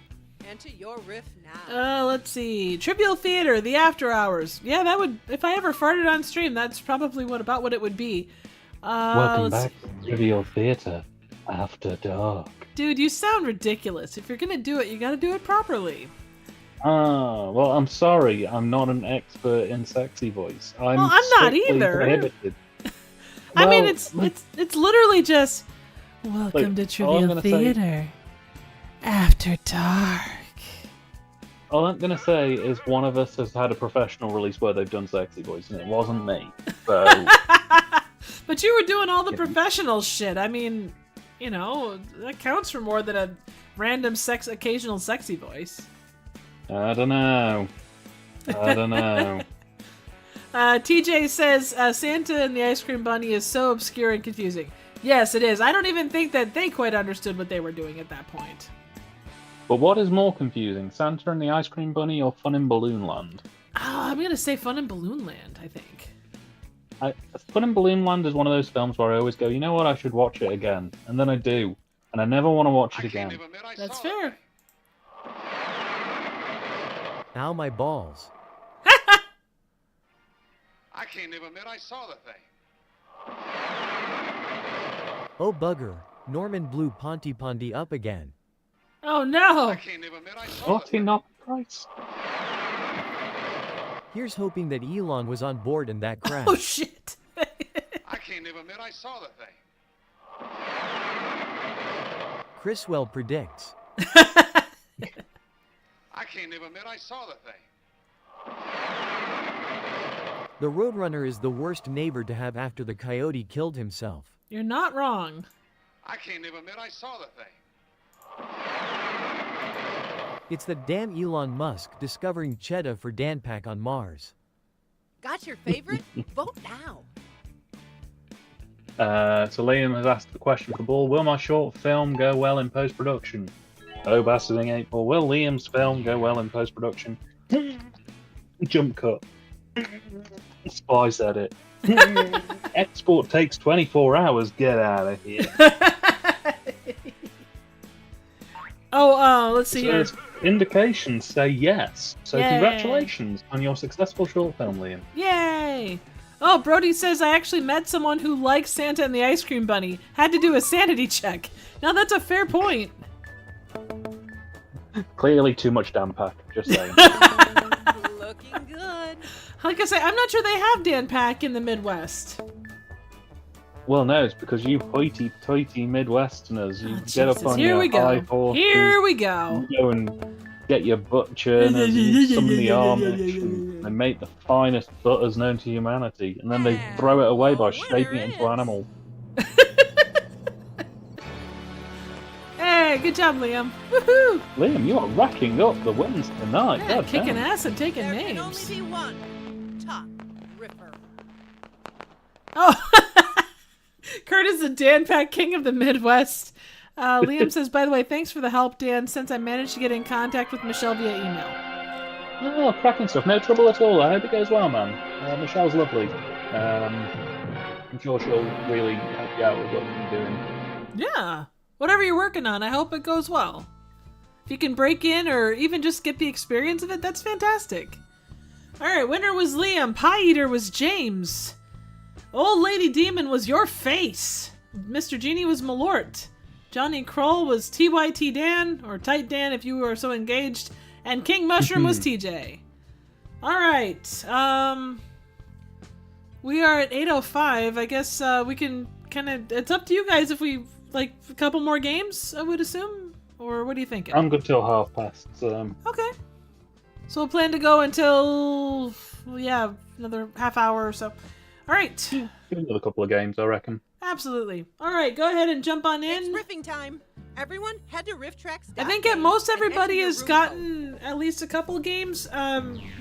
Enter your riff now. Let's see. Trivial Theater, the After Hours. Yeah, that would, if I ever farted on stream, that's probably about what it would be. Welcome back to Trivial Theater After Dark. Dude, you sound ridiculous. If you're gonna do it, you gotta do it properly. Well, I'm sorry. I'm not an expert in sexy voice. I'm not either. Prohibited. I mean, it's literally just, welcome to Trivial Theater After Dark. All I'm going to say is one of us has had a professional release where they've done sexy voice, and it wasn't me. So. But you were doing all the professional shit. I mean, you know, that counts for more than a random occasional sexy voice. I don't know. TJ says, Santa and the Ice Cream Bunny is so obscure and confusing. Yes, it is. I don't even think that they quite understood what they were doing at that point. But what is more confusing, Santa and the Ice Cream Bunny or Fun in Balloon Land? I'm going to say Fun in Balloon Land, I think. Fun in Balloon Land is one of those films where I always go, you know what, I should watch it again. And then I do. And I never want to watch it again. That's fair. Ow, my balls. I can't even admit I saw the thing. Oh bugger, Norman blew Ponty up again. Oh no! I can't even admit I saw What, he knocked Price? Here's hoping that Elon was on board in that crash. Oh shit! I can't even admit I saw the thing. Chriswell predicts. I can't even admit I saw the thing. The Roadrunner is the worst neighbor to have after the coyote killed himself. You're not wrong. I can't even admit I saw the thing. It's the damn Elon Musk discovering cheddar for Danpak on Mars. Got your favorite? Vote now. So Liam has asked the question for the ball. Will my short film go well in post-production? Oh, Bastarding 8-Ball. Will Liam's film go well in post-production? Jump cut. Splice edit. Export takes 24 hours. Get out of here. Let's see here. Indications say yes. So Yay. Congratulations on your successful short film, Liam. Yay! Oh, Brody says, I actually met someone who likes Santa and the Ice Cream Bunny. Had to do a sanity check. Now that's a fair point. Clearly too much Danpak, just saying. Looking good. Like I say, I'm not sure they have Danpak in the Midwest. Well, no, it's because you hoity-toity Midwesterners, you get up on Here your we go. high horses, Here we go. you go and get your butt churners and summon the Amish, and they make the finest butters known to humanity, and then they throw it away by shaping it into animal. Hey, good job, Liam. Woohoo! Liam, you are racking up the wins tonight. Yeah, God kicking damn. ass and taking There names. can only be one top ripper. Oh, Kurt is the Danpak King of the Midwest. Liam says, by the way, thanks for the help, Dan, since I managed to get in contact with Michelle via email. Oh, cracking stuff. No trouble at all. I hope it goes well, man. Michelle's lovely. I'm sure she'll really help you out with what you're doing. Yeah. Whatever you're working on, I hope it goes well. If you can break in or even just get the experience of it, that's fantastic. Alright, winner was Liam. Pie Eater was James. Old Lady Demon was Your Face. Mr. Genie was Malort. Johnny Kroll was TYT Dan, or Tight Dan if you were so engaged. And King Mushroom was TJ. Alright, we are at 8:05. I guess we can kind of... It's up to you guys if we... Like, a couple more games, I would assume? Or what are you thinking? I'm good till past. Okay. So we'll plan to go until... Well, yeah, another half hour or so. Alright. Another couple of games, I reckon. Absolutely. Alright, go ahead and jump on in. It's riffing time. Everyone, head to rifftrax.games. I think at most everybody has gotten at least a couple games.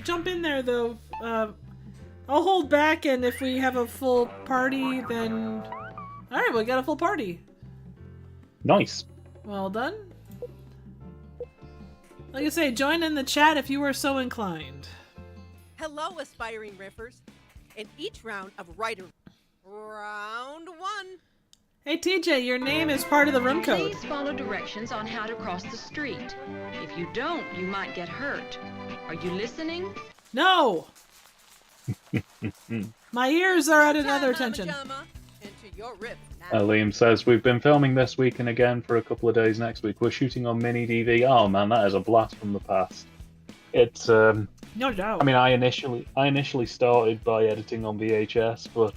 Jump in there, though. I'll hold back, and if we have a full party, then... Alright, we got a full party. Nice. Well done. Like I say, join in the chat if you are so inclined. Hello, aspiring riffers. In each round of Writer... Round 1. Hey TJ, your name is part of the room code. Please follow directions on how to cross the street. If you don't, you might get hurt. Are you listening? No! My ears are at another attention. Liam says, we've been filming this week and again for a couple of days next week. We're shooting on mini DV. Oh man, that is a blast from the past. It's no doubt. I mean, I initially started by editing on VHS, but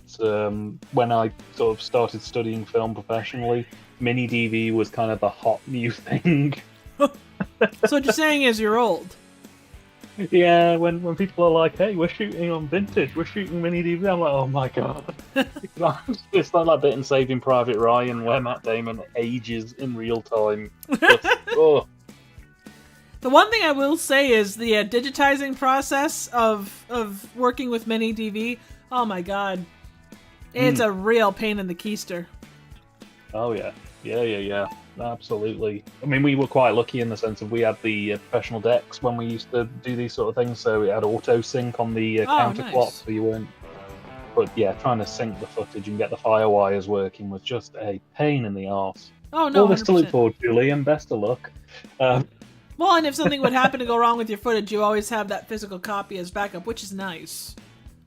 when I sort of started studying film professionally, mini DV was kind of the hot new thing. So what you're saying is you're old. Yeah, when people are like, hey, we're shooting on vintage, we're shooting mini DV, I'm like, oh my god. It's like that bit in Saving Private Ryan where Matt Damon ages in real time. Just, oh. The one thing I will say is the digitizing process of working with mini DV, oh my god. It's a real pain in the keister. Oh yeah. Yeah. Absolutely. I mean, we were quite lucky in the sense of we had the professional decks when we used to do these sort of things, so it had auto sync on the counterclock, nice. so you weren't. But yeah, trying to sync the footage and get the fire wires working was just a pain in the arse. Oh no! All this to look 100%. forward to, Liam. Best of luck. Well, and if something would happen to go wrong with your footage, you always have that physical copy as backup, which is nice.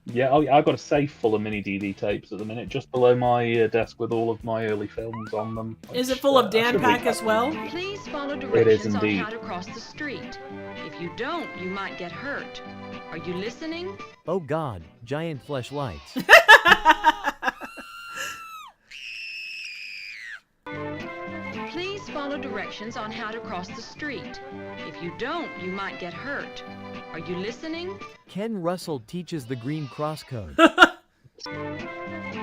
Yeah, I've got a safe full of mini DV tapes at the minute, just below my desk with all of my early films on them. Is it full of Dan Pack as well? Please follow It is directions on indeed. how to cross the street. If you don't, you might get hurt. Are you listening? Oh god, giant fleshlights. Please follow directions on how to cross the street. If you don't, you might get hurt. Are you listening? Ken Russell teaches the green cross code.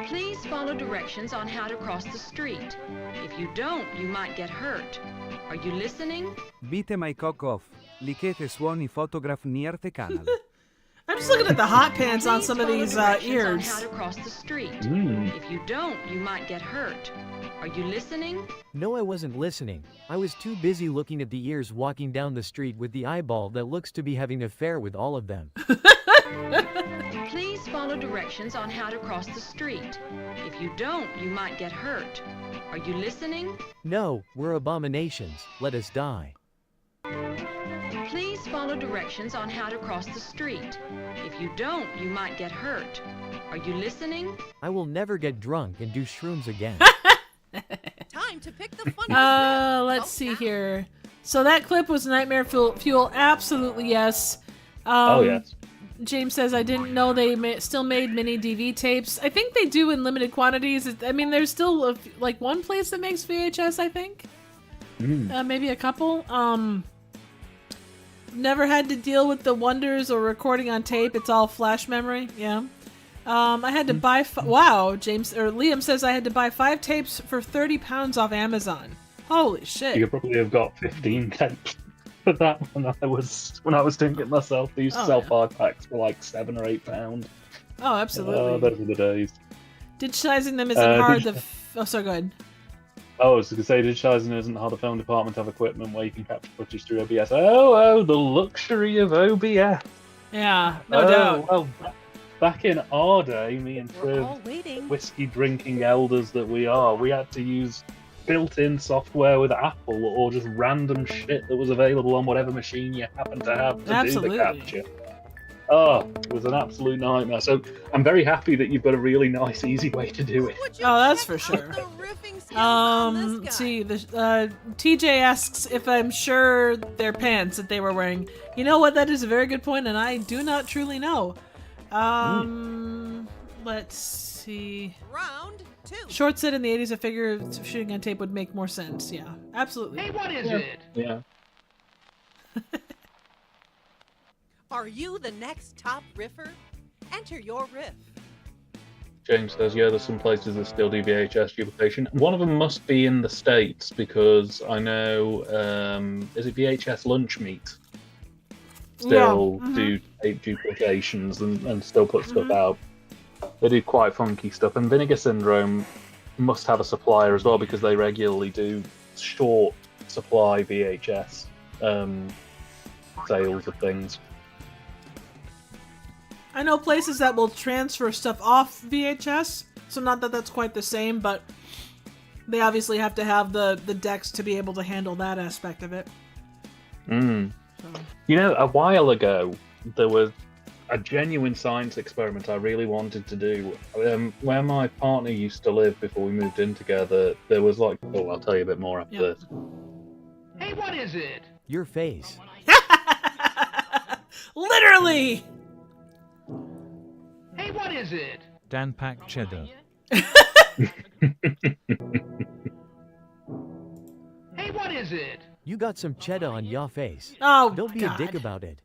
Please follow directions on how to cross the street. If you don't, you might get hurt. Are you listening? Bite my cock off. Likete suoni fotograf nierte kanal. I'm just looking at the hot pants on some of these Directions on ears. how to cross the street. Mm. If you don't, you might get hurt. Are you listening? No, I wasn't listening. I was too busy looking at the ears walking down the street with the eyeball that looks to be having an affair with all of them. Please follow directions on how to cross the street. If you don't, you might get hurt. Are you listening? No, we're abominations. Let us die. Please follow directions on how to cross the street. If you don't, you might get hurt. Are you listening? I will never get drunk and do shrooms again. Time to pick the funniest Let's see here. So that clip was Nightmare Fuel. Absolutely yes. Oh yes. James says, I didn't know they still made mini DV tapes. I think they do in limited quantities. I mean, there's still like one place that makes VHS, I think. Maybe a couple. Never had to deal with the wonders or recording on tape. It's all flash memory. Yeah. I had to buy... Wow, Liam says I had to buy 5 tapes for £30 off Amazon. Holy shit. You could probably have got 15 tapes for that when I was doing it myself. They used to sell 5 packs for like £7 or £8. Oh, absolutely. Oh, those were the days. Digitizing them isn't hard. Oh, sorry, go ahead. Oh, I was going to say, digitizing isn't how the film department have equipment where you can capture footage through OBS. Oh, the luxury of OBS. Yeah, no doubt. Well, back in our day, me and Triv, whiskey-drinking elders that we are, we had to use built-in software with Apple or just random shit that was available on whatever machine you happen to have to do the capture. Oh, it was an absolute nightmare. So I'm very happy that you've got a really nice, easy way to do it. Oh, that's for sure. Let's see. TJ asks if I'm sure they're pants that they were wearing. You know what? That is a very good point, and I do not truly know. Let's see. Round 2. Short set in the 80s, I figure shooting on tape would make more sense. Yeah, absolutely. Hey, what is it? Yeah. Are you the next top riffer? Enter your riff. James says, yeah, there's some places that still do VHS duplication. One of them must be in the States because I know, is it VHS Lunch Meat? Still do tape duplications and still put stuff out. They do quite funky stuff. And Vinegar Syndrome must have a supplier as well because they regularly do short supply VHS sales of things. I know places that will transfer stuff off VHS, so not that that's quite the same, but they obviously have to have the decks to be able to handle that aspect of it. You know, a while ago, there was a genuine science experiment I really wanted to do. Where my partner used to live before we moved in together, there was like... Oh, I'll tell you a bit more after this. Hey, what is it? Your face. Literally! Hey, what is it? Dan Pack Cheddar. Hey, what is it? You got some cheddar on your face. Oh, Don't be God. a dick about it.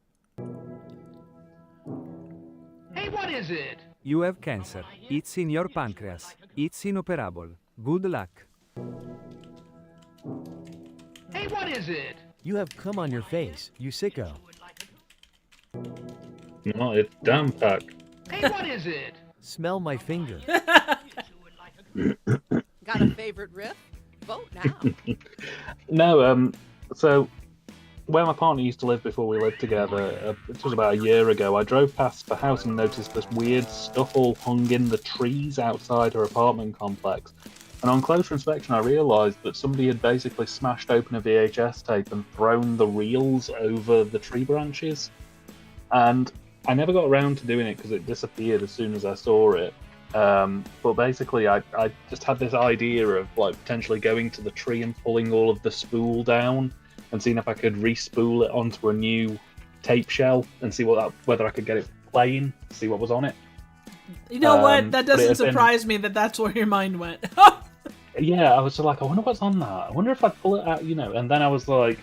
Hey, what is it? You have cancer. It's in your pancreas. It's inoperable. Good luck. Hey, what is it? You have cum on your face, you sicko. No, it's Dan Pack. Hey, what is it? Smell my finger. Got a favorite riff? Vote now. No, so where my partner used to live before we lived together, it was about a year ago, I drove past the house and noticed this weird stuff all hung in the trees outside her apartment complex. And on closer inspection, I realised that somebody had basically smashed open a VHS tape and thrown the reels over the tree branches. And I never got around to doing it because it disappeared as soon as I saw it. But basically, I just had this idea of like potentially going to the tree and pulling all of the spool down and seeing if I could re-spool it onto a new tape shell and see whether I could get it playing, see what was on it. You know what? That doesn't been... surprise me that that's where your mind went. Yeah, I was like, I wonder what's on that. I wonder if I pull it out, you know. And then I was like,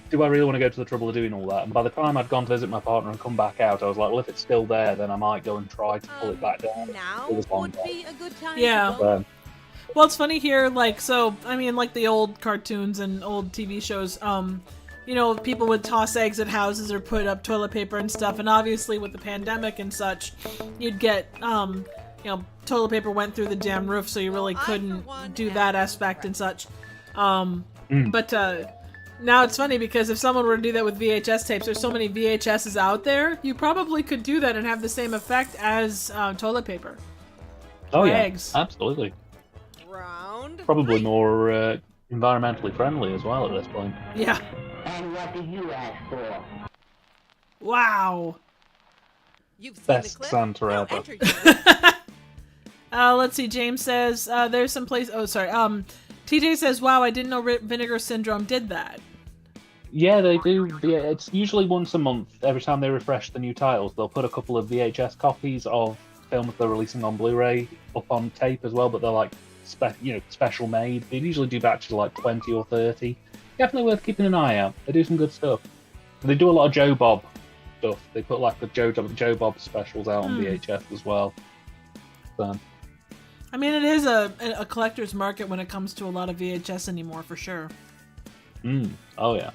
do I really want to go to the trouble of doing all that? And by the time I'd gone to visit my partner and come back out, I was like, well, if it's still there, then I might go and try to pull it back down. Now would be a good time Yeah. to vote. Well, it's funny here, like, so, I mean, like the old cartoons and old TV shows, you know, people would toss eggs at houses or put up toilet paper and stuff, and obviously with the pandemic and such, you'd get, you know, toilet paper went through the damn roof, so you really couldn't do that aspect and such. But now it's funny because if someone were to do that with VHS tapes, there's so many VHSs out there, you probably could do that and have the same effect as toilet paper. Oh, yeah, eggs. Absolutely. Round Probably more environmentally friendly as well at this point. Yeah. And what do you ask for? Wow. You've seen Best the clip. Santa Now ever. enter your Let's see, James says, there's some place, oh, sorry, TJ says, wow, I didn't know Vinegar Syndrome did that. Yeah, they do. Yeah, it's usually once a month. Every time they refresh the new titles, they'll put a couple of VHS copies of films they're releasing on Blu-ray up on tape as well, but they're like, special made. They usually do batches of like 20 or 30. Definitely worth keeping an eye out. They do some good stuff. And they do a lot of Joe Bob stuff. They put like the Joe Bob specials out on VHS as well. So. I mean, it is a collector's market when it comes to a lot of VHS anymore, for sure. Oh, yeah.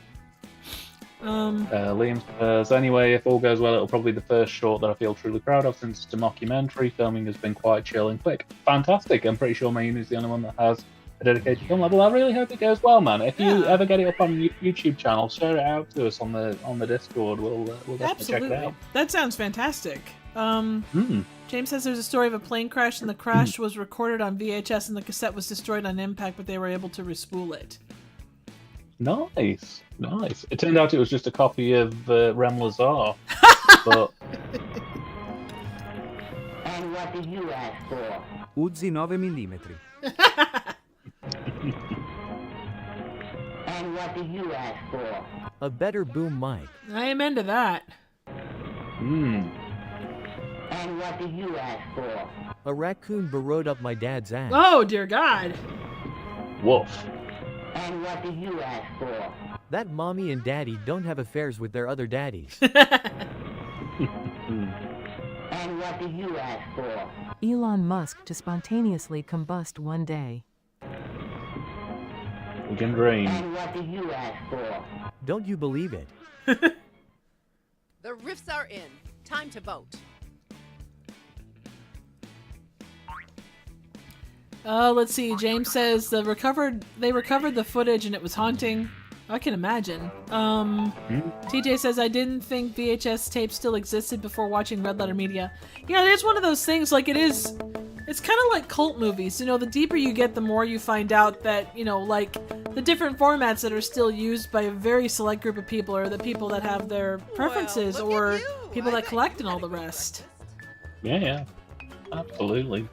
Liam says, anyway, if all goes well, it'll probably be the first short that I feel truly proud of since it's a mockumentary. Filming has been quite chill and quick. Fantastic. I'm pretty sure Mayune is the only one that has a dedicated film level. I really hope it goes well, man. If you ever get it up on YouTube channel, share it out to us on the Discord. We'll definitely check it out. That sounds fantastic. James says there's a story of a plane crash, and the crash was recorded on VHS, and the cassette was destroyed on impact, but they were able to respool it. Nice. It turned out it was just a copy of Rem Lazar. But... And what do you ask for? Uzi 9 mm. And what do you ask for? A better boom mic. I am into that. And what do you ask for? A raccoon burrowed up my dad's ass. Oh, dear God. Woof. And what do you ask for? That mommy and daddy don't have affairs with their other daddies. And what do you ask for? Elon Musk to spontaneously combust one day. We can dream. And what do you ask for? Don't you believe it? The riffs are in. Time to vote. Let's see. James says they recovered the footage and it was haunting. I can imagine. TJ says I didn't think VHS tapes still existed before watching Red Letter Media. Yeah, it's one of those things. Like, it is It's kind of like cult movies. You know, the deeper you get, the more you find out that, you know, like, the different formats that are still used by a very select group of people are the people that have their preferences or people that collect and all the rest. Yeah, absolutely.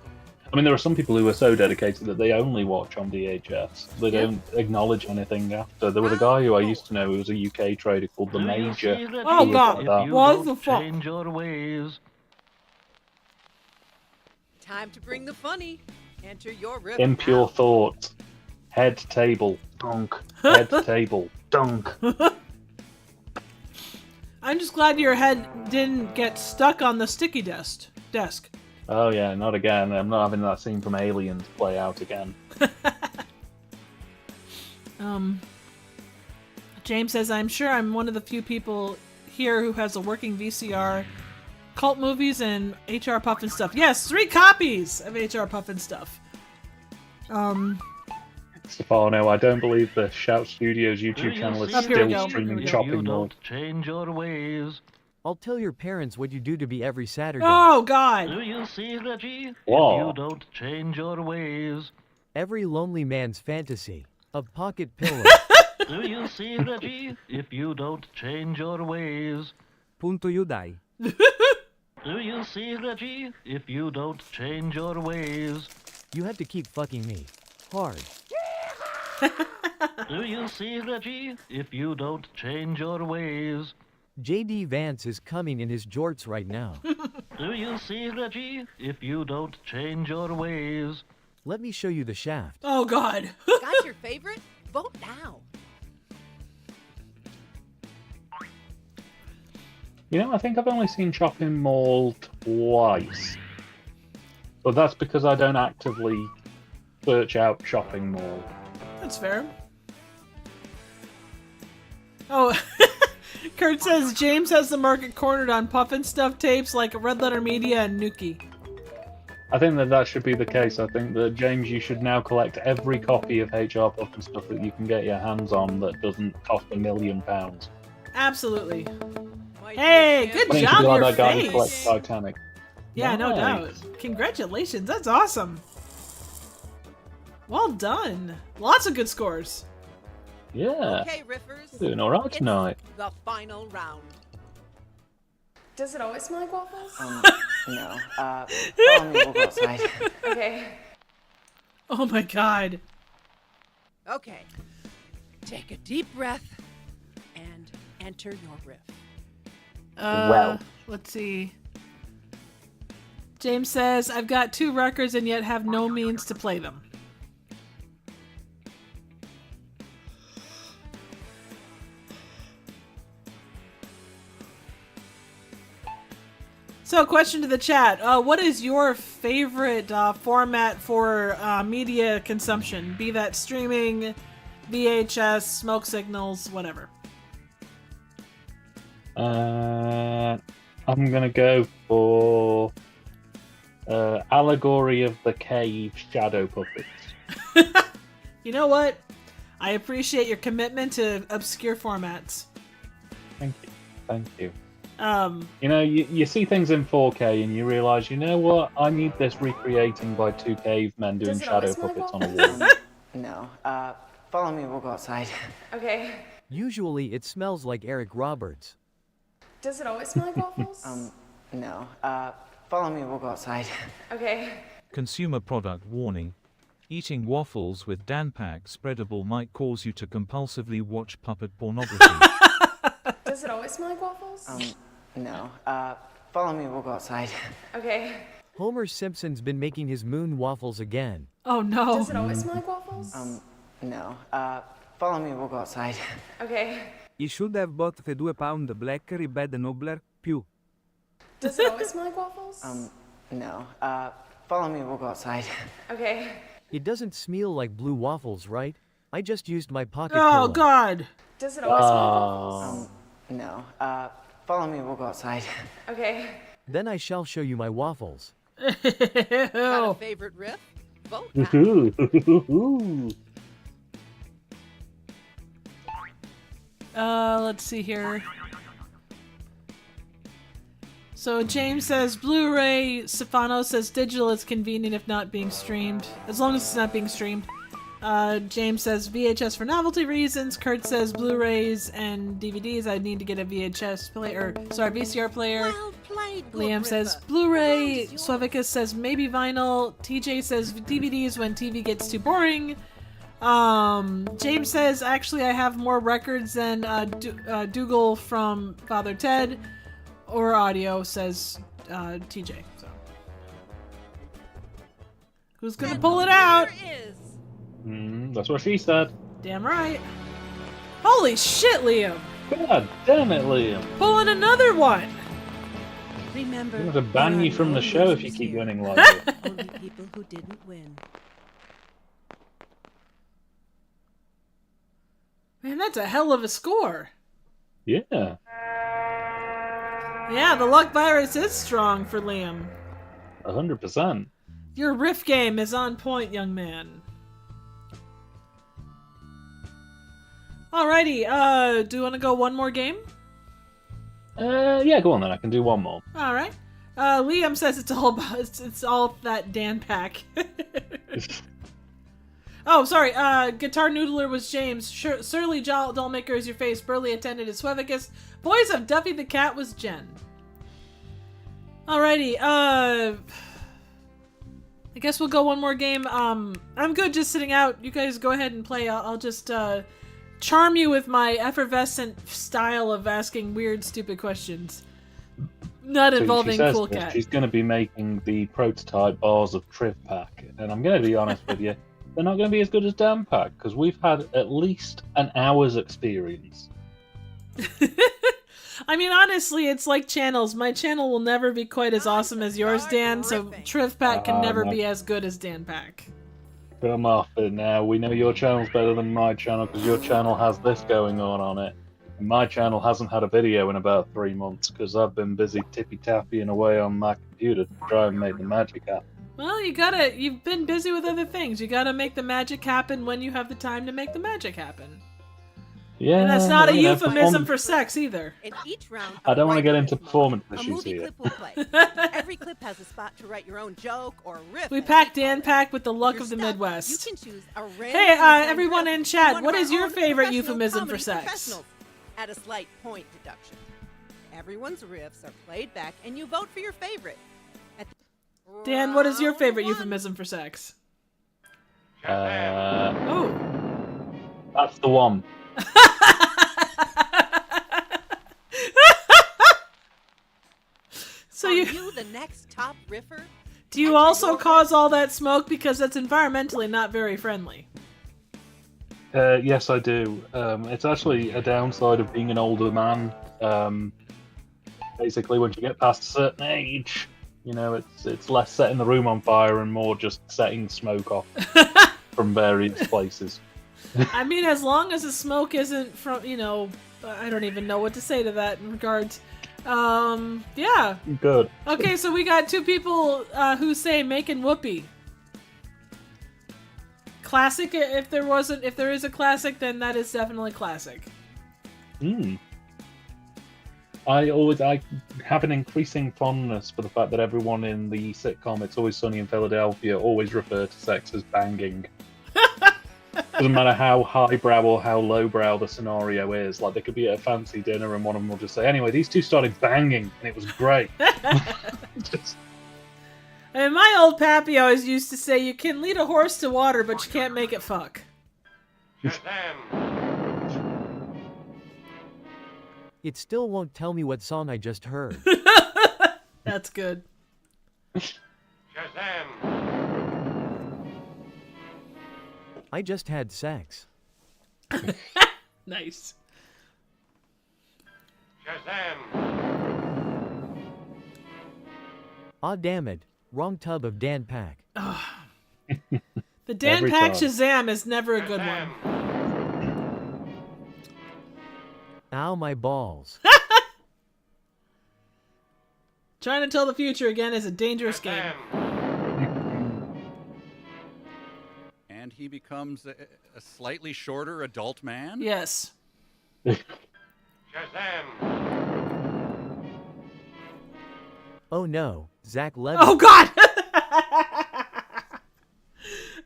I mean, there are some people who are so dedicated that they only watch on VHS. They don't acknowledge anything after. There was a guy who I used to know who was a UK trader called The Major. Oh, God. What the fuck? Change your ways. Time to bring the funny. Enter your riff. Impure thoughts. Head table. Dunk. Head table. Dunk. I'm just glad your head didn't get stuck on the sticky desk. Oh yeah, not again. I'm not having that scene from Aliens play out again. James says, I'm sure I'm one of the few people here who has a working VCR, cult movies, and HR Puffin stuff. Yes, 3 copies of HR Puffin stuff. Stefano, I don't believe the Shout Studios YouTube channel is still streaming Chopping Mall. Change your ways. I'll tell your parents what you do to me every Saturday. Oh, God. Do you see, Reggie? Whoa. If you don't change your ways. Every lonely man's fantasy. A pocket pillow. Do you see, Reggie? If you don't change your ways. Punto you die. Do you see, Reggie? If you don't change your ways. You have to keep fucking me. Hard. Do you see, Reggie? If you don't change your ways. JD Vance is coming in his jorts right now. Do you see, Reggie? If you don't change your ways. Let me show you the shaft. Oh, God. Got your favorite? Vote now. You know, I think I've only seen Chopping Mall twice. But that's because I don't actively search out Chopping Mall. That's fair. Oh, Kurt says James has the market cornered on Puffin stuff tapes like Red Letter Media and Nuki. I think that should be the case. I think that, James, you should now collect every copy of HR Puffin stuff that you can get your hands on that doesn't cost £1 million. Absolutely. Hey, good I think job, you your like that guy who face. collects Titanic. Yeah, no Nice. doubt. Congratulations, that's awesome. Well done. Lots of good scores. Yeah. Okay, riffers. Doing all right tonight. The final round. Does it always smell like waffles? No. Follow me, we'll go outside. Okay. Oh my God. Okay. Take a deep breath and enter your riff. Let's see. James says, I've got 2 records and yet have no means to play them. So, question to the chat. What is your favorite format for media consumption? Be that streaming, VHS, smoke signals, whatever. I'm gonna go for Allegory of the Cave Shadow Puppets. You know what? I appreciate your commitment to obscure formats. Thank you. Thank you. You know, you see things in 4K and you realise, you know what? I need this recreating by 2 cavemen doing shadow puppets on a wall. No. Follow me, we'll go outside. Okay. Usually it smells like Eric Roberts. Does it always smell like waffles? No. Follow me, we'll go outside. Okay. Consumer product warning. Eating waffles with Danpak spreadable might cause you to compulsively watch puppet pornography. Does it always smell like waffles? No. Follow me, we'll go outside. Okay. Homer Simpson's been making his moon waffles again. Oh no. Does it always smell like waffles? No. Follow me, we'll go outside. Okay. You should have bought the 2 pound Blackberry Bed Nobler più. Does it always smell like waffles? No. Follow me, we'll go outside. Okay. It doesn't smell like blue waffles, right? I just used my pocket pillow. Oh God. Does it always smell like waffles? No. Follow me, we'll go outside. Okay. Then I shall show you my waffles. Got a favorite riff? Vote now. Let's see here. So James says Blu-ray. Stefano says digital is convenient if not being streamed. As long as it's not being streamed. James says VHS for novelty reasons. Kurt says Blu-rays and DVDs. I need to get a VHS player. VCR player. Liam says Blu-ray. Swevicus says maybe vinyl. TJ says DVDs when TV gets too boring. James says actually I have more records than Dougal from Father Ted. Or audio, says TJ. So who's gonna pull it out? That's what she said. Damn right. Holy shit, Liam! God damn it, Liam. Pulling another one. Remember, I'm going to ban you from the show if you keep winning like this. only people who didn't win. Man, that's a hell of a score. Yeah. Yeah, the luck virus is strong for Liam. 100%. Your riff game is on point, young man. Alrighty, do you want to go one more game? Yeah, go on then. I can do one more. Alright. Liam says it's all about, it's all that Dan pack. Oh, sorry. Guitar Noodler was James. Surly Dollmaker is your face. Burley attended is Swevicus. Voice of Duffy the Cat was Jen. Alrighty. I guess we'll go one more game. I'm good just sitting out. You guys go ahead and play. I'll just charm you with my effervescent style of asking weird, stupid questions. Not involving Cool Cat. She's going to be making the prototype bars of Triv Pack. And I'm going to be honest with you. They're not going to be as good as Dan Pack because we've had at least an hour's experience. I mean, honestly, it's like channels. My channel will never be quite as awesome as yours, Dan, so Triv Pack can never be as good as Dan Pack. Come off it now. We know your channel's better than my channel because your channel has this going on it. And my channel hasn't had a video in about 3 months because I've been busy tippy-tapping away on my computer to try and make the magic happen. Well, you've been busy with other things. You gotta make the magic happen when you have the time to make the magic happen. Yeah, and that's not a euphemism for sex either. In each round, I don't want to get into performance a issues movie here. clip will play. Every clip has a spot to write your own joke or riff. We pack Dan Pack with the luck of the Midwest. You can choose a Hey, everyone in chat, what is your favorite euphemism for sex? At a slight point deduction. Everyone's riffs are played back, and you vote for your favorite. Dan, what is your favorite euphemism for sex? Oh, that's the one. So Are you the next top riffer? Do you also cause all that smoke because that's environmentally not very friendly? Yes, I do. It's actually a downside of being an older man. Basically, once you get past a certain age, you know, it's less setting the room on fire and more just setting smoke off from various places. I mean, as long as the smoke isn't from, you know, I don't even know what to say to that in regards. Yeah. Good. Okay, so we got two people who say making whoopee. Classic. If there is a classic, then that is definitely classic. I have an increasing fondness for the fact that everyone in the sitcom It's Always Sunny in Philadelphia always refer to sex as banging. Doesn't matter how highbrow or how lowbrow the scenario is. Like, they could be at a fancy dinner and one of them will just say, anyway, these two started banging and it was great. And my old pappy always used to say, you can lead a horse to water, but you can't make it fuck. It still won't tell me what song I just heard. That's good. I just had sex. Nice. Aw damn it. Wrong tub of Dan Pack. The Dan Every Pack time. Shazam is never a good one. Ow, my balls. Trying to tell the future again is a dangerous game. And he becomes a slightly shorter adult man? Yes. Oh no, Zach Levy. Oh God!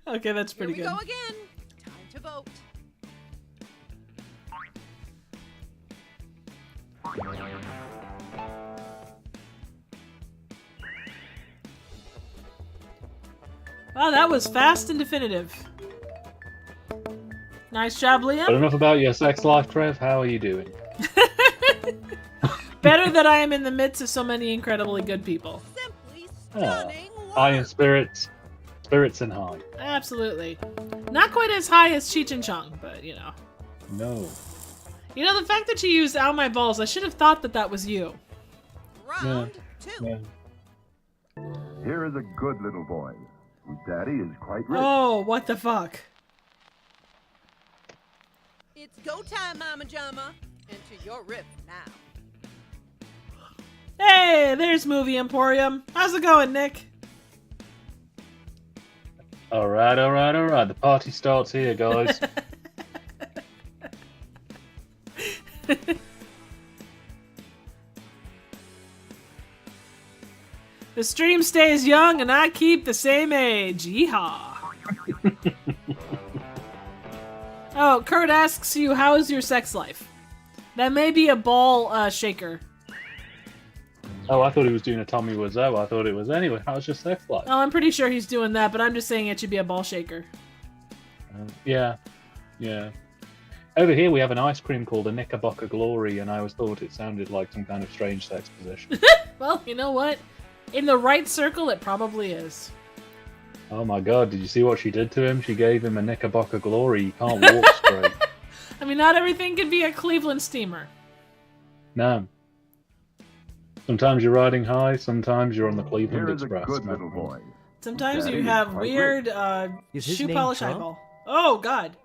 Okay, that's pretty Here we good. go again. Time to vote. Wow, that was fast and definitive. Nice job, But Liam. enough about your sex life, Trev. How are you doing? Better that I am in the midst of so many incredibly good people. High in spirits. Spirits and high. Absolutely. Not quite as high as Cheech and Chong, but you know. No. You know, the fact that you used Ow My Balls, I should have thought that that was you. Round two. Yeah. Here is a good little boy whose daddy is quite rich. Oh, what the fuck? It's go time, Mama Jama. Enter your riff now. Hey, there's Movie Emporium. How's it going, Nick? Alright. The party starts here, guys. The stream stays young and I keep the same age. Yeehaw. Oh, Kurt asks you, how is your sex life? That may be a ball shaker. Oh, I thought he was doing a Tommy Wiseau. I thought it was. Anyway, how's your sex life? Oh, I'm pretty sure he's doing that, but I'm just saying it should be a ball shaker. Yeah. Over here we have an ice cream called a Knickerbocker Glory, and I always thought it sounded like some kind of strange sex position. Well, you know what? In the right circle, it probably is. Oh my god, did you see what she did to him? She gave him a Knickerbocker Glory. He can't walk straight. I mean, not everything can be a Cleveland steamer. No. Sometimes you're riding high, sometimes you're on the Cleveland Here is a Express. good little boy. Sometimes Daddy you is have quite weird Is his shoe name polish Trump? eyeball. Oh, God.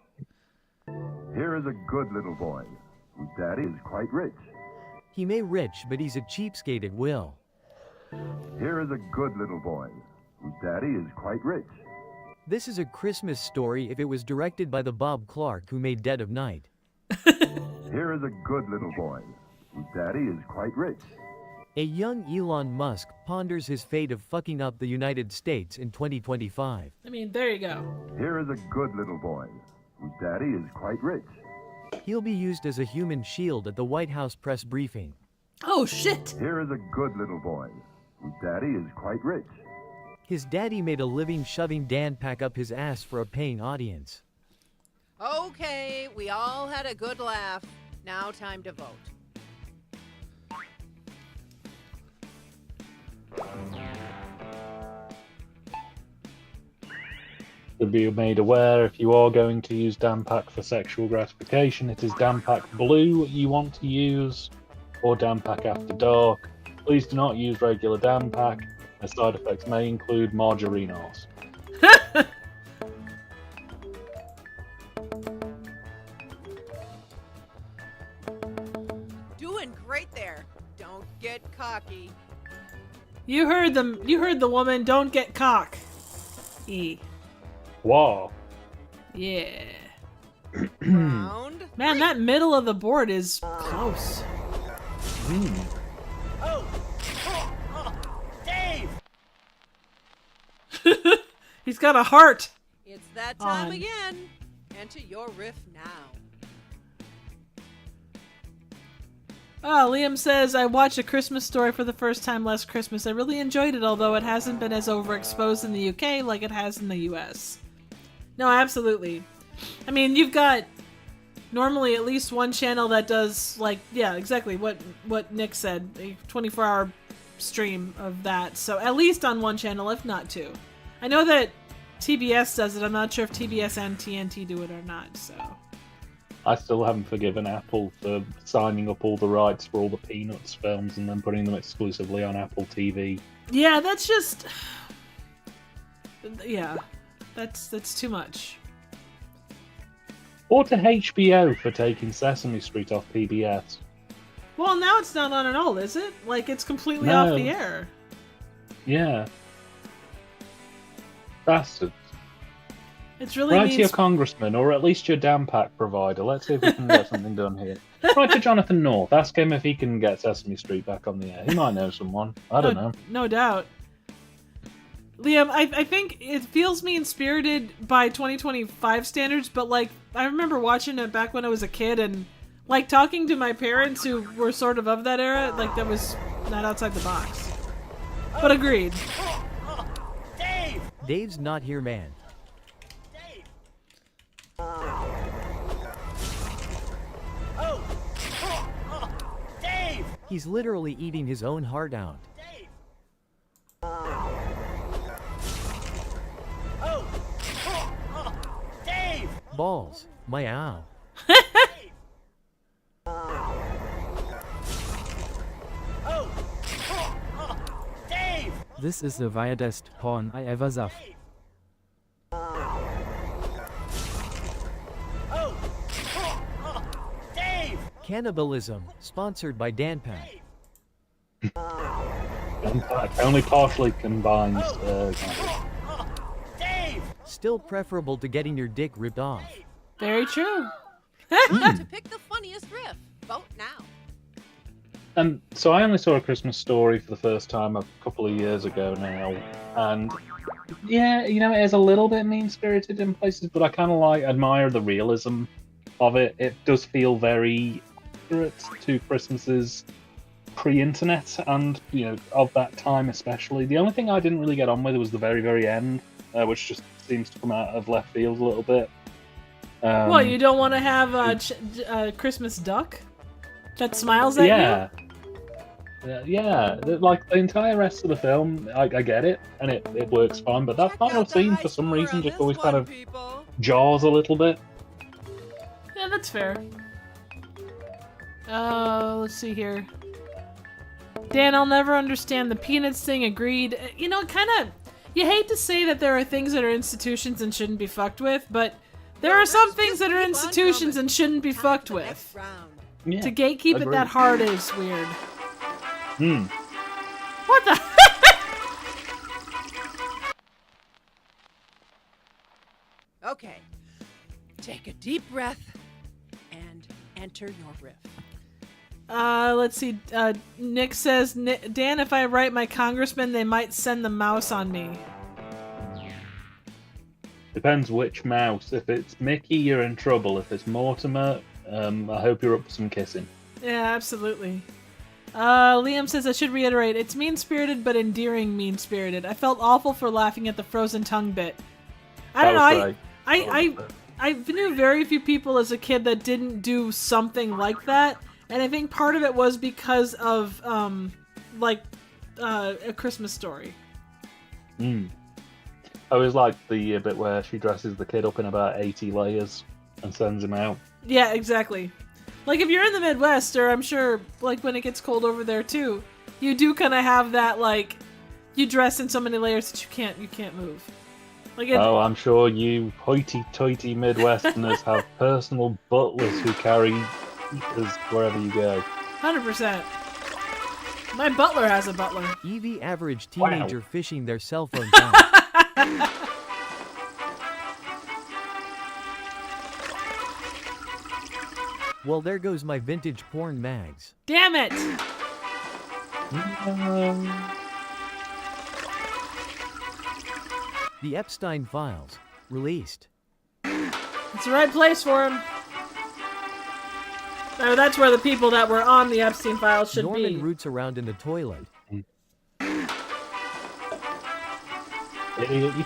Here is a good little boy whose daddy is quite rich. He may rich, but he's a cheapskate at will. Here is a good little boy whose daddy is quite rich. This is a Christmas story if it was directed by the Bob Clark who made Dead of Night. Here is a good little boy whose daddy is quite rich. A young Elon Musk ponders his fate of fucking up the United States in 2025. I mean, there you go. Here is a good little boy whose daddy is quite rich. He'll be used as a human shield at the White House press briefing. Oh, shit. Here is a good little boy whose daddy is quite rich. His daddy made a living shoving Dan Pack up his ass for a paying audience. Okay, we all had a good laugh. Now time to vote. To be made aware, if you are going to use Dampack for sexual gratification, it is Dampack Blue you want to use, or Dampack After Dark. Please do not use regular Dampack, as side effects may include margarinos. Doing great there. Don't get cocky. You heard them. You heard the woman. Don't get cock. E. Wow. Yeah. Round. Man, that middle of the board is close. Oh, Dave! He's got a heart. It's that time On. again. Enter your riff now. Liam says, I watched A Christmas Story for the first time last Christmas. I really enjoyed it, although it hasn't been as overexposed in the UK like it has in the US. No, absolutely. I mean, you've got normally at least one channel that does, like, yeah, exactly what Nick said, a 24-hour stream of that. So at least on one channel, if not two. I know that TBS does it. I'm not sure if TBS and TNT do it or not, so... I still haven't forgiven Apple for signing up all the rights for all the Peanuts films and then putting them exclusively on Apple TV. Yeah, that's just... Yeah, that's too much. Or to HBO for taking Sesame Street off PBS. Well, now it's not on at all, is it? Like, it's completely No. off the air. Yeah. Bastards. It's really Write to your mean. congressman, or at least your damn pack provider. Let's see if we can get something done here. Write to Jonathan North. Ask him if he can get Sesame Street back on the air. He might know someone. I don't know. No doubt. Liam, I think it feels mean-spirited by 2025 standards, but, like, I remember watching it back when I was a kid, and, like, talking to my parents who were sort of that era, like, that was not outside the box. But agreed. Dave's not here, man. Dave! He's literally eating his own heart out. Dave! Balls. Meow. Dave! This is the weirdest porn I ever saw. Dave! Cannibalism. Sponsored by Danpack. Only partially combines. Still preferable to getting your dick ripped off. Very true. Time to pick the funniest riff. Vote now. So I only saw A Christmas Story for the first time a couple of years ago now, and yeah, you know, it is a little bit mean-spirited in places, but I kind of admire the realism of it. It does feel very accurate to Christmases pre-internet, and you know, of that time especially. The only thing I didn't really get on with was the very, very end, which just seems to come out of left field a little bit. What, you don't want to have a Christmas duck that smiles at you? Yeah, like the entire rest of the film, I get it, and it works fine, but that final scene, for some reason, just always kind of jars a little bit. Yeah, that's fair. Let's see here. Dan, I'll never understand the peanuts thing, agreed. You know, you hate to say that there are things that are institutions and shouldn't be fucked with, but there are some things that are institutions and shouldn't be fucked with. Yeah, to gatekeep it that hard is weird. Hmm. What the? Okay. Take a deep breath and enter your riff. Let's see. Nick says, Dan, if I write my congressman, they might send the mouse on me. Depends which mouse. If it's Mickey, you're in trouble. If it's Mortimer, I hope you're up for some kissing. Yeah, absolutely. Liam says, I should reiterate, it's mean-spirited but endearing mean-spirited. I felt awful for laughing at the frozen tongue bit. I don't know, I knew very few people as a kid that didn't do something like that, and I think part of it was because of, A Christmas Story. Hmm. I always like the bit where she dresses the kid up in about 80 layers and sends him out. Yeah, exactly. Like, if you're in the Midwest, or I'm sure, like, when it gets cold over there, too, you do kind of have that, like, you dress in so many layers that you can't move. Like I'm sure you hoity-toity Midwesterners have personal butlers who carry heaters wherever you go. 100%. My butler has a butler. Evie average teenager fishing their cell phones out. Well, there goes my vintage porn mags. Damn it! The Epstein Files. Released. It's the right place for him. No, that's where the people that were on the Epstein Files should be. Norman roots around in the toilet. You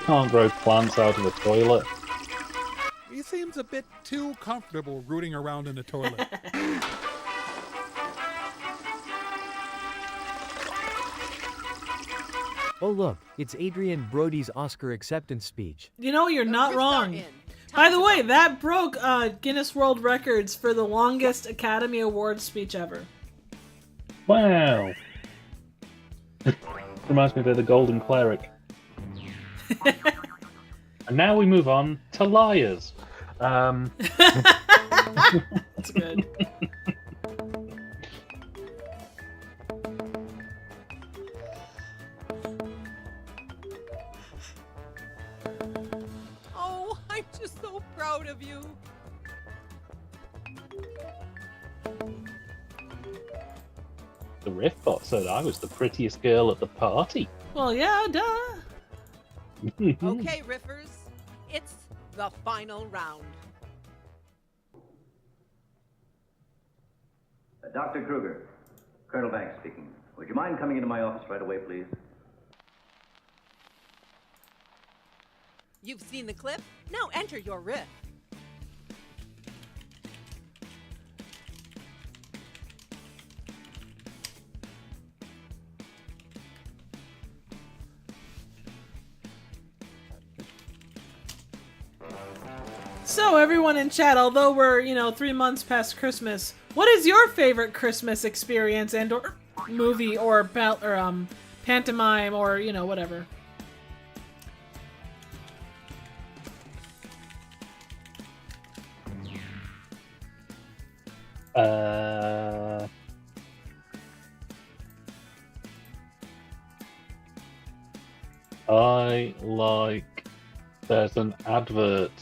can't grow plants out of a toilet. He seems a bit too comfortable rooting around in the toilet. Oh look, it's Adrian Brody's Oscar acceptance speech. You know, you're not wrong. By the way, that broke Guinness World Records for the longest Academy Awards speech ever. Wow. Reminds me of the Golden Cleric. And now we move on to liars. That's good. Oh, I'm The Riffbot said I was the prettiest girl at the party. Well, yeah, duh. Okay, Riffers, it's the final round. Dr. Kruger, Colonel Banks speaking. Would you mind coming into my office right away, please? You've seen the clip? Now enter your riff. So everyone in chat, although we're, 3 months past Christmas, what is your favorite Christmas experience and or movie or pantomime or, whatever? There's an advert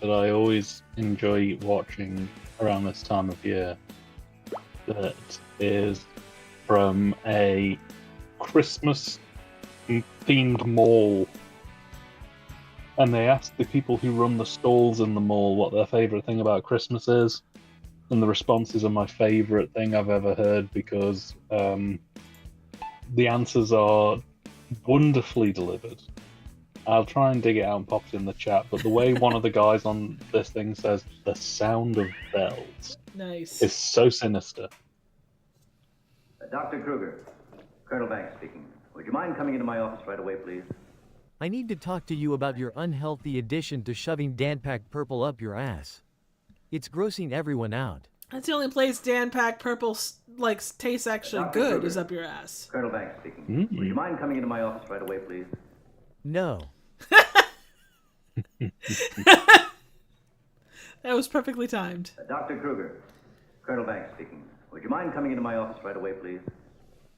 that I always enjoy watching around this time of year that is from a Christmas themed mall, and they ask the people who run the stalls in the mall what their favourite thing about Christmas is, and the responses are my favourite thing I've ever heard, because the answers are wonderfully delivered. I'll try and dig it out and pop it in the chat, but the way one of the guys on this thing says the sound of bells nice is so sinister. Dr. Kruger, Colonel Banks speaking. Would you mind coming into my office right away, please? I need to talk to you about your unhealthy addition to shoving Danpak Purple up your ass. It's grossing everyone out. That's the only place Danpak Purple tastes actually Dr. good Kruger, is up your ass. Colonel Banks speaking. Would you mind coming into my office right away, please? No. That was perfectly timed. Dr. Kruger, Colonel Banks speaking. Would you mind coming into my office right away, please?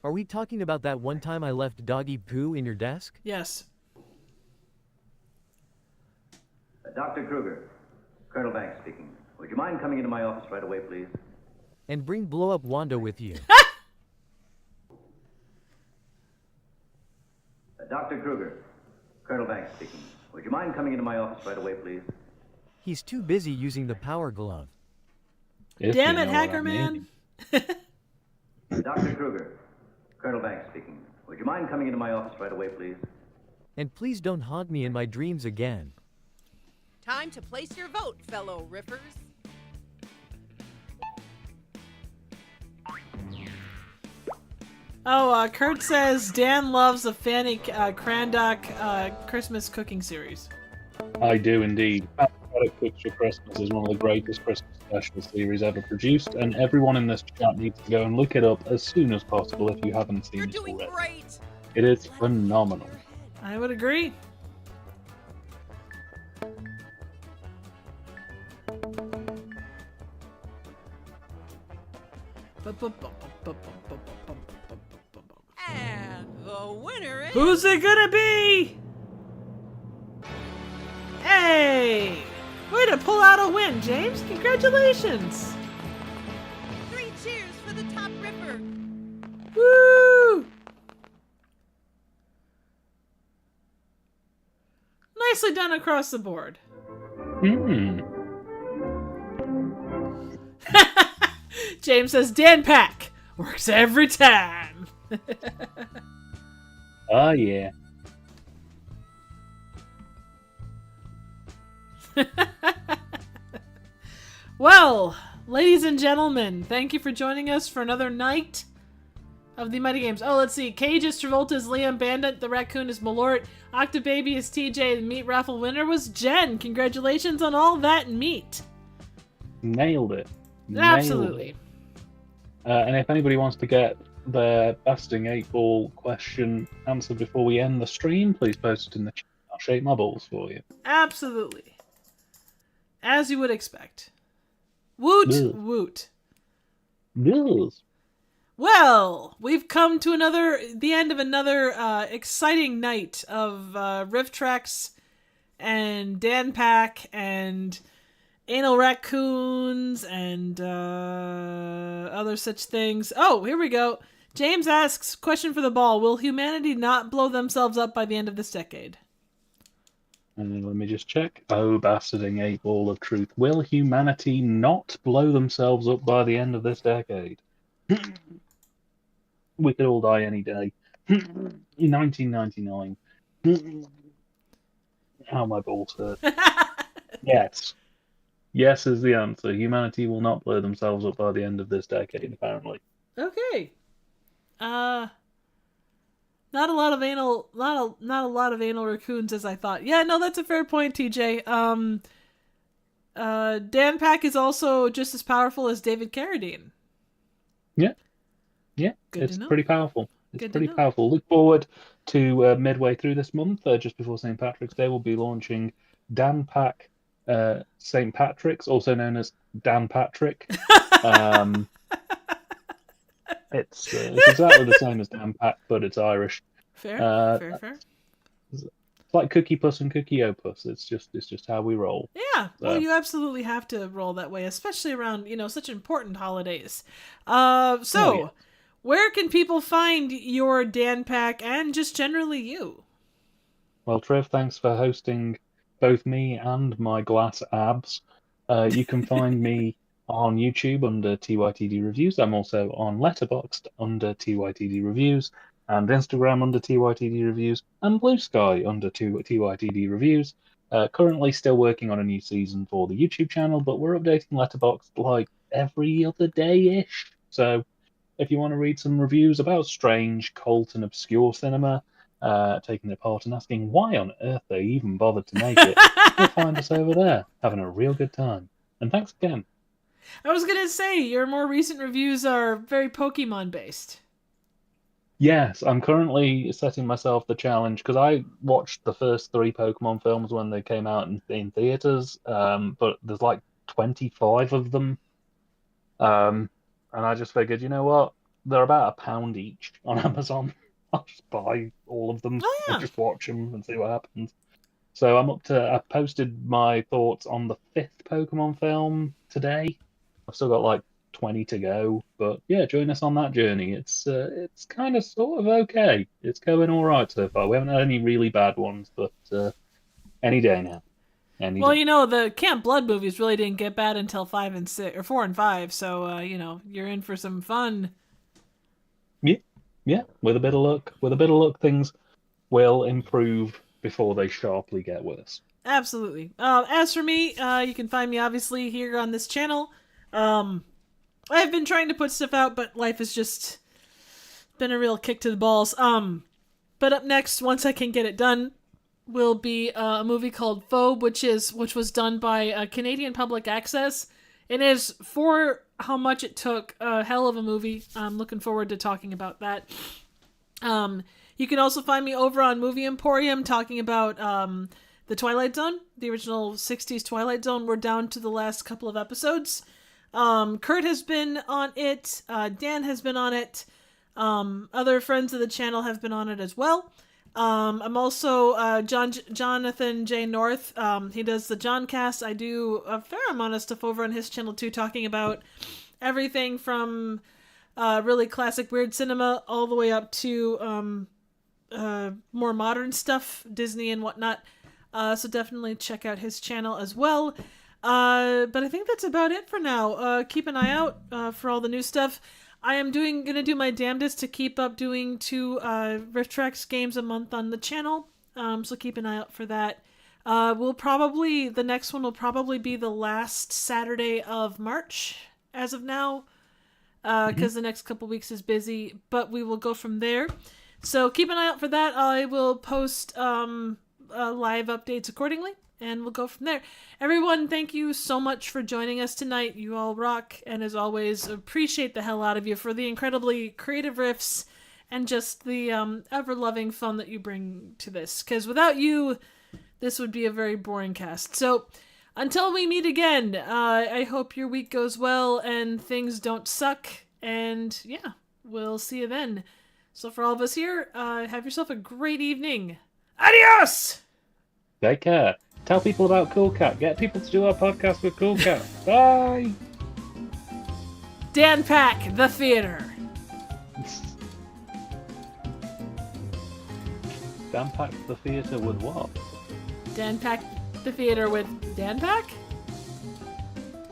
Are we talking about that one time I left doggy poo in your desk? Yes. Dr. Kruger, Colonel Banks speaking. Would you mind coming into my office right away, please? And bring Blow Up Wanda with you. Dr. Kruger, Colonel Banks speaking. Would you mind coming into my office right away, please? He's too busy using the power glove. Damn it, hacker man. Dr. Kruger, Colonel Banks speaking. Would you mind coming into my office right away, please? And please don't haunt me in my dreams again. Time to place your vote, fellow Riffers. Oh, Kurt says Dan loves the Fanny Crandock Christmas cooking series. I do indeed. Product Cooks for Christmas is one of the greatest Christmas special series ever produced, and everyone in this chat needs to go and look it up as soon as possible if you haven't seen it already. Great. It is phenomenal. I would agree. And the winner is... Who's it gonna be? Hey! Way to pull out a win, James. Congratulations. 3 cheers for the top Riffer. Woo! Nicely done across the board. James says Danpak works every time. Oh, yeah. Well, ladies and gentlemen, thank you for joining us for another night of the Mighty Games. Oh, let's see. Cage is Travolta is Liam, Bandit the Raccoon is Malort, Octobaby is TJ, the meat raffle winner was Jen. Congratulations on all that meat. Nailed it. Absolutely. And if anybody wants to get their Busting 8-Ball question answered before we end the stream, please post it in the chat. I'll shake my balls for you. Absolutely. As you would expect. Woot, woot. Yes. Well, we've come to the end of another exciting night of Rifftrax and Danpak and anal raccoons and other such things. Oh, here we go. James asks, question for the ball, will humanity not blow themselves up by the end of this decade? And let me just check. Oh, bastarding 8 ball of truth. Will humanity not blow themselves up by the end of this decade? We could all die any day. 1999. How my balls hurt. Yes. Yes is the answer. Humanity will not blow themselves up by the end of this decade, apparently. Okay. Not a lot of anal raccoons as I thought. Yeah, no, that's a fair point, TJ. Dan Pack is also just as powerful as David Carradine. Yeah. Yeah, Good it's to know. pretty powerful. It's Good to pretty know. powerful. Look forward to midway through this month, just before St. Patrick's Day, we'll be launching Dan Pack St. Patrick's, also known as Dan Patrick. It's exactly the same as Dan Pack, but it's Irish. Fair. It's like Cookie Puss and Cookie Opus. It's just how we roll. Yeah, well, you absolutely have to roll that way, especially around, such important holidays. So, where can people find your Dan Pack and just generally you? Well, Trev, thanks for hosting both me and my glass abs. You can find me on YouTube under TYTD Reviews. I'm also on Letterboxd under TYTD Reviews, and Instagram under TYTD Reviews, and Blue Sky under TYTD Reviews. Currently still working on a new season for the YouTube channel, but we're updating Letterboxd like every other day-ish. So if you want to read some reviews about strange, cult, and obscure cinema, taking it apart and asking why on earth they even bothered to make it, you'll find us over there, having a real good time. And thanks again. I was going to say, your more recent reviews are very Pokemon-based. Yes, I'm currently setting myself the challenge, because I watched the first 3 Pokemon films when they came out in theaters, but there's like 25 of them. And I just figured, you know what? They're about £1 each on Amazon. I'll just buy all of them and just watch them and see what happens. So I posted my thoughts on the 5th Pokemon film today. I've still got like 20 to go, but yeah, join us on that journey. It's kind of sort of okay. It's going all right so far. We haven't had any really bad ones, but any day now. Well, the Camp Blood movies really didn't get bad until 5 and 6 or 4 and 5, so you're in for some fun. Yeah. With a bit of luck, things will improve before they sharply get worse. Absolutely. As for me, you can find me obviously here on this channel. I've been trying to put stuff out, but life has just been a real kick to the balls. But up next, once I can get it done, will be a movie called Phobe, which was done by Canadian Public Access. It is, for how much it took, a hell of a movie. I'm looking forward to talking about that. You can also find me over on Movie Emporium talking about the Twilight Zone, the original 60s Twilight Zone. We're down to the last couple of episodes. Kurt has been on it. Dan has been on it. Other friends of the channel have been on it as well. I'm also Jonathan J. North. He does the Johncast. I do a fair amount of stuff over on his channel too, talking about everything from really classic weird cinema all the way up to more modern stuff, Disney and whatnot. So definitely check out his channel as well. But I think that's about it for now. Keep an eye out for all the new stuff. I am gonna do my damnedest to keep up doing 2 Rifftrax games a month on the channel. So keep an eye out for that. The next one will probably be the last Saturday of March as of now, because the next couple weeks is busy, but we will go from there. So keep an eye out for that. I will post live updates accordingly, and we'll go from there. Everyone, thank you so much for joining us tonight. You all rock, and as always, appreciate the hell out of you for the incredibly creative riffs and just the ever-loving fun that you bring to this. Because without you, this would be a very boring cast. So until we meet again, I hope your week goes well and things don't suck. And yeah, we'll see you then. So for all of us here, have yourself a great evening. Adios! Take care. Tell people about Cool Cat. Get people to do our podcast with Cool Cat. Bye! Dan Pack, the theater. Dan packed the theatre with what? Dan packed the theater with Dan Pack?